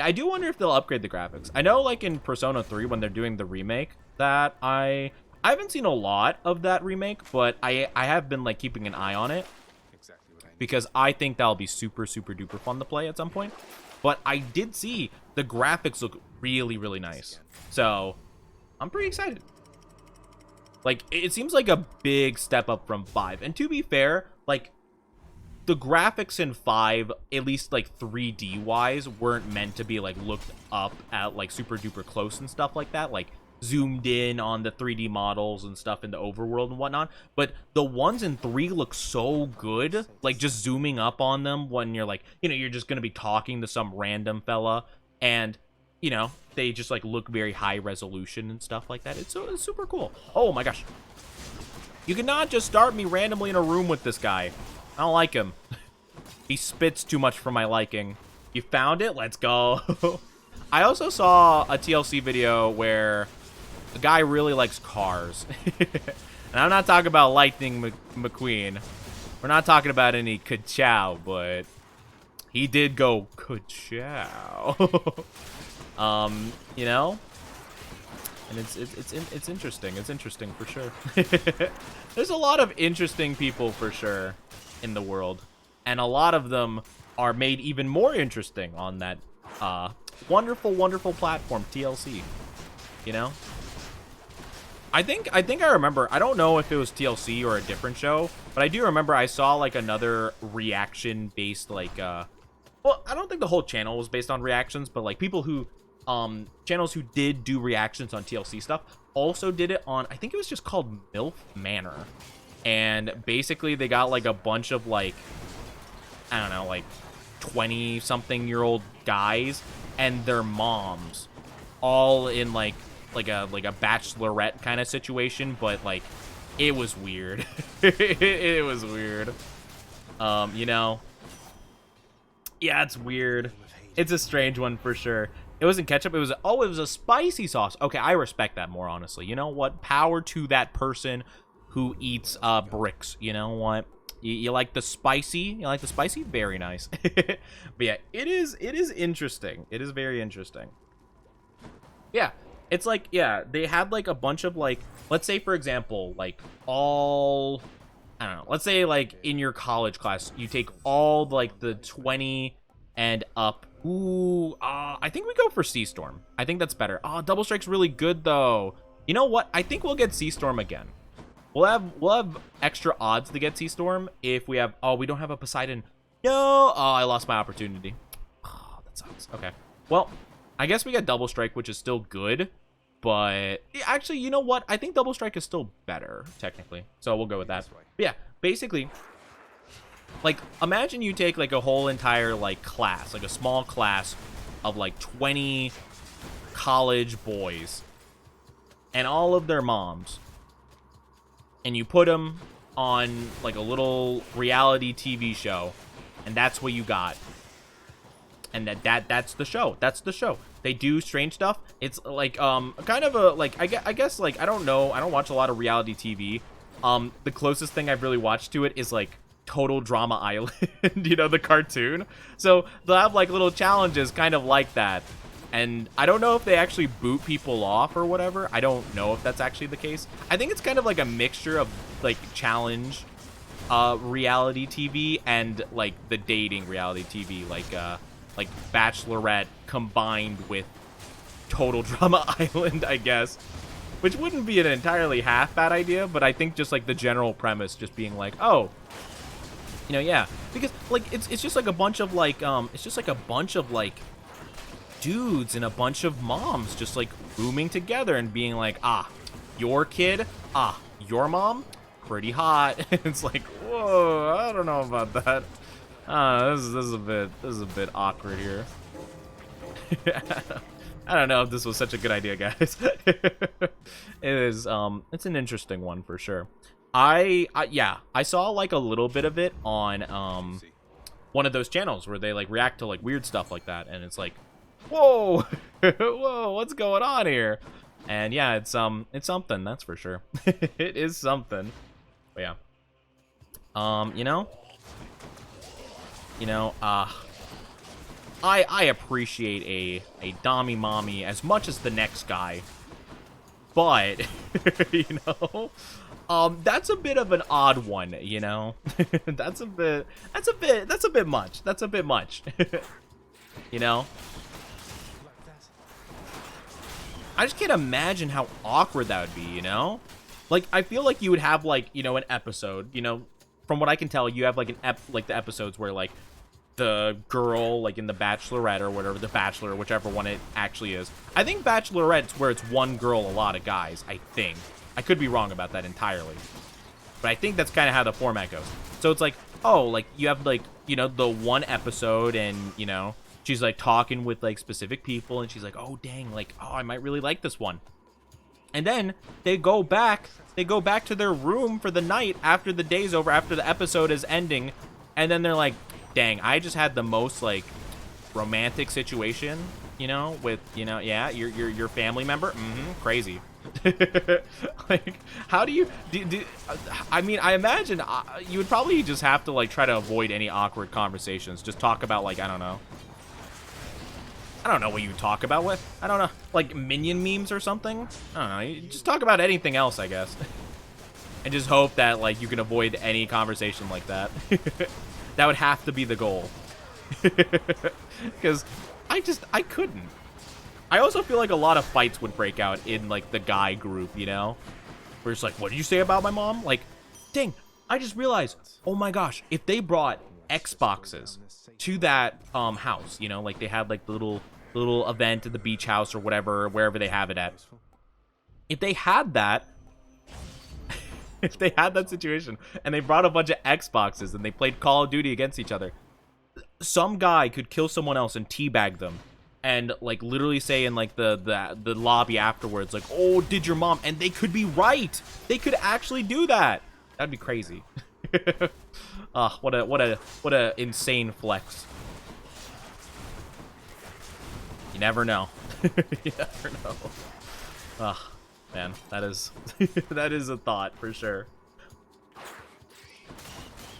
I do wonder if they'll upgrade the graphics. I know, like, in Persona 3, when they're doing the remake, that I haven't seen a lot of that remake, but I have been, like, keeping an eye on it. Because I think that'll be super, super duper fun to play at some point. But I did see the graphics look really, really nice. So, I'm pretty excited. Like, it seems like a big step up from 5. And to be fair, like, the graphics in 5, at least, like, 3D-wise, weren't meant to be, like, looked up at, like, super duper close and stuff like that. Like, zoomed in on the 3D models and stuff in the overworld and whatnot, but the ones in 3 look so good, like just zooming up on them when you're like, you know, you're just gonna be talking to some random fella, and you know, they just like look very high resolution and stuff like that. It's super cool. Oh my gosh, you cannot just start me randomly in a room with this guy. I don't like him. He spits too much for my liking. You found it? Let's go. I also saw a TLC video where the guy really likes cars. And I'm not talking about Lightning McQueen. We're not talking about any ka-chow, but he did go ka-chow. You know? And it's interesting. It's interesting for sure. There's a lot of interesting people for sure in the world. And a lot of them are made even more interesting on that wonderful, wonderful platform, TLC. You know? I think I remember, I don't know if it was TLC or a different show, but I do remember I saw like another reaction based like well, I don't think the whole channel was based on reactions, but like people who channels who did do reactions on TLC stuff also did it on, I think it was just called MILF Manor. And basically they got like a bunch of like, I don't know, like 20-something-year-old guys and their moms all in like a bachelorette kind of situation, but like it was weird. It was weird. You know, yeah, it's weird. It's a strange one for sure. It wasn't ketchup. It was a spicy sauce. Okay, I respect that more, honestly. You know what? Power to that person who eats bricks. You know what? You like the spicy? You like the spicy? Very nice. But yeah, it is interesting. It is very interesting. Yeah. It's like, yeah, they had like a bunch of like, let's say for example, like all, I don't know, let's say like in your college class, you take all like the 20 and up. Ooh, I think we go for Sea Storm. I think that's better. Oh, Double Strike's really good though. You know what? I think we'll get Sea Storm again. We'll have extra odds to get Sea Storm if we have, oh, we don't have a Poseidon. No, oh, I lost my opportunity. Oh, that sucks. Okay. Well, I guess we got Double Strike, which is still good. But actually, you know what? I think Double Strike is still better, technically. So we'll go with that. But yeah, basically, like, imagine you take, like, a whole entire, like, class, like a small class of, like, 20 college boys and all of their moms, and you put them on, like, a little reality TV show, and that's what you got. And that's the show. That's the show. They do strange stuff. It's like kind of a like I guess like I don't know. I don't watch a lot of reality TV. The closest thing I've really watched to it is like Total Drama Island, you know, the cartoon. So they'll have like little challenges kind of like that. And I don't know if they actually boot people off or whatever. I don't know if that's actually the case. I think it's kind of like a mixture of like challenge reality TV and like the dating reality TV, like Bachelorette combined with Total Drama Island, I guess. Which wouldn't be an entirely half bad idea, but I think just like the general premise just being like, oh, you know, yeah. Because like it's just like a bunch of like it's just like a bunch of like dudes and a bunch of moms just like rooming together and being like, ah, your kid, ah, your mom, pretty hot. It's like, whoa, I don't know about that. This is a bit awkward here. I don't know if this was such a good idea, guys. It is, it's an interesting one for sure. Yeah, I saw like a little bit of it on, one of those channels where they like react to like weird stuff like that. And it's like, whoa, whoa, what's going on here? And yeah, it's something, that's for sure. It is something. But yeah. You know, I appreciate a Dommy Mommy as much as the next guy, but you know, that's a bit of an odd one, you know. That's a bit much. That's a bit much. You know, I just can't imagine how awkward that would be, you know. Like, I feel like you would have like, you know, an episode, you know, from what I can tell, you have like like the episodes where like the girl, like in the Bachelorette or whatever, the Bachelor, whichever one it actually is. I think Bachelorette's where it's one girl, a lot of guys, I think. I could be wrong about that entirely. But I think that's kind of how the format goes. So it's like, oh, like you have like, you know, the one episode and, you know, she's like talking with like specific people and she's like, oh, dang, like, oh, I might really like this one. And then they go back to their room for the night after the day's over, after the episode is ending. And then they're like, dang, I just had the most like romantic situation, you know, with, you know, yeah, your family member. Crazy. Like, how do you do I mean, I imagine you would probably just have to like try to avoid any awkward conversations. Just talk about like, I don't know what you talk about with. I don't know, like Minion memes or something. I don't know. You just talk about anything else, I guess. And just hope that like you can avoid any conversation like that. That would have to be the goal. Because I couldn't. I also feel like a lot of fights would break out in like the guy group, you know? Where it's like, what did you say about my mom? Like, dang, I just realized, oh my gosh, if they brought Xboxes to that house, you know, like they had like the little event at the beach house or whatever, wherever they have it at. If they had that, if they had that situation and they brought a bunch of Xboxes and they played Call of Duty against each other, some guy could kill someone else and teabag them and like literally say in like the lobby afterwards, like, oh, did your mom? And they could be right. They could actually do that. That'd be crazy. What a insane flex. You never know. You never know. Man, that is that is a thought for sure.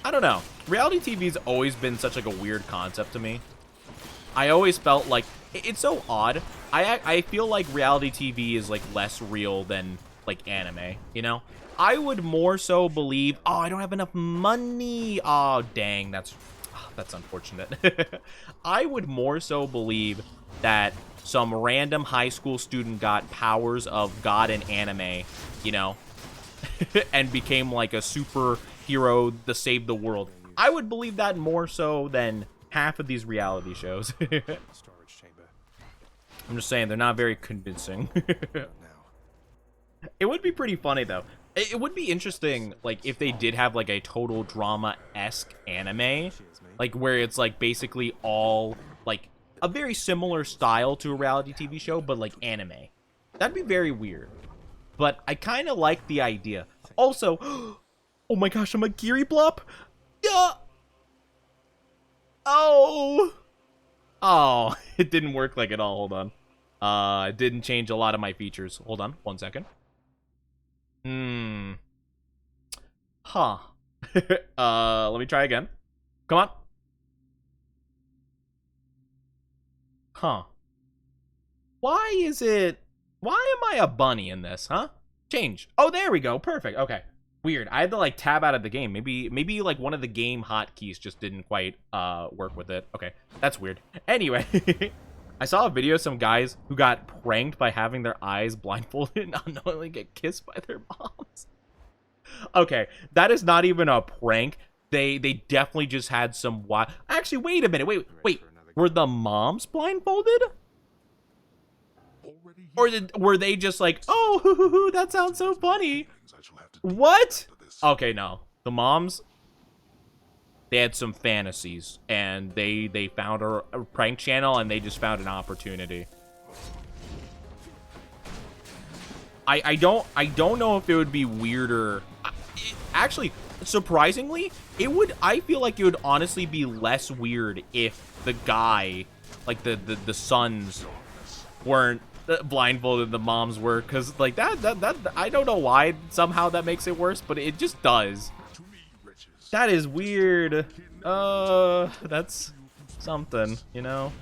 I don't know. Reality TV's always been such like a weird concept to me. I always felt like it's so odd. I feel like reality TV is like less real than like anime, you know? I would more so believe, oh, I don't have enough money. Oh, dang, that's unfortunate. I would more so believe that some random high school student got powers of God and anime, you know, and became like a superhero to save the world. I would believe that more so than half of these reality shows. Storage chamber. I'm just saying, they're not very convincing. Now, It would be pretty funny, though. It would be interesting, like, if they did have, like, a total drama-esque anime. Like, where it's, like, basically all, like, a very similar style to a reality TV show, but, like, anime. That'd be very weird. But I kind of like the idea. Also, oh my gosh, I'm a Geary Blop? Yeah! Oh! Oh, it didn't work like at all. Hold on. It didn't change a lot of my features. Hold on, 1 second. Huh. Let me try again. Come on. Huh. Why am I a bunny in this, huh? Change. Oh, there we go. Perfect. Okay. Weird. I had to, like, tab out of the game. Maybe like, one of the game hotkeys just didn't quite, work with it. Okay. That's weird. Anyway. I saw a video of some guys who got pranked by having their eyes blindfolded and unknowingly get kissed by their moms. Okay, that is not even a prank. They definitely just had some wild... Actually, wait a minute. Wait. Were the moms blindfolded? Or were they just like, oh, that sounds so funny? What? Okay, no. The moms... They had some fantasies, and they found a prank channel, and they just found an opportunity. I don't know if it would be weirder. Actually, surprisingly, I feel like it would honestly be less weird if the guy, like the sons, weren't blindfolded, the moms were, because like that I don't know why somehow that makes it worse, but it just does. That is weird. That's something, you know.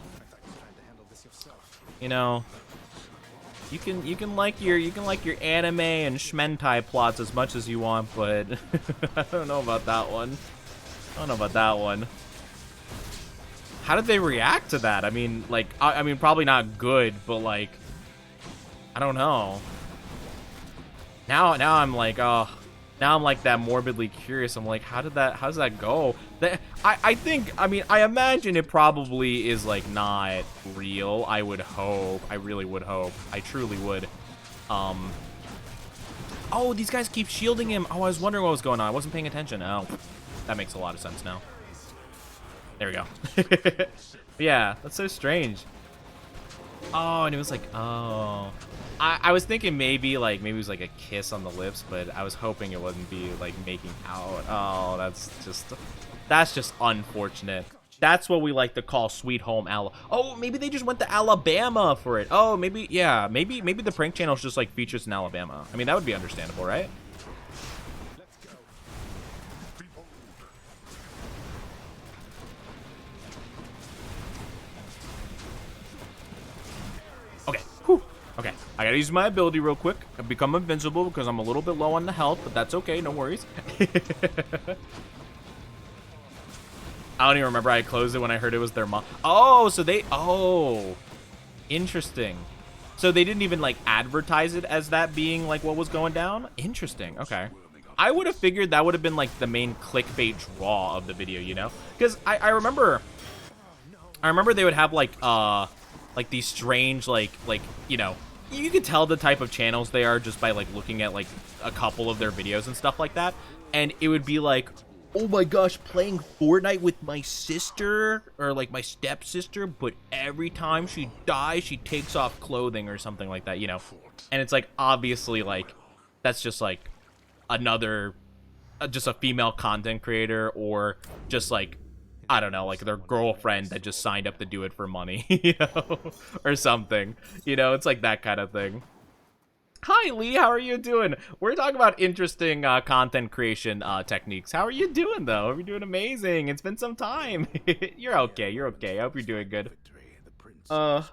You know, you can like your anime and shmentai plots as much as you want, but I don't know about that one. How did they react to that? I mean, like, I mean, probably not good, but like, I don't know. Now I'm like, oh. Now I'm like that morbidly curious. I'm like, how does that go? I mean, I imagine it probably is like not real. I would hope. I really would hope. I truly would. Oh, these guys keep shielding him. Oh, I was wondering what was going on. I wasn't paying attention. Oh, that makes a lot of sense now. There we go. Yeah, that's so strange. Oh, and it was like, oh. I was thinking maybe it was like a kiss on the lips, but I was hoping it wouldn't be like making out. Oh, that's just unfortunate. That's what we like to call sweet home Alabama. Oh, maybe they just went to Alabama for it. Oh, maybe, yeah, maybe the prank channel just like features in Alabama. I mean, that would be understandable, right? Okay. Whew. Okay, I gotta use my ability real quick and become invincible because I'm a little bit low on the health, but that's okay, no worries. I don't even remember I closed it when I heard it was their mom. Oh, so oh, interesting. So they didn't even like advertise it as that being like what was going down? Interesting, okay. I would have figured that would have been like the main clickbait draw of the video, you know? Because I remember they would have like these strange like you know, you could tell the type of channels they are just by like looking at like a couple of their videos and stuff like that, and it would be like, oh my gosh, playing Fortnite with my sister or like my stepsister, but every time she dies she takes off clothing or something like that, you know. And it's like, obviously, like, that's just like another just a female content creator, or just like, I don't know, like their girlfriend that just signed up to do it for money, you know, or something. You know, it's like that kind of thing. Hi, Lee. How are you doing? We're talking about interesting content creation techniques. How are you doing, though? Are you doing amazing? It's been some time. You're okay. You're okay. I hope you're doing good. But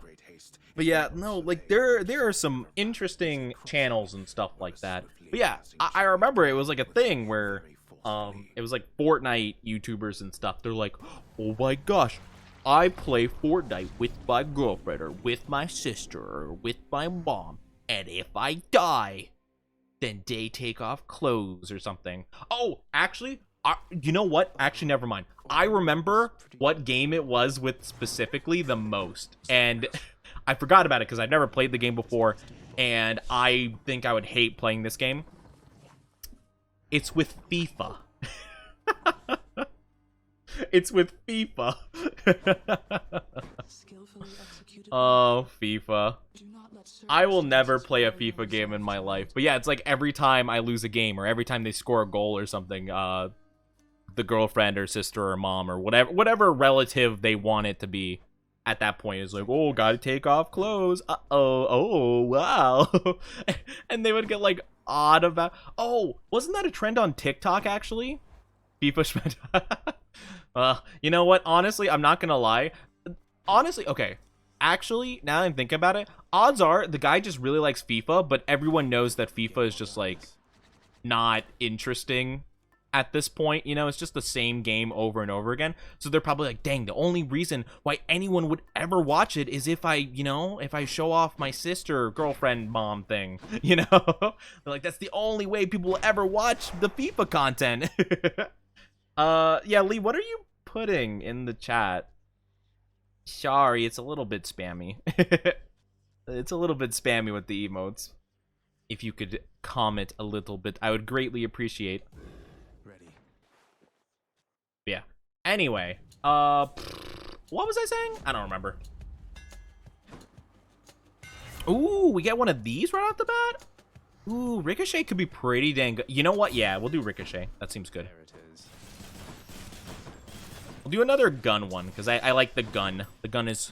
yeah, no, like there are some interesting channels and stuff like that. But yeah, I remember it was like a thing where it was like Fortnite YouTubers and stuff. They're like, oh my gosh, I play Fortnite with my girlfriend or with my sister or with my mom, and if I die, then they take off clothes or something. Oh, actually, you know what? Actually, never mind. I remember what game it was with specifically the most, and I forgot about it because I've never played the game before, and I think I would hate playing this game. It's with FIFA. It's with FIFA. Skillfully executed. Oh, FIFA. Do not let I will never circumstances play a weigh FIFA on game in my someone's life. But yeah, it's like every time I lose a game or every time they score a goal or something, the girlfriend or sister or mom or whatever relative they want it to be at that point is like, oh, gotta take off clothes. Oh, wow. And they would get like odd about, oh, wasn't that a trend on TikTok actually? FIFA you know what? Honestly, I'm not gonna lie. Honestly, okay. Actually, now that I'm thinking about it, odds are the guy just really likes FIFA, but everyone knows that FIFA is just like not interesting at this point. You know, it's just the same game over and over again. So they're probably like, dang, the only reason why anyone would ever watch it is if I, you know, if I show off my sister, girlfriend, mom thing, you know? They're like, that's the only way people will ever watch the FIFA content. Yeah, Lee, what are you putting in the chat? Sorry, it's a little bit spammy. It's a little bit spammy with the emotes. If you could comment a little bit, I would greatly appreciate. Ready. Yeah. Anyway, what was I saying? I don't remember. Ooh, we get one of these right off the bat? Ooh, Ricochet could be pretty dang good. You know what? Yeah, we'll do Ricochet. That seems good. There it is. We'll do another gun one, because I like the gun. The gun's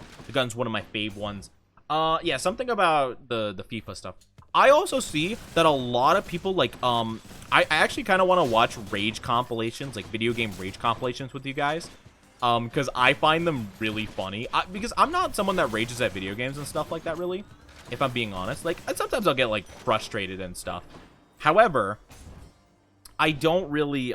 one of my fave ones. Yeah, something about the FIFA stuff. I also see that a lot of people, like, I actually kind of want to watch rage compilations, like video game rage compilations with you guys. Because I find them really funny. Because I'm not someone that rages at video games and stuff like that, really. If I'm being honest. Like, sometimes I'll get, like, frustrated and stuff. However, I don't really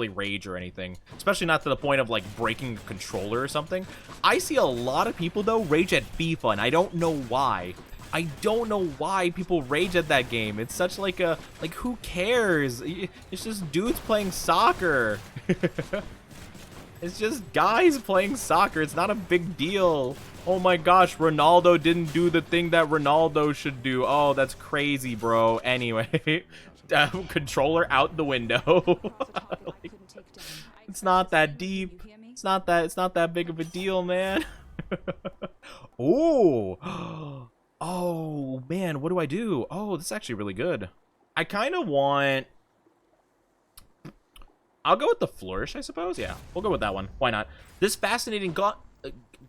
rage or anything, especially not to the point of like breaking a controller or something. I see a lot of people though rage at FIFA, and I don't know why. I don't know why people rage at that game. It's such like a, like, who cares? It's just dudes playing soccer. It's just guys playing soccer. It's not a big deal. Oh my gosh, Ronaldo didn't do the thing that Ronaldo should do. Oh, that's crazy, bro. Anyway. Controller out the window. Like, it's not that deep. It's not that big of a deal, man. Ooh. Oh man, what do I do? Oh, this is actually really good. I kind of want, I'll go with the flourish, I suppose. Yeah, we'll go with that one. Why not? This fascinating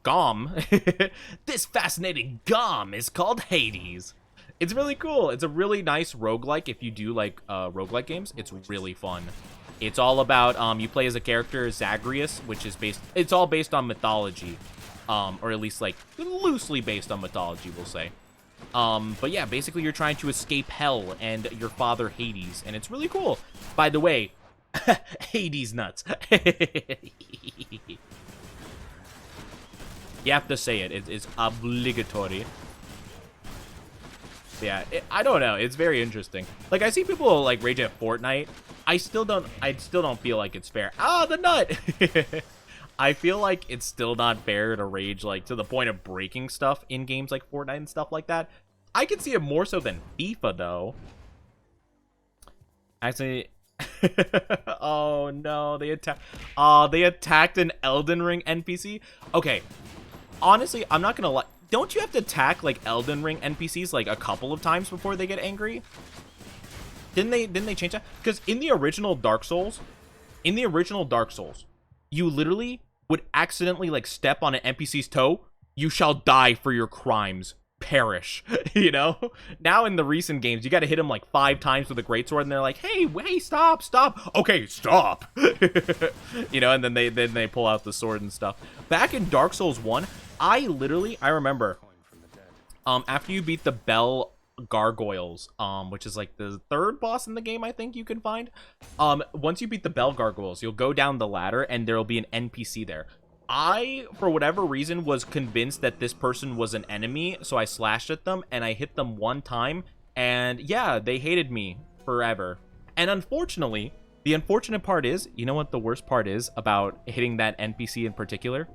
gom this fascinating gom is called Hades. It's really cool. It's a really nice roguelike. If you do like roguelike games, it's really fun. It's all about you play as a character, Zagreus, which is it's all based on mythology. Or at least like loosely based on mythology, we'll say. But yeah, basically you're trying to escape hell and your father Hades, and it's really cool. By the way, Hades nuts. You have to say it. It's obligatory. Yeah, I don't know. It's very interesting. Like, I see people like rage at Fortnite. I still don't feel like it's fair. Ah, the nut. I feel like it's still not fair to rage like to the point of breaking stuff in games like Fortnite and stuff like that. I can see it more so than FIFA though. Actually, oh no, they attacked an Elden Ring NPC. Okay, honestly, I'm not gonna lie. Don't you have to attack like Elden Ring NPCs like a couple of times before they get angry? Didn't they change that? Because in the original Dark Souls, you literally would accidentally like step on an NPC's toe. You shall die for your crimes. Perish. You know? Now in the recent games, you got to hit them like 5 times with a greatsword, and they're like, "Hey, stop. Okay, stop." You know, and then they pull out the sword and stuff. Back in Dark Souls 1, I remember, after you beat the Bell Gargoyles, which is like the 3rd boss in the game, I think you can find. Once you beat the Bell Gargoyles, you'll go down the ladder and there'll be an NPC there. I, for whatever reason, was convinced that this person was an enemy, so I slashed at them and I hit them one time, and yeah, they hated me forever. And unfortunately, the unfortunate part is, you know what the worst part is about hitting that NPC in particular?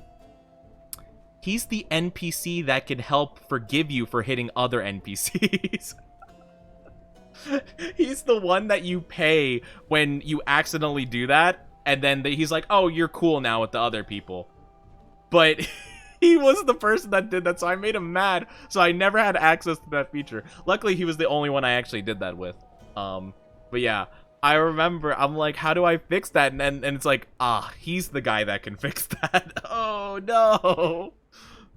he's the NPC that can help forgive you for hitting other NPCs. He's the one that you pay when you accidentally do that, and then he's like, oh, you're cool now with the other people. But he was the person that did that, so I made him mad, so I never had access to that feature. Luckily, he was the only one I actually did that with. But yeah, I remember, I'm like, how do I fix that? And it's like, he's the guy that can fix that. Oh, no.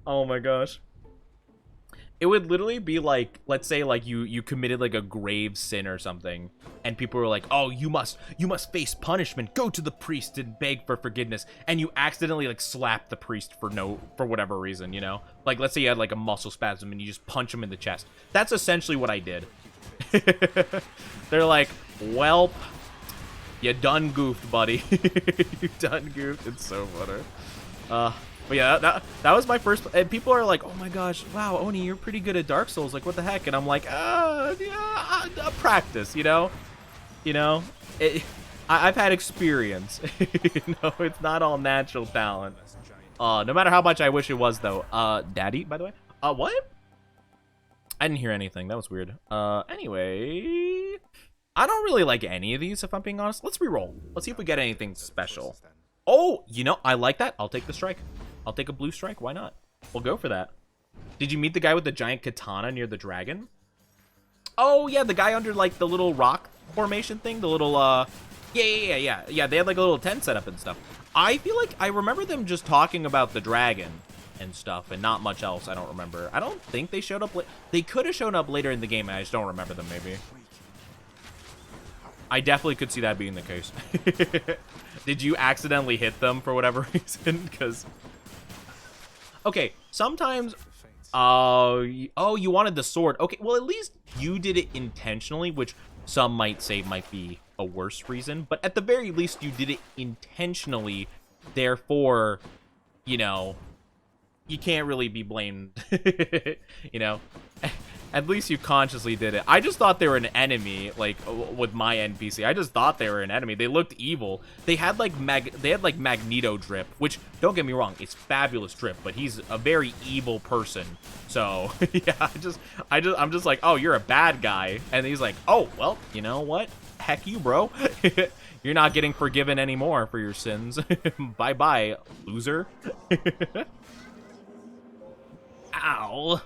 Oh, my gosh. It would literally be like, let's say like you committed like a grave sin or something, and people were like, oh, you must face punishment, go to the priest and beg for forgiveness, and you accidentally like slap the priest for whatever reason, you know? Like, let's say you had like a muscle spasm and you just punch him in the chest. That's essentially what I did. They're like, welp, you done goofed, buddy. You done goofed. It's so funny. But yeah, that was my first, and people are like, oh my gosh, wow, Oni, you're pretty good at Dark Souls, like, what the heck? And I'm like, yeah, practice, you know? I've had experience. You know, it's not all natural talent. No matter how much I wish it was, though. Daddy, by the way? What? I didn't hear anything, that was weird. Anyway, I don't really like any of these, if I'm being honest. Let's reroll. Let's see if we get anything special. Oh, you know, I like that. I'll take the strike. I'll take a blue strike. Why not? We'll go for that. Did you meet the guy with the giant katana near the dragon? Oh, yeah, the guy under, like, the little rock formation thing. The little, Yeah, they had, like, a little tent set up and stuff. I feel like I remember them just talking about the dragon and stuff and not much else. I don't remember. I don't think they showed up. They could have shown up later in the game, and I just don't remember them, maybe. I definitely could see that being the case. Did you accidentally hit them for whatever reason? Because... Okay, sometimes... Oh, you wanted the sword. Okay, well, at least you did it intentionally, which some might say might be a worse reason. But at the very least, you did it intentionally. Therefore, you know, you can't really be blamed. You know? At least you consciously did it. I just thought they were an enemy, like, with my NPC. I just thought they were an enemy. They looked evil. They had, like, Magneto drip, which, don't get me wrong, it's fabulous drip, but he's a very evil person. So, yeah, I'm just like, oh, you're a bad guy. And he's like, oh, well, you know what? Heck you, bro. You're not getting forgiven anymore for your sins. Bye-bye, loser. Ow.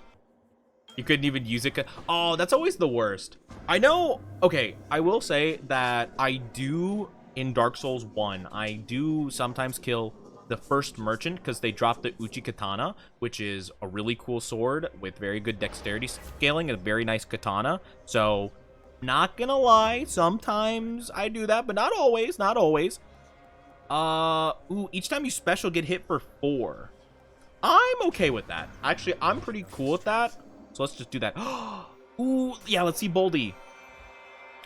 You couldn't even use it. Oh, that's always the worst. I know. Okay, I will say that I do, in Dark Souls 1, I do sometimes kill the first merchant because they drop the Uchi Katana, which is a really cool sword with very good dexterity scaling and a very nice katana. So, not gonna lie, sometimes I do that, but not always, not always. Ooh, each time you special get hit for 4. I'm okay with that. Actually, I'm pretty cool with that. So let's just do that. Ooh, yeah, let's see Boldy.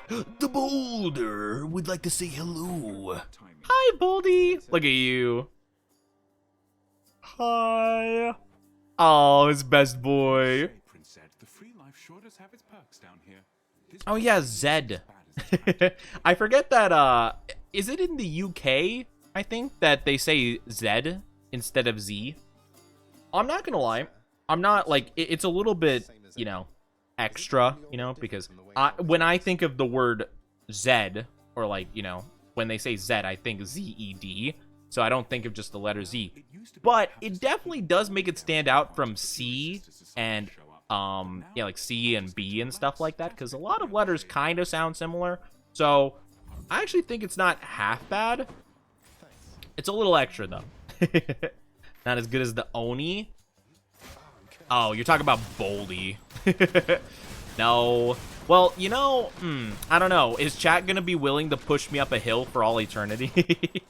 The Boulder would like to say hello. Hi, Boldy. Look at you. Hi. Oh, his best boy. Oh, yeah, Zed. I forget that, is it in the UK, I think, that they say Zed instead of Z? I'm not gonna lie. I'm not, like, it's a little bit, you know, extra, you know, because when I think of the word Zed, or, like, you know, when they say Zed, I think Z-E-D, so I don't think of just the letter Z. But it definitely does make it stand out from C and, yeah, like C and B and stuff like that, because a lot of letters kind of sound similar. So I actually think it's not half bad. It's a little extra, though. Not as good as the Oni. Oh, you're talking about Boldy. No. Well, you know, I don't know. Is chat gonna be willing to push me up a hill for all eternity?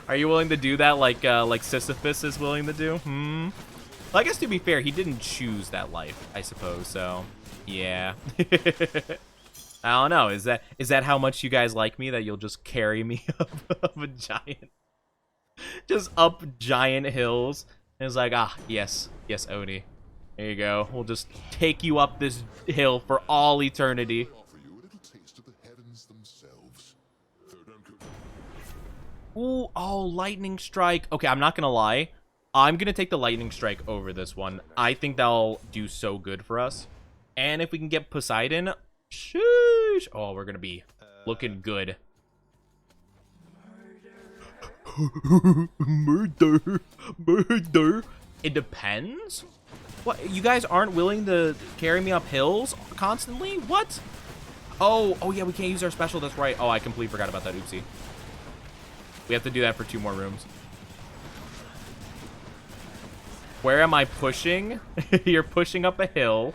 Are you willing to do that like Sisyphus is willing to do? Well, I guess to be fair, he didn't choose that life, I suppose, so yeah. I don't know. Is that how much you guys like me, that you'll just carry me up a giant, just up giant hills? And it's like, yes, Oni. There you go. We'll just take you up this hill for all eternity. Ooh, oh, lightning strike. Okay, I'm not gonna lie. I'm going to take the lightning strike over this one. I think that'll do so good for us. And if we can get Poseidon, sheesh. Oh, we're going to be looking good. Murder. Murder. It depends. What? You guys aren't willing to carry me up hills constantly? What? Oh yeah, we can't use our special. That's right. Oh, I completely forgot about that. Oopsie. We have to do that for 2 more rooms. Where am I pushing? You're pushing up a hill,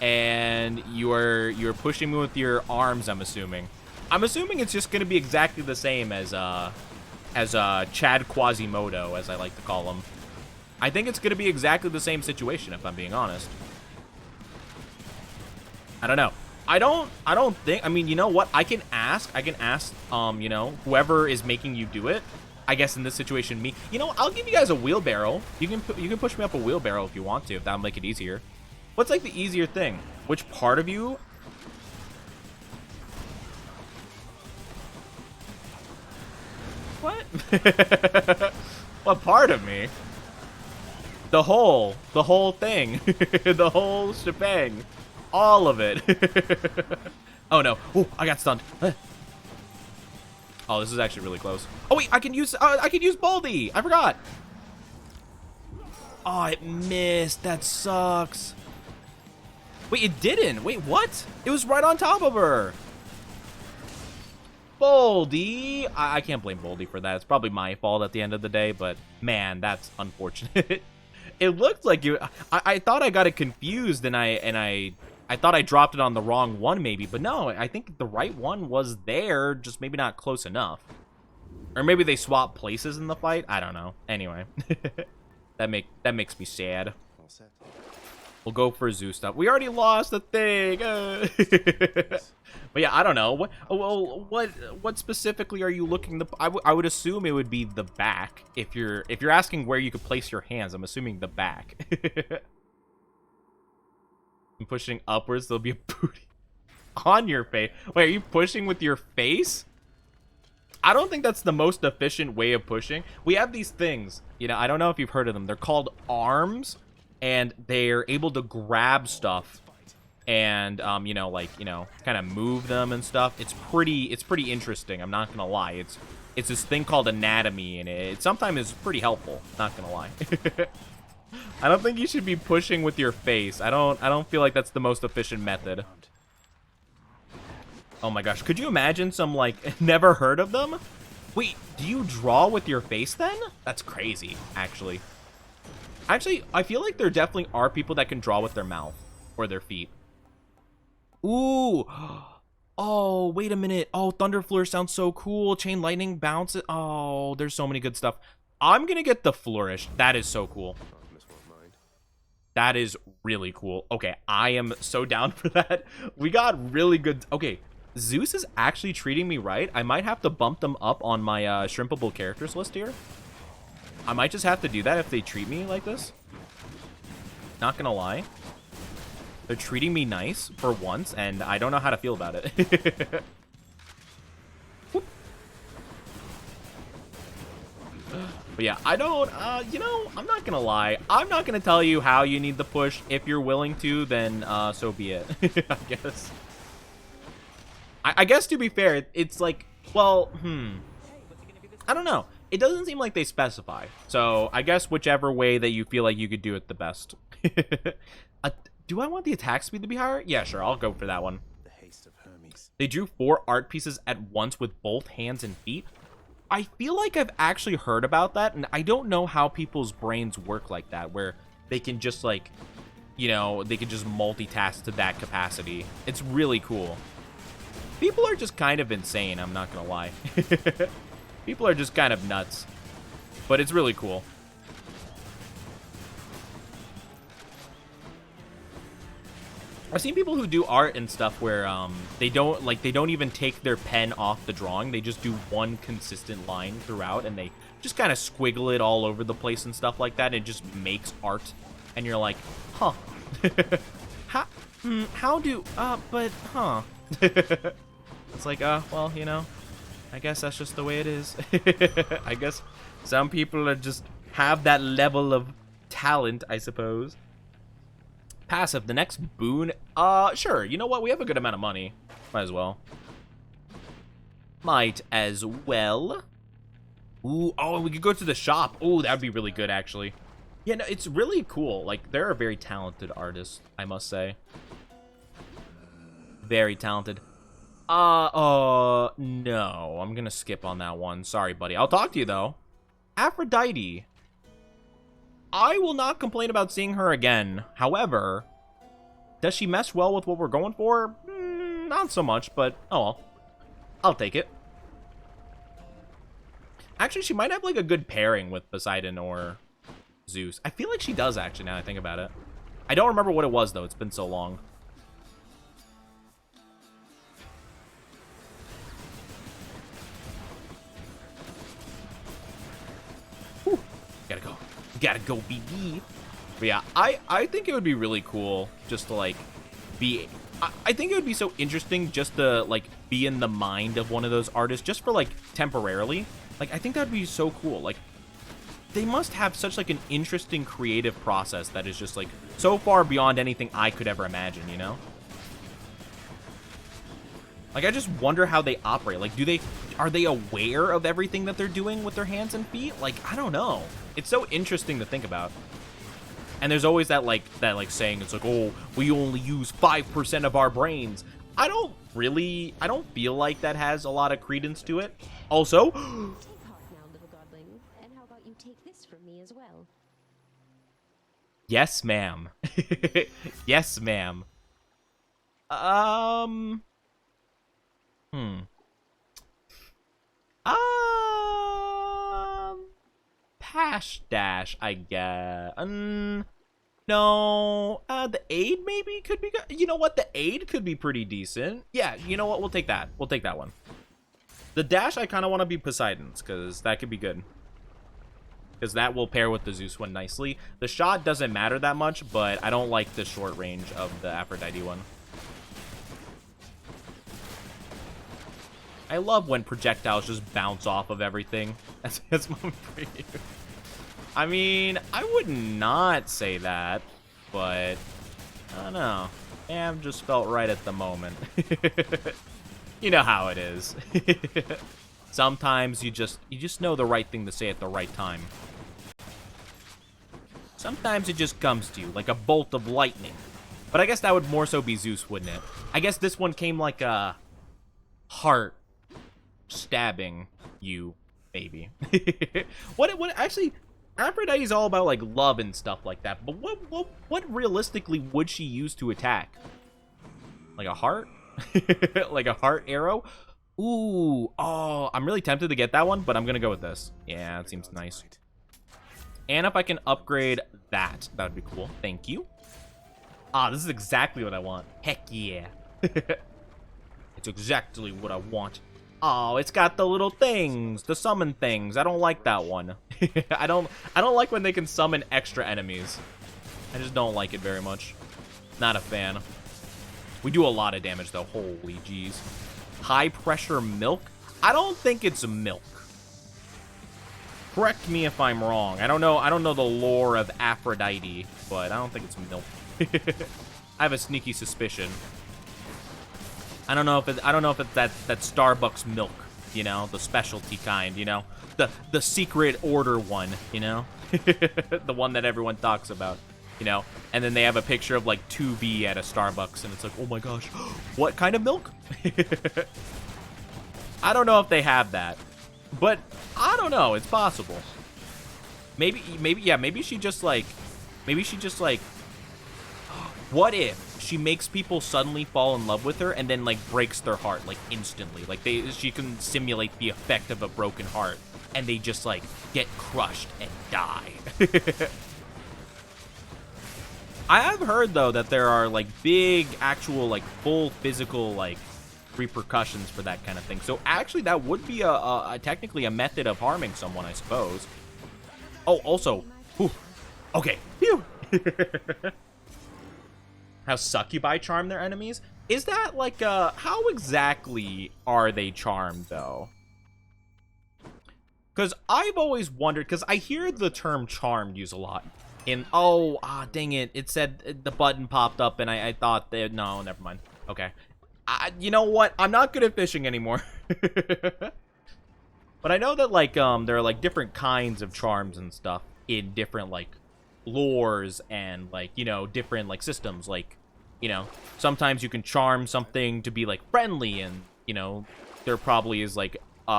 and you're pushing me with your arms. I'm assuming. It's just gonna be exactly the same as Chad Quasimodo, as I like to call him. I think it's gonna be exactly the same situation, if I'm being honest. I don't know. I don't think. I mean, you know what? I can ask. You know, whoever is making you do it. I guess in this situation, me. You know, I'll give you guys a wheelbarrow. You can push me up a wheelbarrow if you want to, if that'll make it easier. What's like the easier thing? Which part of you? What? What part of me? The whole thing. The whole shebang. All of it. Oh no. Oh, I got stunned. Oh, this is actually really close. Oh wait, I can use Baldy. I forgot. Oh, it missed. That sucks. Wait, it didn't. Wait, what? It was right on top of her. Baldy. I can't blame Baldy for that. It's probably my fault at the end of the day, but man, that's unfortunate. It looked like you. I thought I got it confused, and I thought I dropped it on the wrong one, maybe. But no, I think the right one was there, just maybe not close enough. Or maybe they swapped places in the fight. I don't know. Anyway, that makes me sad. All set. We'll go for Zeus stuff. We already lost the thing. But yeah, I don't know. What specifically are you looking? I would assume it would be the back. If you're asking where you could place your hands, I'm assuming the back. I'm pushing upwards. There'll be a booty on your face. Wait, are you pushing with your face? I don't think that's the most efficient way of pushing. We have these things. You know, I don't know if you've heard of them. They're called arms, and they're able to grab stuff and you know, like, you know, kind of move them and stuff. It's pretty interesting. I'm not gonna lie. It's this thing called anatomy, and it sometimes is pretty helpful. Not gonna lie. I don't think you should be pushing with your face. I don't feel like that's the most efficient method. Oh my gosh, could you imagine some, like, never heard of them? Wait, do you draw with your face then? That's crazy, actually. Actually, I feel like there definitely are people that can draw with their mouth or their feet. Ooh. Oh, wait a minute. Oh, Thunder Flourish sounds so cool. Chain Lightning bounces. Oh, there's so many good stuff. I'm gonna get the Flourish. That is so cool. That is really cool. Okay, I am so down for that. We got really good. Okay, Zeus is actually treating me right. I might have to bump them up on my shrimpable characters list here. I might just have to do that if they treat me like this. Not gonna lie. They're treating me nice for once, and I don't know how to feel about it. But yeah, I don't, you know, I'm not gonna lie. I'm not gonna tell you how you need the push. If you're willing to, then so be it, I guess. I guess to be fair, it's like, well, I don't know. It doesn't seem like they specify. So I guess whichever way that you feel like you could do it the best. Do I want the attack speed to be higher? Yeah, sure, I'll go for that one. The haste of Hermes. They drew 4 art pieces at once with both hands and feet. I feel like I've actually heard about that, and I don't know how people's brains work like that, where they can just, like, you know, they can just multitask to that capacity. It's really cool. People are just kind of insane, I'm not gonna lie. People are just kind of nuts. But it's really cool. I've seen people who do art and stuff where they don't even take their pen off the drawing. They just do one consistent line throughout, and they just kind of squiggle it all over the place and stuff like that. And it just makes art, and you're like, huh? How do? But huh? It's like, well, you know, I guess that's just the way it is. I guess some people are just have that level of talent, I suppose. Passive, the next boon. Sure. You know what? We have a good amount of money. Might as well. Might as well. Ooh, oh, we could go to the shop. Ooh, that would be really good, actually. Yeah, no, it's really cool. Like, they're a very talented artist, I must say. Very talented. No. I'm gonna skip on that one. Sorry, buddy. I'll talk to you, though. Aphrodite. I will not complain about seeing her again. However, does she mesh well with what we're going for? Not so much, but oh well. I'll take it. Actually, she might have like a good pairing with Poseidon or Zeus. I feel like she does, actually, now I think about it. I don't remember what it was, though. It's been so long. Whew. Gotta go. Gotta go, BB. But yeah, I think it would be really cool just to, like, be... I think it would be so interesting just to, like, be in the mind of one of those artists just for, like, temporarily. Like, I think that would be so cool. Like, they must have such, like, an interesting creative process that is just, like, so far beyond anything I could ever imagine, you know? Like, I just wonder how they operate. Like, are they aware of everything that they're doing with their hands and feet? Like, I don't know. It's so interesting to think about. And there's always that saying, it's like, oh, we only use 5% of our brains. I don't feel like that has a lot of credence to it. Also, Take heart now, little godling. And how about you take this from me as well? yes, ma'am. Yes, ma'am. Pash dash, I guess. No. The aid maybe could be good. You know what? The aid could be pretty decent. Yeah, you know what? We'll take that. We'll take that one. The dash, I kind of want to be Poseidon's, because that could be good. Because that will pair with the Zeus one nicely. The shot doesn't matter that much, but I don't like the short range of the Aphrodite one. I love when projectiles just bounce off of everything. That's my preview. I mean, I would not say that, but I don't know. Am just felt right at the moment. You know how it is. Sometimes you just know the right thing to say at the right time. Sometimes it just comes to you like a bolt of lightning. But I guess that would more so be Zeus, wouldn't it? I guess this one came like a heart stabbing you, maybe. What actually, Aphrodite's all about like love and stuff like that, but what realistically would she use to attack? Like a heart? Like a heart arrow? Ooh, oh, I'm really tempted to get that one, but I'm gonna go with this. Yeah, it seems nice. And if I can upgrade that would be cool. Thank you. Ah, this is exactly what I want. Heck yeah. It's exactly what I want. Oh, it's got the little things, the summon things. I don't like that one. I don't like when they can summon extra enemies. I just don't like it very much. Not a fan. We do a lot of damage though. Holy jeez. High pressure milk? I don't think it's milk. Correct me if I'm wrong. I don't know the lore of Aphrodite, but I don't think it's milk. I have a sneaky suspicion. I don't know if it's that Starbucks milk, you know, the specialty kind, you know, the secret order one, you know, the one that everyone talks about, you know, and then they have a picture of like 2B at a Starbucks, and it's like, oh my gosh, what kind of milk? I don't know if they have that, but I don't know. It's possible. Maybe she just like, what if she makes people suddenly fall in love with her and then like breaks their heart like instantly? Like she can simulate the effect of a broken heart and they just like get crushed and die. I have heard though that there are like big actual like full physical like repercussions for that kind of thing. So actually that would be a technically a method of harming someone, I suppose. Oh, also, whew, okay, phew. How succubi charm their enemies? Is that like how exactly are they charmed though? Because I've always wondered, because I hear the term charmed used a lot. Dang it. It said the button popped up and I thought that, no, never mind. Okay. You know what? I'm not good at fishing anymore. But I know that, like, there are, like, different kinds of charms and stuff in different, like, lores and, like, you know, different, like, systems. Like, you know, sometimes you can charm something to be, like, friendly and, you know, there probably is, like,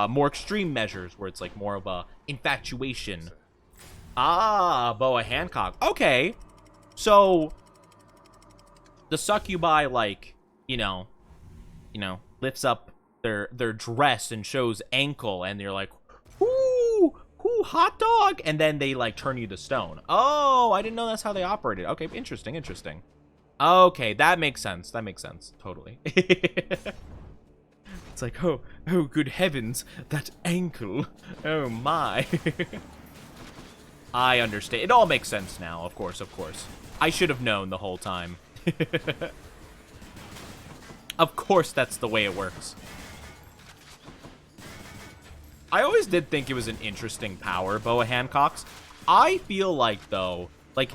more extreme measures where it's, like, more of a infatuation. Ah, Boa Hancock. Okay. So, the succubi, like, you know, lifts up their dress and shows ankle, and you're like, ooh, hot dog, and then they like turn you to stone. Oh, I didn't know that's how they operated. Okay, interesting. Okay, that makes sense. Totally. It's like, oh, good heavens, that ankle. Oh my. I understand. It all makes sense now. Of course. I should have known the whole time. Of course, that's the way it works. I always did think it was an interesting power, Boa Hancock's. I feel like, though, like,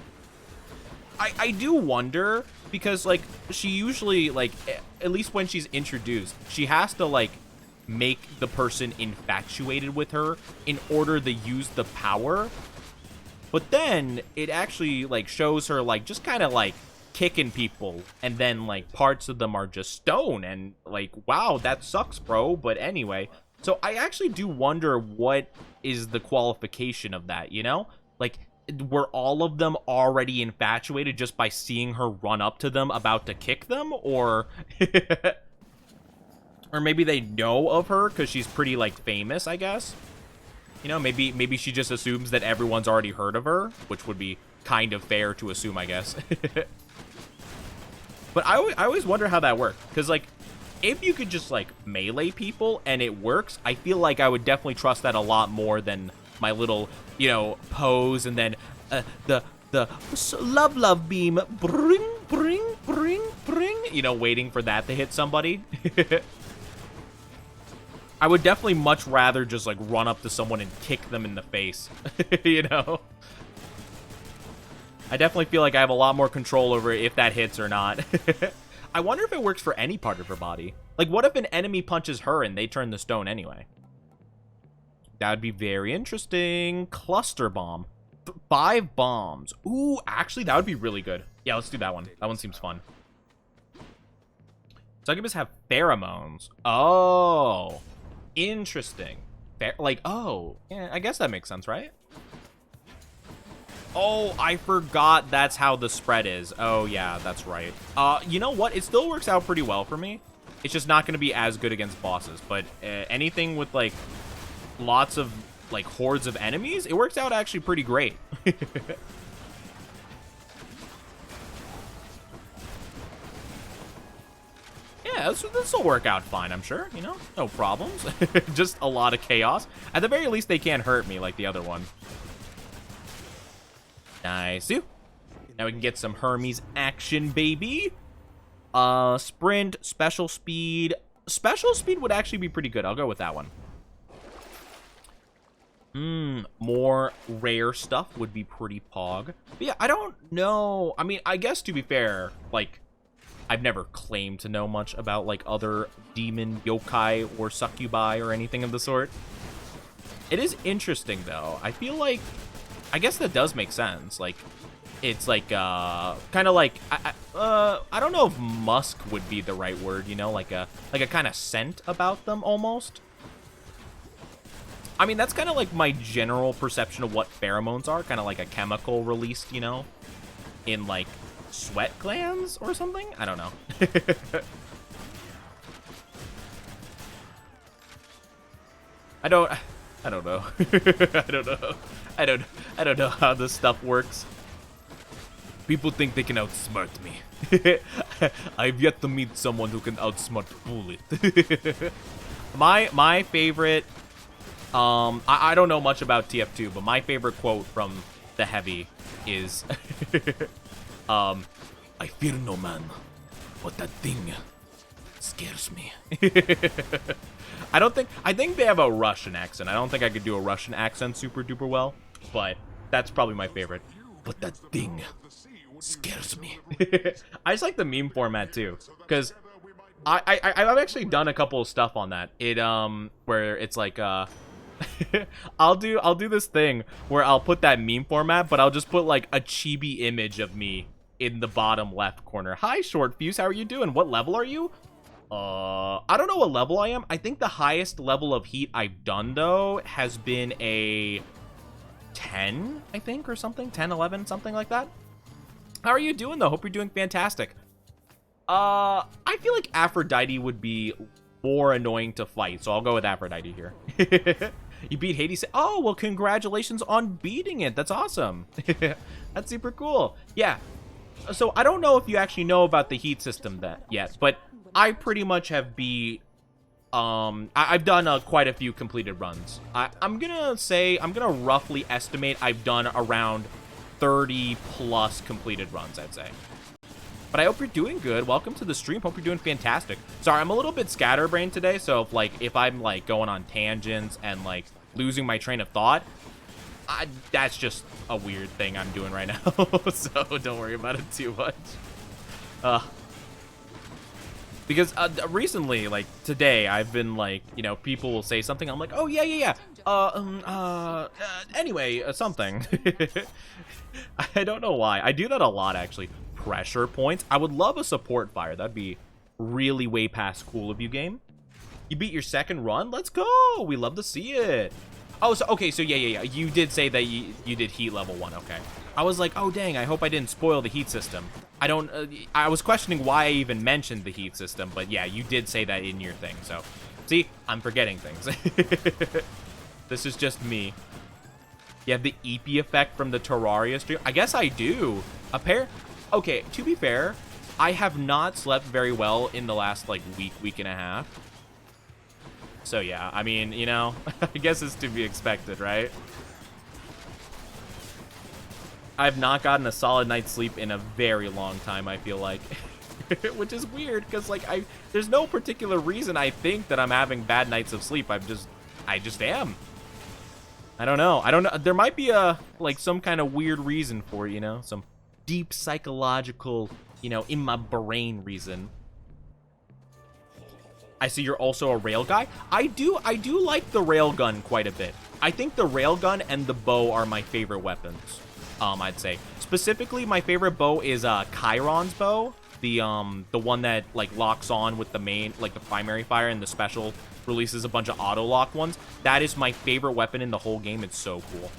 I do wonder, because, like, she usually, like, at least when she's introduced, she has to, like, make the person infatuated with her in order to use the power. But then, it actually, like, shows her, like, just kind of, like, kicking people, and then, like, parts of them are just stone, and, like, wow, that sucks, bro. But anyway, so I actually do wonder what is the qualification of that, you know? Like, were all of them already infatuated just by seeing her run up to them about to kick them? Or or maybe they know of her because she's pretty, like, famous, I guess. You know, maybe she just assumes that everyone's already heard of her, which would be kind of fair to assume, I guess. But I always wonder how that worked, because, like, if you could just, like, melee people and it works, I feel like I would definitely trust that a lot more than my little, you know, pose and then the love beam, bring, you know, waiting for that to hit somebody. I would definitely much rather just, like, run up to someone and kick them in the face, you know? I definitely feel like I have a lot more control over if that hits or not. I wonder if it works for any part of her body. Like, what if an enemy punches her and they turn the stone anyway? That would be very interesting. Cluster bomb. 5 bombs. Ooh, actually, that would be really good. Yeah, let's do that one. That one seems fun. Succubus have pheromones. Oh, interesting. Oh, yeah, I guess that makes sense, right? Oh, I forgot that's how the spread is. Oh, yeah, that's right. You know what? It still works out pretty well for me. It's just not going to be as good against bosses. But anything with, like, lots of, like, hordes of enemies, it works out actually pretty great. Yeah, this will work out fine, I'm sure. You know, no problems. Just a lot of chaos. At the very least, they can't hurt me like the other one. Nice. Now we can get some Hermes action, baby. Sprint, special speed. Special speed would actually be pretty good. I'll go with that one. More rare stuff would be pretty pog. But yeah, I don't know. I mean, I guess to be fair, like, I've never claimed to know much about, like, other demon, yokai, or succubi or anything of the sort. It is interesting, though. I feel like, I guess that does make sense. Like, it's like, kind of like, I don't know if musk would be the right word, you know? Like a kind of scent about them, almost. I mean, that's kind of like my general perception of what pheromones are. Kind of like a chemical released, you know? In, like, sweat glands or something? I don't know. I don't know. I don't know how this stuff works. People think they can outsmart me. I've yet to meet someone who can outsmart Bullet. My favorite, I don't know much about TF2, but my favorite quote from the Heavy is, I fear no man, but that thing scares me. I think they have a Russian accent. I don't think I could do a Russian accent super duper well, but that's probably my favorite. But that thing scares me. I just like the meme format too, because I've actually done a couple of stuff on that. Where it's like I'll do this thing where I'll put that meme format, but I'll just put like a chibi image of me in the bottom left corner. Hi, Short Fuse, how are you doing? What level are you? I don't know what level I am. I think the highest level of heat I've done, though, has been a 10, I think, or something. 10, 11, something like that. How are you doing, though? Hope you're doing fantastic. I feel like Aphrodite would be more annoying to fight, so I'll go with Aphrodite here. You beat Hades. Oh, well, congratulations on beating it. That's awesome. That's super cool. Yeah. So I don't know if you actually know about the heat system yet, but I pretty much have beat, I've done quite a few completed runs. I'm gonna roughly estimate I've done around 30 plus completed runs, I'd say. But I hope you're doing good. Welcome to the stream. Hope you're doing fantastic. Sorry, I'm a little bit scatterbrained today, so if I'm like going on tangents and like losing my train of thought, that's just a weird thing I'm doing right now. So don't worry about it too much. Because recently, like today, I've been like, you know, people will say something. I'm like, oh yeah. Anyway, something. I don't know why. I do that a lot, actually. Pressure points. I would love a support fire. That'd be really way past cool of you, game. You beat your second run. Let's go. We love to see it. Oh, so okay. So yeah. You did say that you did heat level 1. Okay. I was like, oh dang. I hope I didn't spoil the heat system. I was questioning why I even mentioned the heat system, but yeah, you did say that in your thing. So, see, I'm forgetting things. This is just me. You have the EP effect from the Terraria stream. I guess I do. Okay, to be fair, I have not slept very well in the last like week and a half. So yeah, I mean, you know, I guess it's to be expected, right? I've not gotten a solid night's sleep in a very long time, I feel like. Which is weird, because like there's no particular reason I think that I'm having bad nights of sleep. I just am. I don't know. There might be like some kind of weird reason for it, you know? Some deep psychological, you know, in my brain reason. I see you're also a rail guy. I do like the railgun quite a bit. I think the railgun and the bow are my favorite weapons. I'd say. Specifically, my favorite bow is Chiron's bow. The one that like locks on with the main, like the primary fire, and the special releases a bunch of auto lock ones. That is my favorite weapon in the whole game. It's so cool.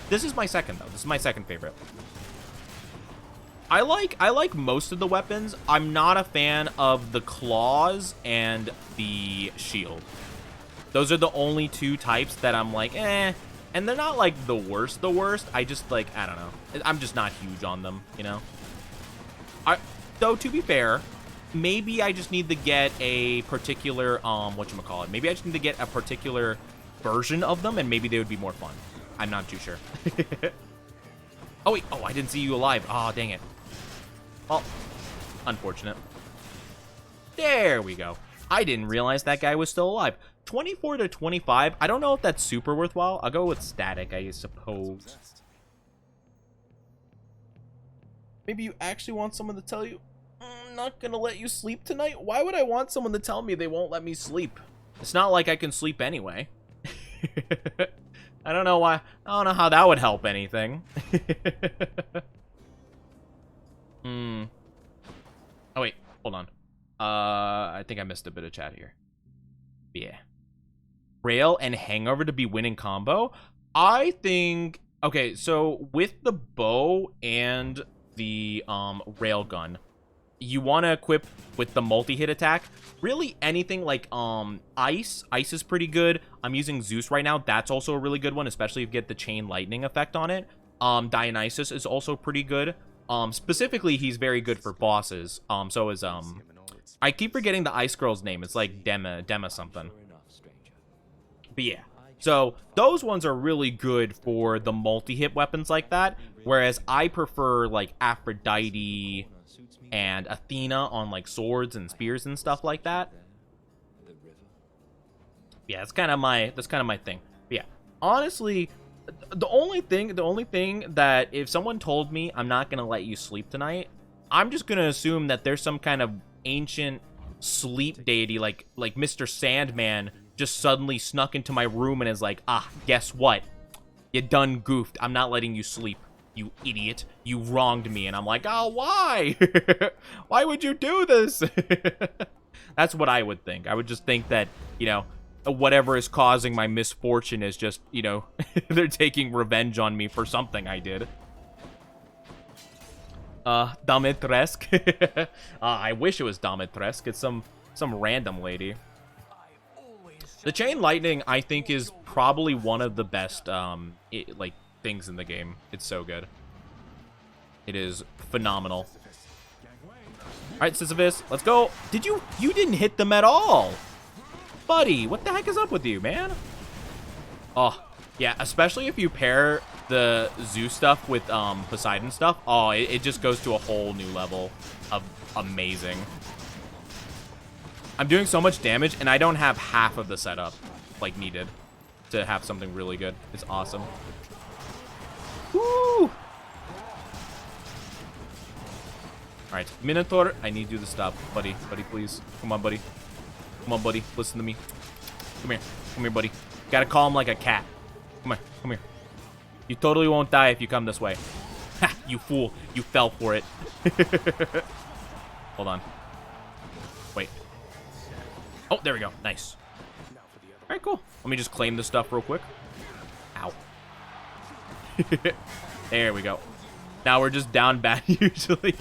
This is my second though. This is my second favorite. I like most of the weapons. I'm not a fan of the claws and the shield. Those are the only two types that I'm like, eh. And they're not like the worst. I just like, I don't know. I'm just not huge on them, you know? Though, to be fair, maybe I just need to get a particular, whatchamacallit. Maybe I just need to get a particular version of them, and maybe they would be more fun. I'm not too sure. Oh, wait. Oh, I didn't see you alive. Oh, dang it. Well, unfortunate. There we go. I didn't realize that guy was still alive. 24 to 25. I don't know if that's super worthwhile. I'll go with static, I suppose. Maybe you actually want someone to tell you, I'm not gonna let you sleep tonight? Why would I want someone to tell me they won't let me sleep? It's not like I can sleep anyway. I don't know why. I don't know how that would help anything. Oh, wait. Hold on. I think I missed a bit of chat here. Yeah. Rail and Hangover to be winning combo? I think... Okay, so with the bow and the railgun, you want to equip with the multi-hit attack. Really anything like Ice. Ice is pretty good. I'm using Zeus right now. That's also a really good one, especially if you get the chain lightning effect on it. Dionysus is also pretty good. Specifically, he's very good for bosses. So is I keep forgetting the Ice Girl's name. It's like Dema something. But yeah. So those ones are really good for the multi-hit weapons like that. Whereas I prefer like Aphrodite, and Athena on like swords and spears and stuff like that. Yeah, that's kind of my thing. But yeah, honestly, the only thing that if someone told me I'm not gonna let you sleep tonight, I'm just gonna assume that there's some kind of ancient sleep deity like Mr. Sandman just suddenly snuck into my room and is like, ah, guess what? You done goofed. I'm not letting you sleep, you idiot. You wronged me. And I'm like, oh, why? Why would you do this? That's what I would think. I would just think that, you know, whatever is causing my misfortune is just, you know, they're taking revenge on me for something I did. Domitresque. I wish it was Domitresque. It's some random lady. The chain lightning, I think, is probably one of the best, like, things in the game. It's so good. It is phenomenal. All right, Sisyphus, let's go. You didn't hit them at all. Buddy, what the heck is up with you, man? Oh, yeah, especially if you pair the Zeus stuff with Poseidon stuff. Oh, it just goes to a whole new level of amazing. I'm doing so much damage, and I don't have half of the setup, like, needed to have something really good. It's awesome. Woo! Alright, Minotaur, I need you to stop. Buddy, please. Come on, buddy. Come on, buddy. Listen to me. Come here, buddy. Gotta call him like a cat. Come here. You totally won't die if you come this way. Ha, you fool. You fell for it. Hold on. Wait. Oh, there we go. Nice. All right, cool. Let me just claim this stuff real quick. Ow. There we go. Now we're just down bad usually.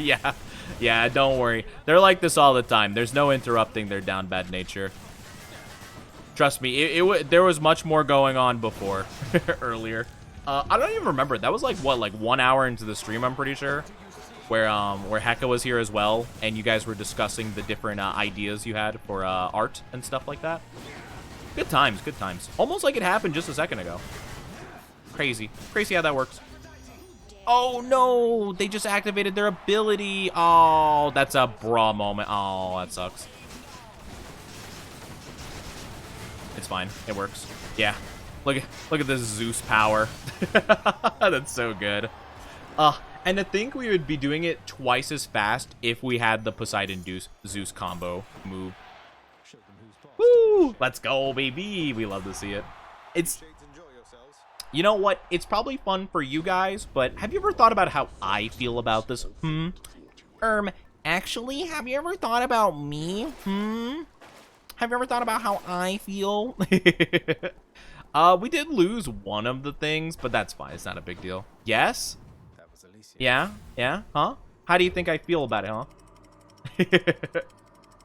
Yeah, don't worry. They're like this all the time. There's no interrupting their down bad nature. Trust me, there was much more going on before, earlier. I don't even remember. That was like, what, like 1 hour into the stream, I'm pretty sure. Where Hecka was here as well, and you guys were discussing the different ideas you had for art and stuff like that. Good times, good times. Almost like it happened just a second ago. Crazy how that works. Oh no, they just activated their ability. Oh, that's a bra moment. Oh, that sucks. It's fine, it works. Yeah, look at this Zeus power. That's so good. And to think we would be doing it twice as fast if we had the Poseidon Zeus combo move. Woo! Let's go, baby. We love to see it. You know what? It's probably fun for you guys, but have you ever thought about how I feel about this? Actually, have you ever thought about me? Have you ever thought about how I feel? We did lose one of the things, but that's fine. It's not a big deal. Yes? Yeah? Huh? How do you think I feel about it, huh?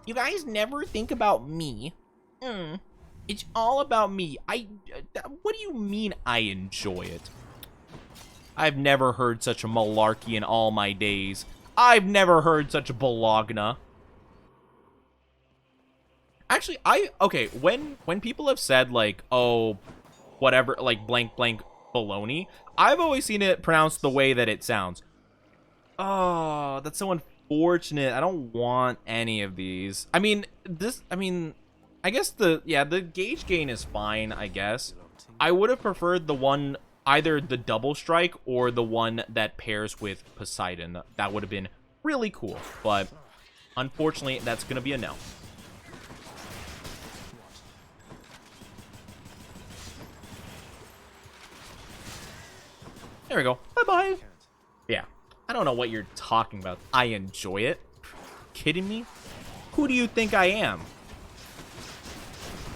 You guys never think about me. It's all about me. What do you mean I enjoy it? I've never heard such a malarkey in all my days. I've never heard such a bologna. Actually, okay, when people have said, like, oh, whatever, like, blank baloney, I've always seen it pronounced the way that it sounds. Oh, that's so unfortunate. I don't want any of these. I guess the gauge gain is fine, I guess. I would have preferred the one, either the double strike or the one that pairs with Poseidon. That would have been really cool, but unfortunately, that's going to be a no. There we go. Bye-bye. Yeah. I don't know what you're talking about. I enjoy it. Kidding me? Who do you think I am?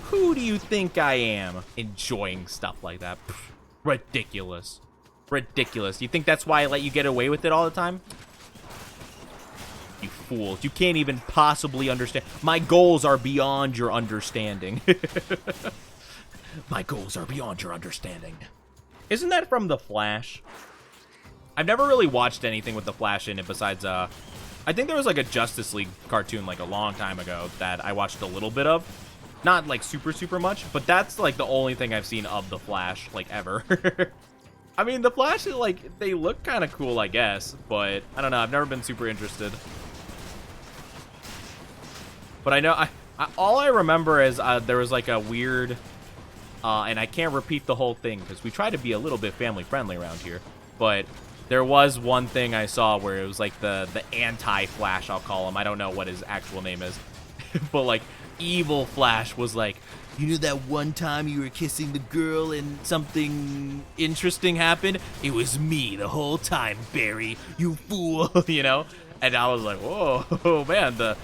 Who do you think I am? Enjoying stuff like that. Pfft, ridiculous. Ridiculous. You think that's why I let you get away with it all the time? You fools. You can't even possibly understand. My goals are beyond your understanding. My goals are beyond your understanding. Isn't that from The Flash? I've never really watched anything with The Flash in it besides, I think there was like a Justice League cartoon like a long time ago that I watched a little bit of. Not like super much, but that's like the only thing I've seen of The Flash, like ever. I mean, The Flash is like, they look kind of cool, I guess, but I don't know. I've never been super interested. But I know all I remember is there was like a weird, and I can't repeat the whole thing because we try to be a little bit family friendly around here. But there was one thing I saw where it was like the anti-Flash, I'll call him. I don't know what his actual name is, but like evil Flash was like, you know that one time you were kissing the girl and something interesting happened? It was me the whole time, Barry, you fool, you know? And I was like, whoa, man, the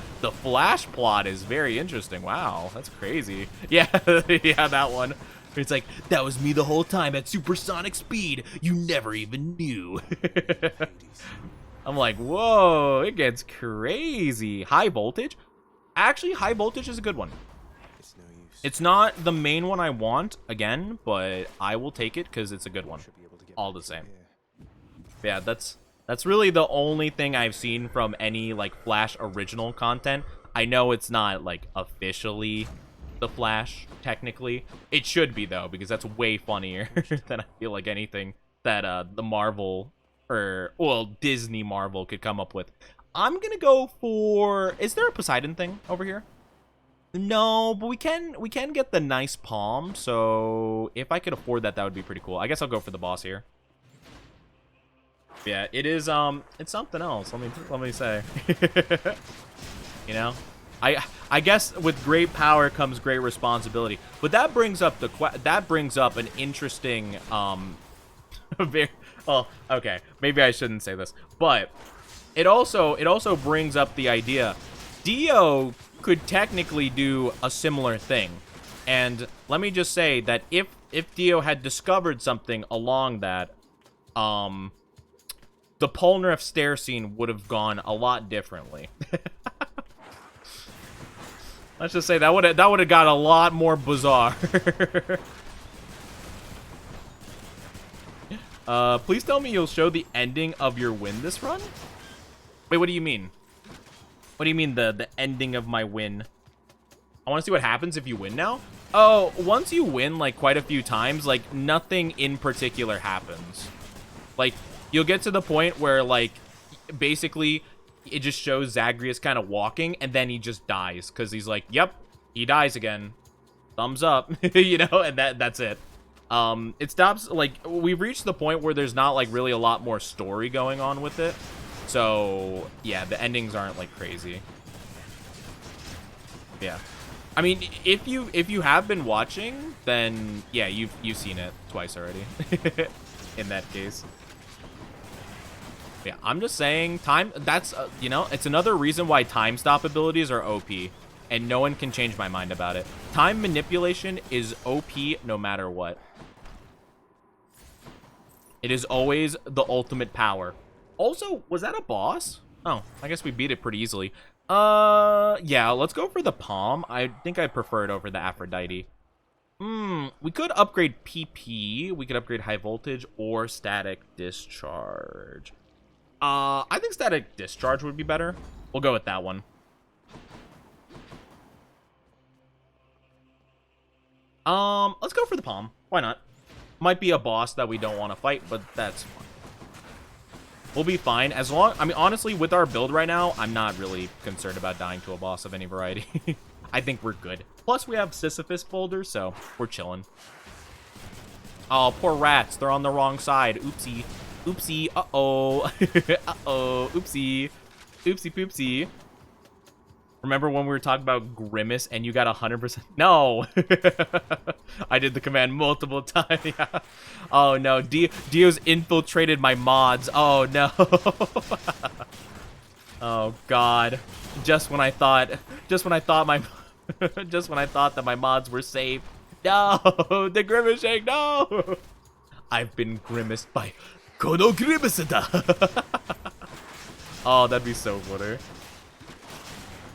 Flash plot is very interesting. Wow, that's crazy. Yeah, yeah, that one. It's like, that was me the whole time at supersonic speed. You never even knew. I'm like, whoa, it gets crazy. High voltage? Actually, high voltage is a good one. It's no use. It's not the main one I want, again, but I will take it because it's a good one. Should be able to get All back the from same. here. Yeah, that's really the only thing I've seen from any, like, Flash original content. I know it's not, like, officially the Flash, technically. It should be, though, because that's way funnier than I feel like anything that the Marvel, or, well, Disney Marvel could come up with. I'm gonna go for... Is there a Poseidon thing over here? No, but we can get the nice palm, so if I could afford that, that would be pretty cool. I guess I'll go for the boss here. Yeah, it is, it's something else, let me say. You know? I guess with great power comes great responsibility. But that brings up an interesting, very, well, okay, maybe I shouldn't say this, but it also brings up the idea, Dio could technically do a similar thing. And let me just say that if Dio had discovered something along that, the Polnareff stair scene would have gone a lot differently. Let's just say that would have got a lot more bizarre. Please tell me you'll show the ending of your win this run? Wait, what do you mean? What do you mean the ending of my win? I want to see what happens if you win now? Oh, once you win, like, quite a few times, like, nothing in particular happens. Like, you'll get to the point where, like, basically, it just shows Zagreus kind of walking, and then he just dies, because he's like, yep, he dies again. Thumbs up, you know, and that's it. It stops, like, we've reached the point where there's not, like, really a lot more story going on with it. So, yeah, the endings aren't, like, crazy. Yeah. I mean, if you have been watching, then, yeah, you've seen it twice already. In that case. Yeah, I'm just saying, that's, you know, it's another reason why time stop abilities are OP. And no one can change my mind about it. Time manipulation is OP no matter what. It is always the ultimate power. Also, was that a boss? Oh, I guess we beat it pretty easily. Yeah, let's go for the Palm. I think I prefer it over the Aphrodite. We could upgrade PP. We could upgrade High Voltage or Static Discharge. I think Static Discharge would be better. We'll go with that one. Let's go for the Palm. Why not? Might be a boss that we don't want to fight, but that's fine. We'll be fine. As long, I mean, honestly, with our build right now, I'm not really concerned about dying to a boss of any variety. I think we're good. Plus, we have Sisyphus boulders, so we're chilling. Oh, poor rats. They're on the wrong side. Oopsie. Oopsie. Uh-oh. Uh-oh. Oopsie. Oopsie poopsie. Remember when we were talking about Grimace and you got 100%? No! I did the command multiple times. Yeah. Oh no, Dio's infiltrated my mods. Oh no. Oh god. Just when I thought that my mods were safe. No! The Grimace shake, no! I've been grimaced by Kono Grimaceda. Oh, that'd be so funny.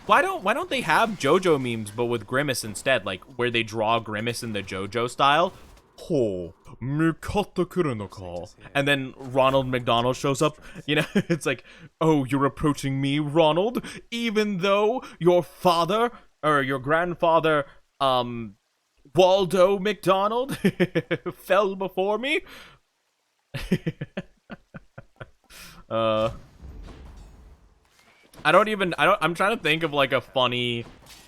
Why don't they have JoJo memes but with Grimace instead, like where they draw Grimace in the JoJo style? Oh, Mikata Kurunoka. And then Ronald McDonald shows up. You know, it's like, oh, you're approaching me, Ronald, even though your father or your grandfather, Waldo McDonald fell before me. I'm trying to think of like a funny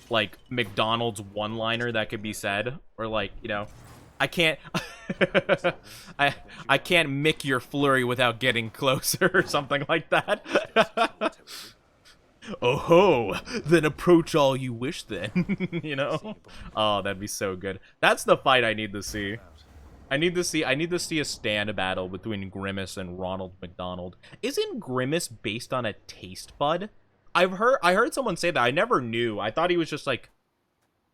like McDonald's one-liner that could be said, or like, you know, I can't I can't mick your flurry without getting closer or something like that. Oh ho, then approach all you wish then. You know? Oh, that'd be so good. That's the fight I need to see. I need to see a stand battle between Grimace and Ronald McDonald. Isn't Grimace based on a taste bud? I heard someone say that. I never knew. I thought he was just like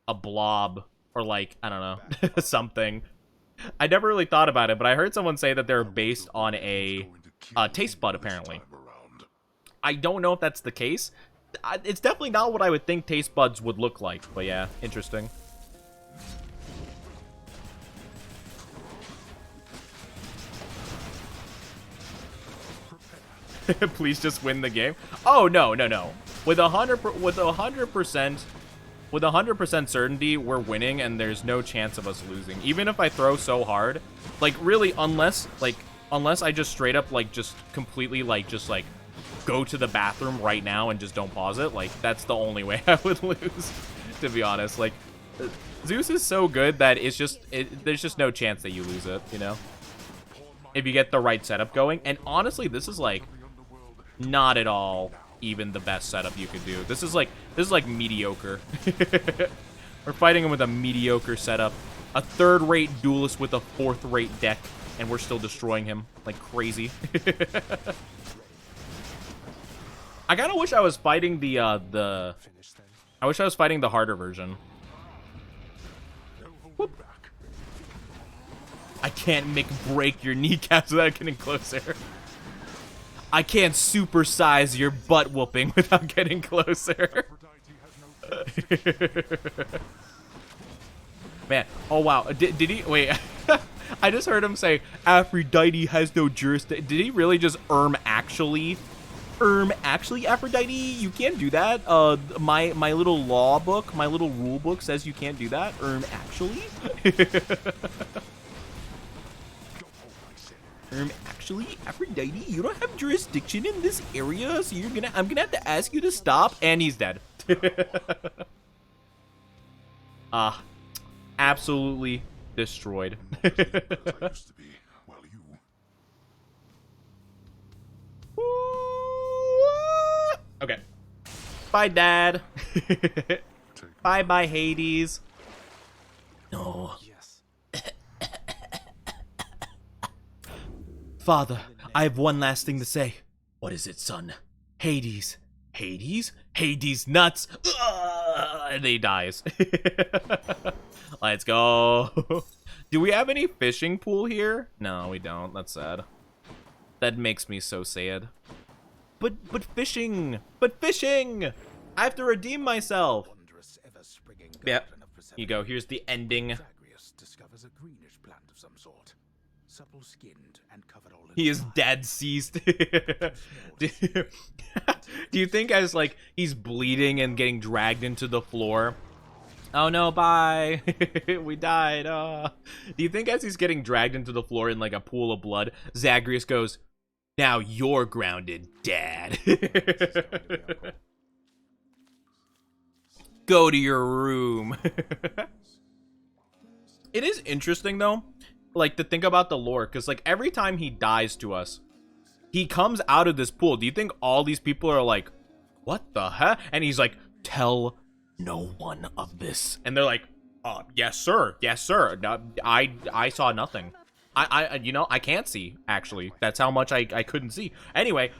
a blob or like, I don't know, something. I never really thought about it, but I heard someone say that they're based on a taste bud apparently. I don't know if that's the case. It's definitely not what I would think taste buds would look like, but yeah, interesting. Please just win the game. Oh no, no, no. With 100% certainty, we're winning, and there's no chance of us losing. Even if I throw so hard, like really, unless I just straight up like just completely like just like go to the bathroom right now and just don't pause it, like that's the only way I would lose, to be honest. Like Zeus is so good that it's just there's just no chance that you lose it, you know, if you get the right setup going. And honestly, this is like not at all even the best setup you could do. This is like mediocre. We're fighting him with a mediocre setup, a third-rate duelist with a fourth-rate deck, and we're still destroying him like crazy. I kind of wish I was fighting the I wish I was fighting the harder version. Whoop. I can't break your kneecaps without getting closer. I can't supersize your butt whooping without getting closer. Man, oh wow, did he, wait, I just heard him say, Aphrodite has no jurisdiction. Did he really just actually? Actually, Aphrodite, you can't do that. My little law book, my little rule book says you can't do that. Actually? Actually, Aphrodite, you don't have jurisdiction in this area, so I'm gonna have to ask you to stop. And he's dead. Absolutely destroyed. Okay. Bye, Dad. Bye, Hades. No. Father, I have one last thing to say. What is it, son? Hades. Hades? Hades nuts. And he dies. Let's go. Do we have any fishing pool here? No, we don't. That's sad. That makes me so sad. But fishing! But fishing! I have to redeem myself. Yeah. Here you go. Here's the ending. Discovers a greenish plant of some sort. Supple skinned and covered all in He is dead seized. Do you think as like he's bleeding and getting dragged into the floor? Oh no, bye. We died. Do you think as he's getting dragged into the floor in like a pool of blood, Zagreus goes, "Now you're grounded, Dad." Go to your room. It is interesting though, like to think about the lore, because like every time he dies to us, he comes out of this pool. Do you think all these people are like, what the heck? And he's like, tell no one of this. And they're like, yes sir, yes sir. No, I saw nothing. You know, I can't see, actually. That's how much I couldn't see. Anyway,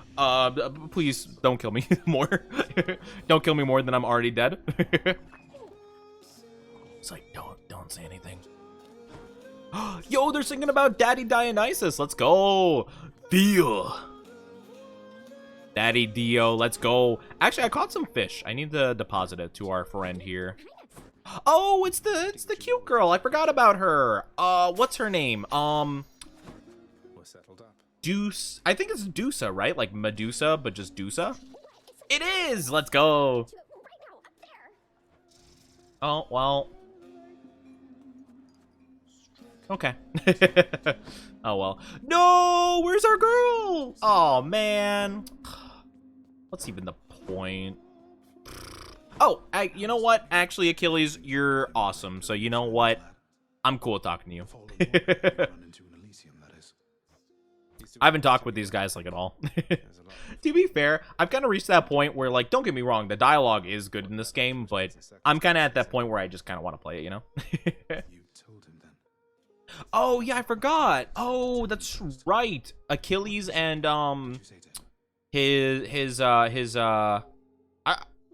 please don't kill me more. Don't kill me more than I'm already dead. It's like, don't say anything. Yo, they're singing about Daddy Dionysus. Let's go. Dio. Daddy Dio, let's go. Actually, I caught some fish. I need to deposit it to our friend here. Oh, it's the cute girl. I forgot about her. What's her name? We're settled up. Deuce. I think it's Dusa, right? Like Medusa, but just Dusa. It is. Let's go. Oh well. Okay. Oh well. No, where's our girl? Oh man. What's even the point? Oh, you know what? Actually, Achilles, you're awesome. So you know what? I'm cool with talking to you. Fallen woman you run into in Elysium, that is. I haven't talked with these guys like at all. To be fair, I've kind of reached that point where, like, don't get me wrong, the dialogue is good in this game, but I'm kind of at that point where I just kind of want to play it, you know? You told him then. Oh, yeah, I forgot. Oh, that's right. Achilles and, What'd you say to him?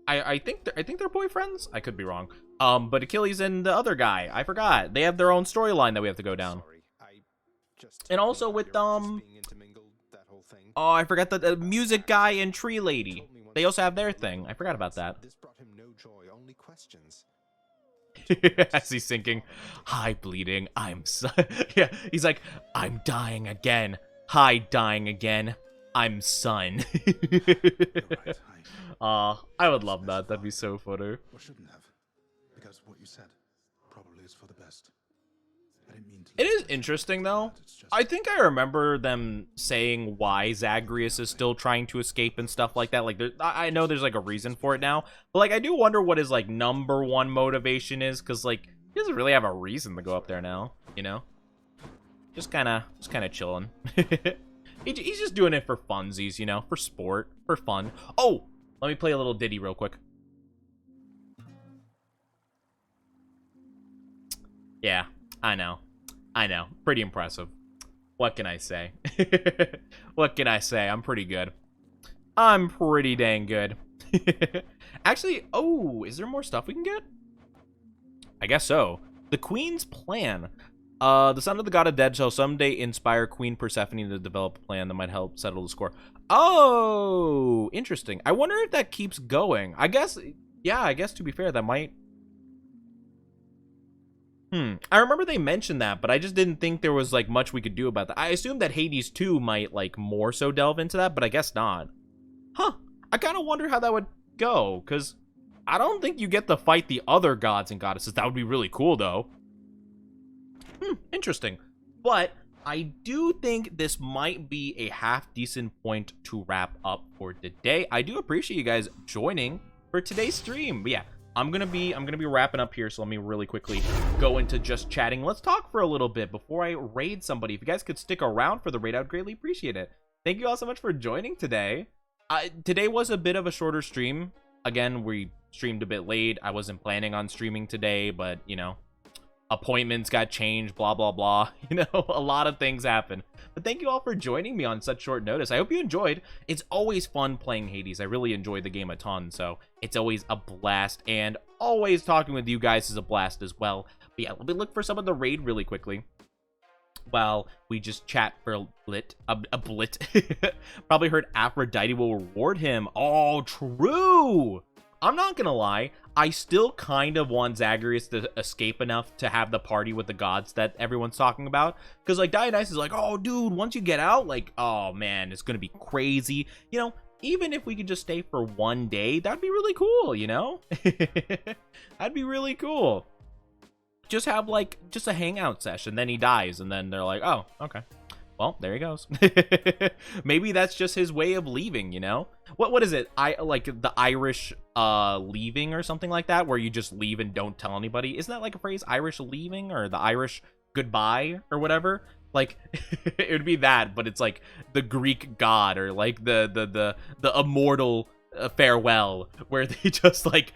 I think they're boyfriends. I could be wrong. But Achilles and the other guy, I forgot. They have their own storyline that we have to go down. Sorry, I just And also thought with, you were just being intermingled, that whole thing. Oh, I forgot the music guy and tree lady. They also have their thing. I forgot about that. This brought him no joy, only questions. As he's sinking, hi, bleeding, yeah, he's like, I'm dying again. Hi, dying again. I'm sun. You're right, I would love that. That'd be so funny. or shouldn't have. Because what you said probably is for the best. I didn't mean to. It is interesting, though. I think I remember them saying why Zagreus is still trying to escape and stuff like that. Like, I know there's, like, a reason for it now. But, like, I do wonder what his, like, #1 motivation is. Because, like, he doesn't really have a reason to go up there now, you know? Just kind of chilling. He's just doing it for funsies, you know? For sport. For fun. Oh! Let me play a little ditty real quick. Yeah, I know. Pretty impressive. What can I say? What can I say? I'm pretty good. I'm pretty dang good. Actually, oh, is there more stuff we can get? I guess so. The Queen's Plan. The son of the god of dead shall someday inspire Queen Persephone to develop a plan that might help settle the score. Oh, interesting. I wonder if that keeps going. I guess, yeah, I guess to be fair, that might... I remember they mentioned that, but I just didn't think there was, like, much we could do about that. I assumed that Hades 2 might, like, more so delve into that, but I guess not. Huh. I kind of wonder how that would go, because I don't think you get to fight the other gods and goddesses. That would be really cool, though. Interesting. But I do think this might be a half-decent point to wrap up for today. I do appreciate you guys joining for today's stream. But yeah, I'm gonna be wrapping up here, so let me really quickly go into just chatting. Let's talk for a little bit before I raid somebody. If you guys could stick around for the raid, I would greatly appreciate it. Thank you all so much for joining today. Today was a bit of a shorter stream. Again, we streamed a bit late. I wasn't planning on streaming today, but you know, appointments got changed, blah blah blah. You know, a lot of things happen. But thank you all for joining me on such short notice. I hope you enjoyed. It's always fun playing Hades. I really enjoy the game a ton, so it's always a blast, and always talking with you guys is a blast as well. But yeah, let me look for some of the raid really quickly while we just chat for a blit. Probably heard Aphrodite will reward him. Oh, true. I'm not gonna lie, I still kind of want Zagreus to escape enough to have the party with the gods that everyone's talking about. Because, like, Dionysus is like, oh, dude, once you get out, like, oh, man, it's gonna be crazy. You know, even if we could just stay for one day, that'd be really cool, you know? That'd be really cool. Just have, like, just a hangout session, then he dies, and then they're like, oh, okay. Well, there he goes. Maybe that's just his way of leaving, you know? What is it? Like the Irish leaving or something like that, where you just leave and don't tell anybody. Isn't that like a phrase? Irish leaving, or the Irish goodbye or whatever? Like it would be that, but it's like the Greek god, or like the immortal farewell, where they just like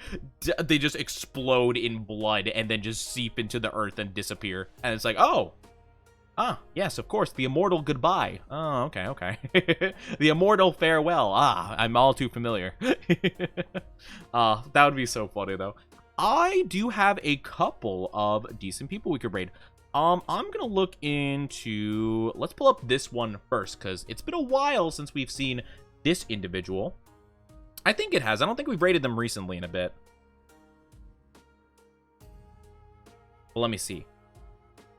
they just explode in blood and then just seep into the earth and disappear. And it's like, oh, ah, yes, of course, the immortal goodbye. Oh, okay. The immortal farewell. Ah, I'm all too familiar. That would be so funny, though. I do have a couple of decent people we could raid. I'm gonna look into... Let's pull up this one first, because it's been a while since we've seen this individual. I think it has. I don't think we've raided them recently in a bit. Well, let me see.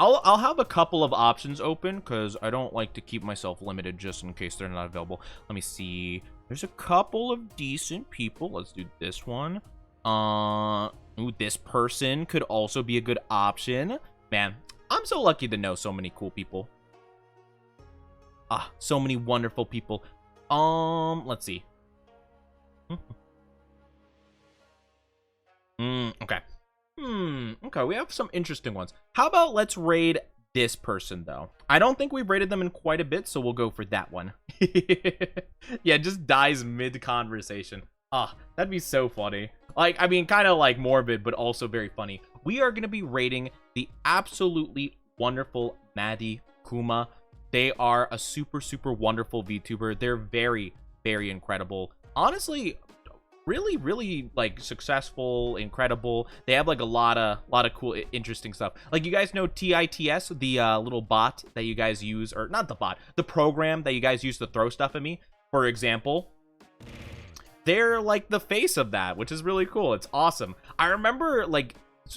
I'll have a couple of options open, because I don't like to keep myself limited just in case they're not available. Let me see. There's a couple of decent people. Let's do this one. Ooh, this person could also be a good option. Man, I'm so lucky to know so many cool people. Ah, so many wonderful people. Let's see. Okay. Okay, we have some interesting ones. How about let's raid this person, though? I don't think we've raided them in quite a bit, so we'll go for that one. Yeah, just dies mid-conversation. Ah, that'd be so funny. Like, I mean, kind of like morbid, but also very funny. We are going to be raiding the absolutely wonderful Maddie Kuma. They are a super, super wonderful VTuber. They're very, very incredible. Honestly, really, really like successful, incredible. They have like a lot of cool, interesting stuff. Like, you guys know TITS, the little bot that you guys use, or not the bot, the program that you guys use to throw stuff at me, for example. They're like the face of that, which is really cool. It's awesome. I remember like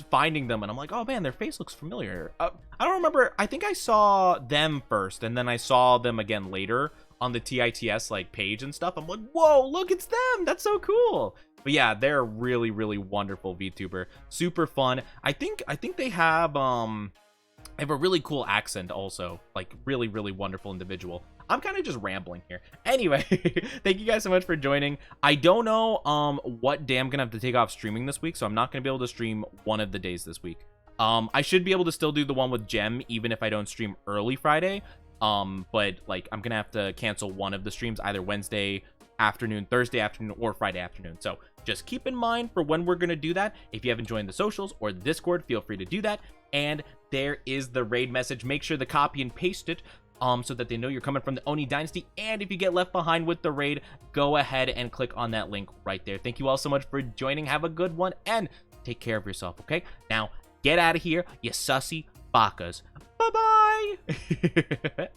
finding them and I'm like, oh man, their face looks familiar. I don't remember. I think I saw them first and then I saw them again later on the TITS like page and stuff. I'm like, whoa, look, it's them. That's so cool. But yeah, they're a really, really wonderful VTuber. Super fun. I think they have a really cool accent also. Like, really, really wonderful individual. I'm kind of just rambling here. Anyway, thank you guys so much for joining. I don't know what day I'm gonna have to take off streaming this week, so I'm not gonna be able to stream one of the days this week. I should be able to still do the one with Gem even if I don't stream early Friday. But like I'm gonna have to cancel one of the streams, either Wednesday afternoon, Thursday afternoon, or Friday afternoon. So just keep in mind for when we're gonna do that. If you haven't joined the socials or the Discord, feel free to do that. And there is the raid message. Make sure to copy and paste it so that they know you're coming from the Oni Dynasty. And if you get left behind with the raid, go ahead and click on that link right there. Thank you all so much for joining. Have a good one and take care of yourself, okay? Now, get out of here, you sussy bakas. Bye-bye!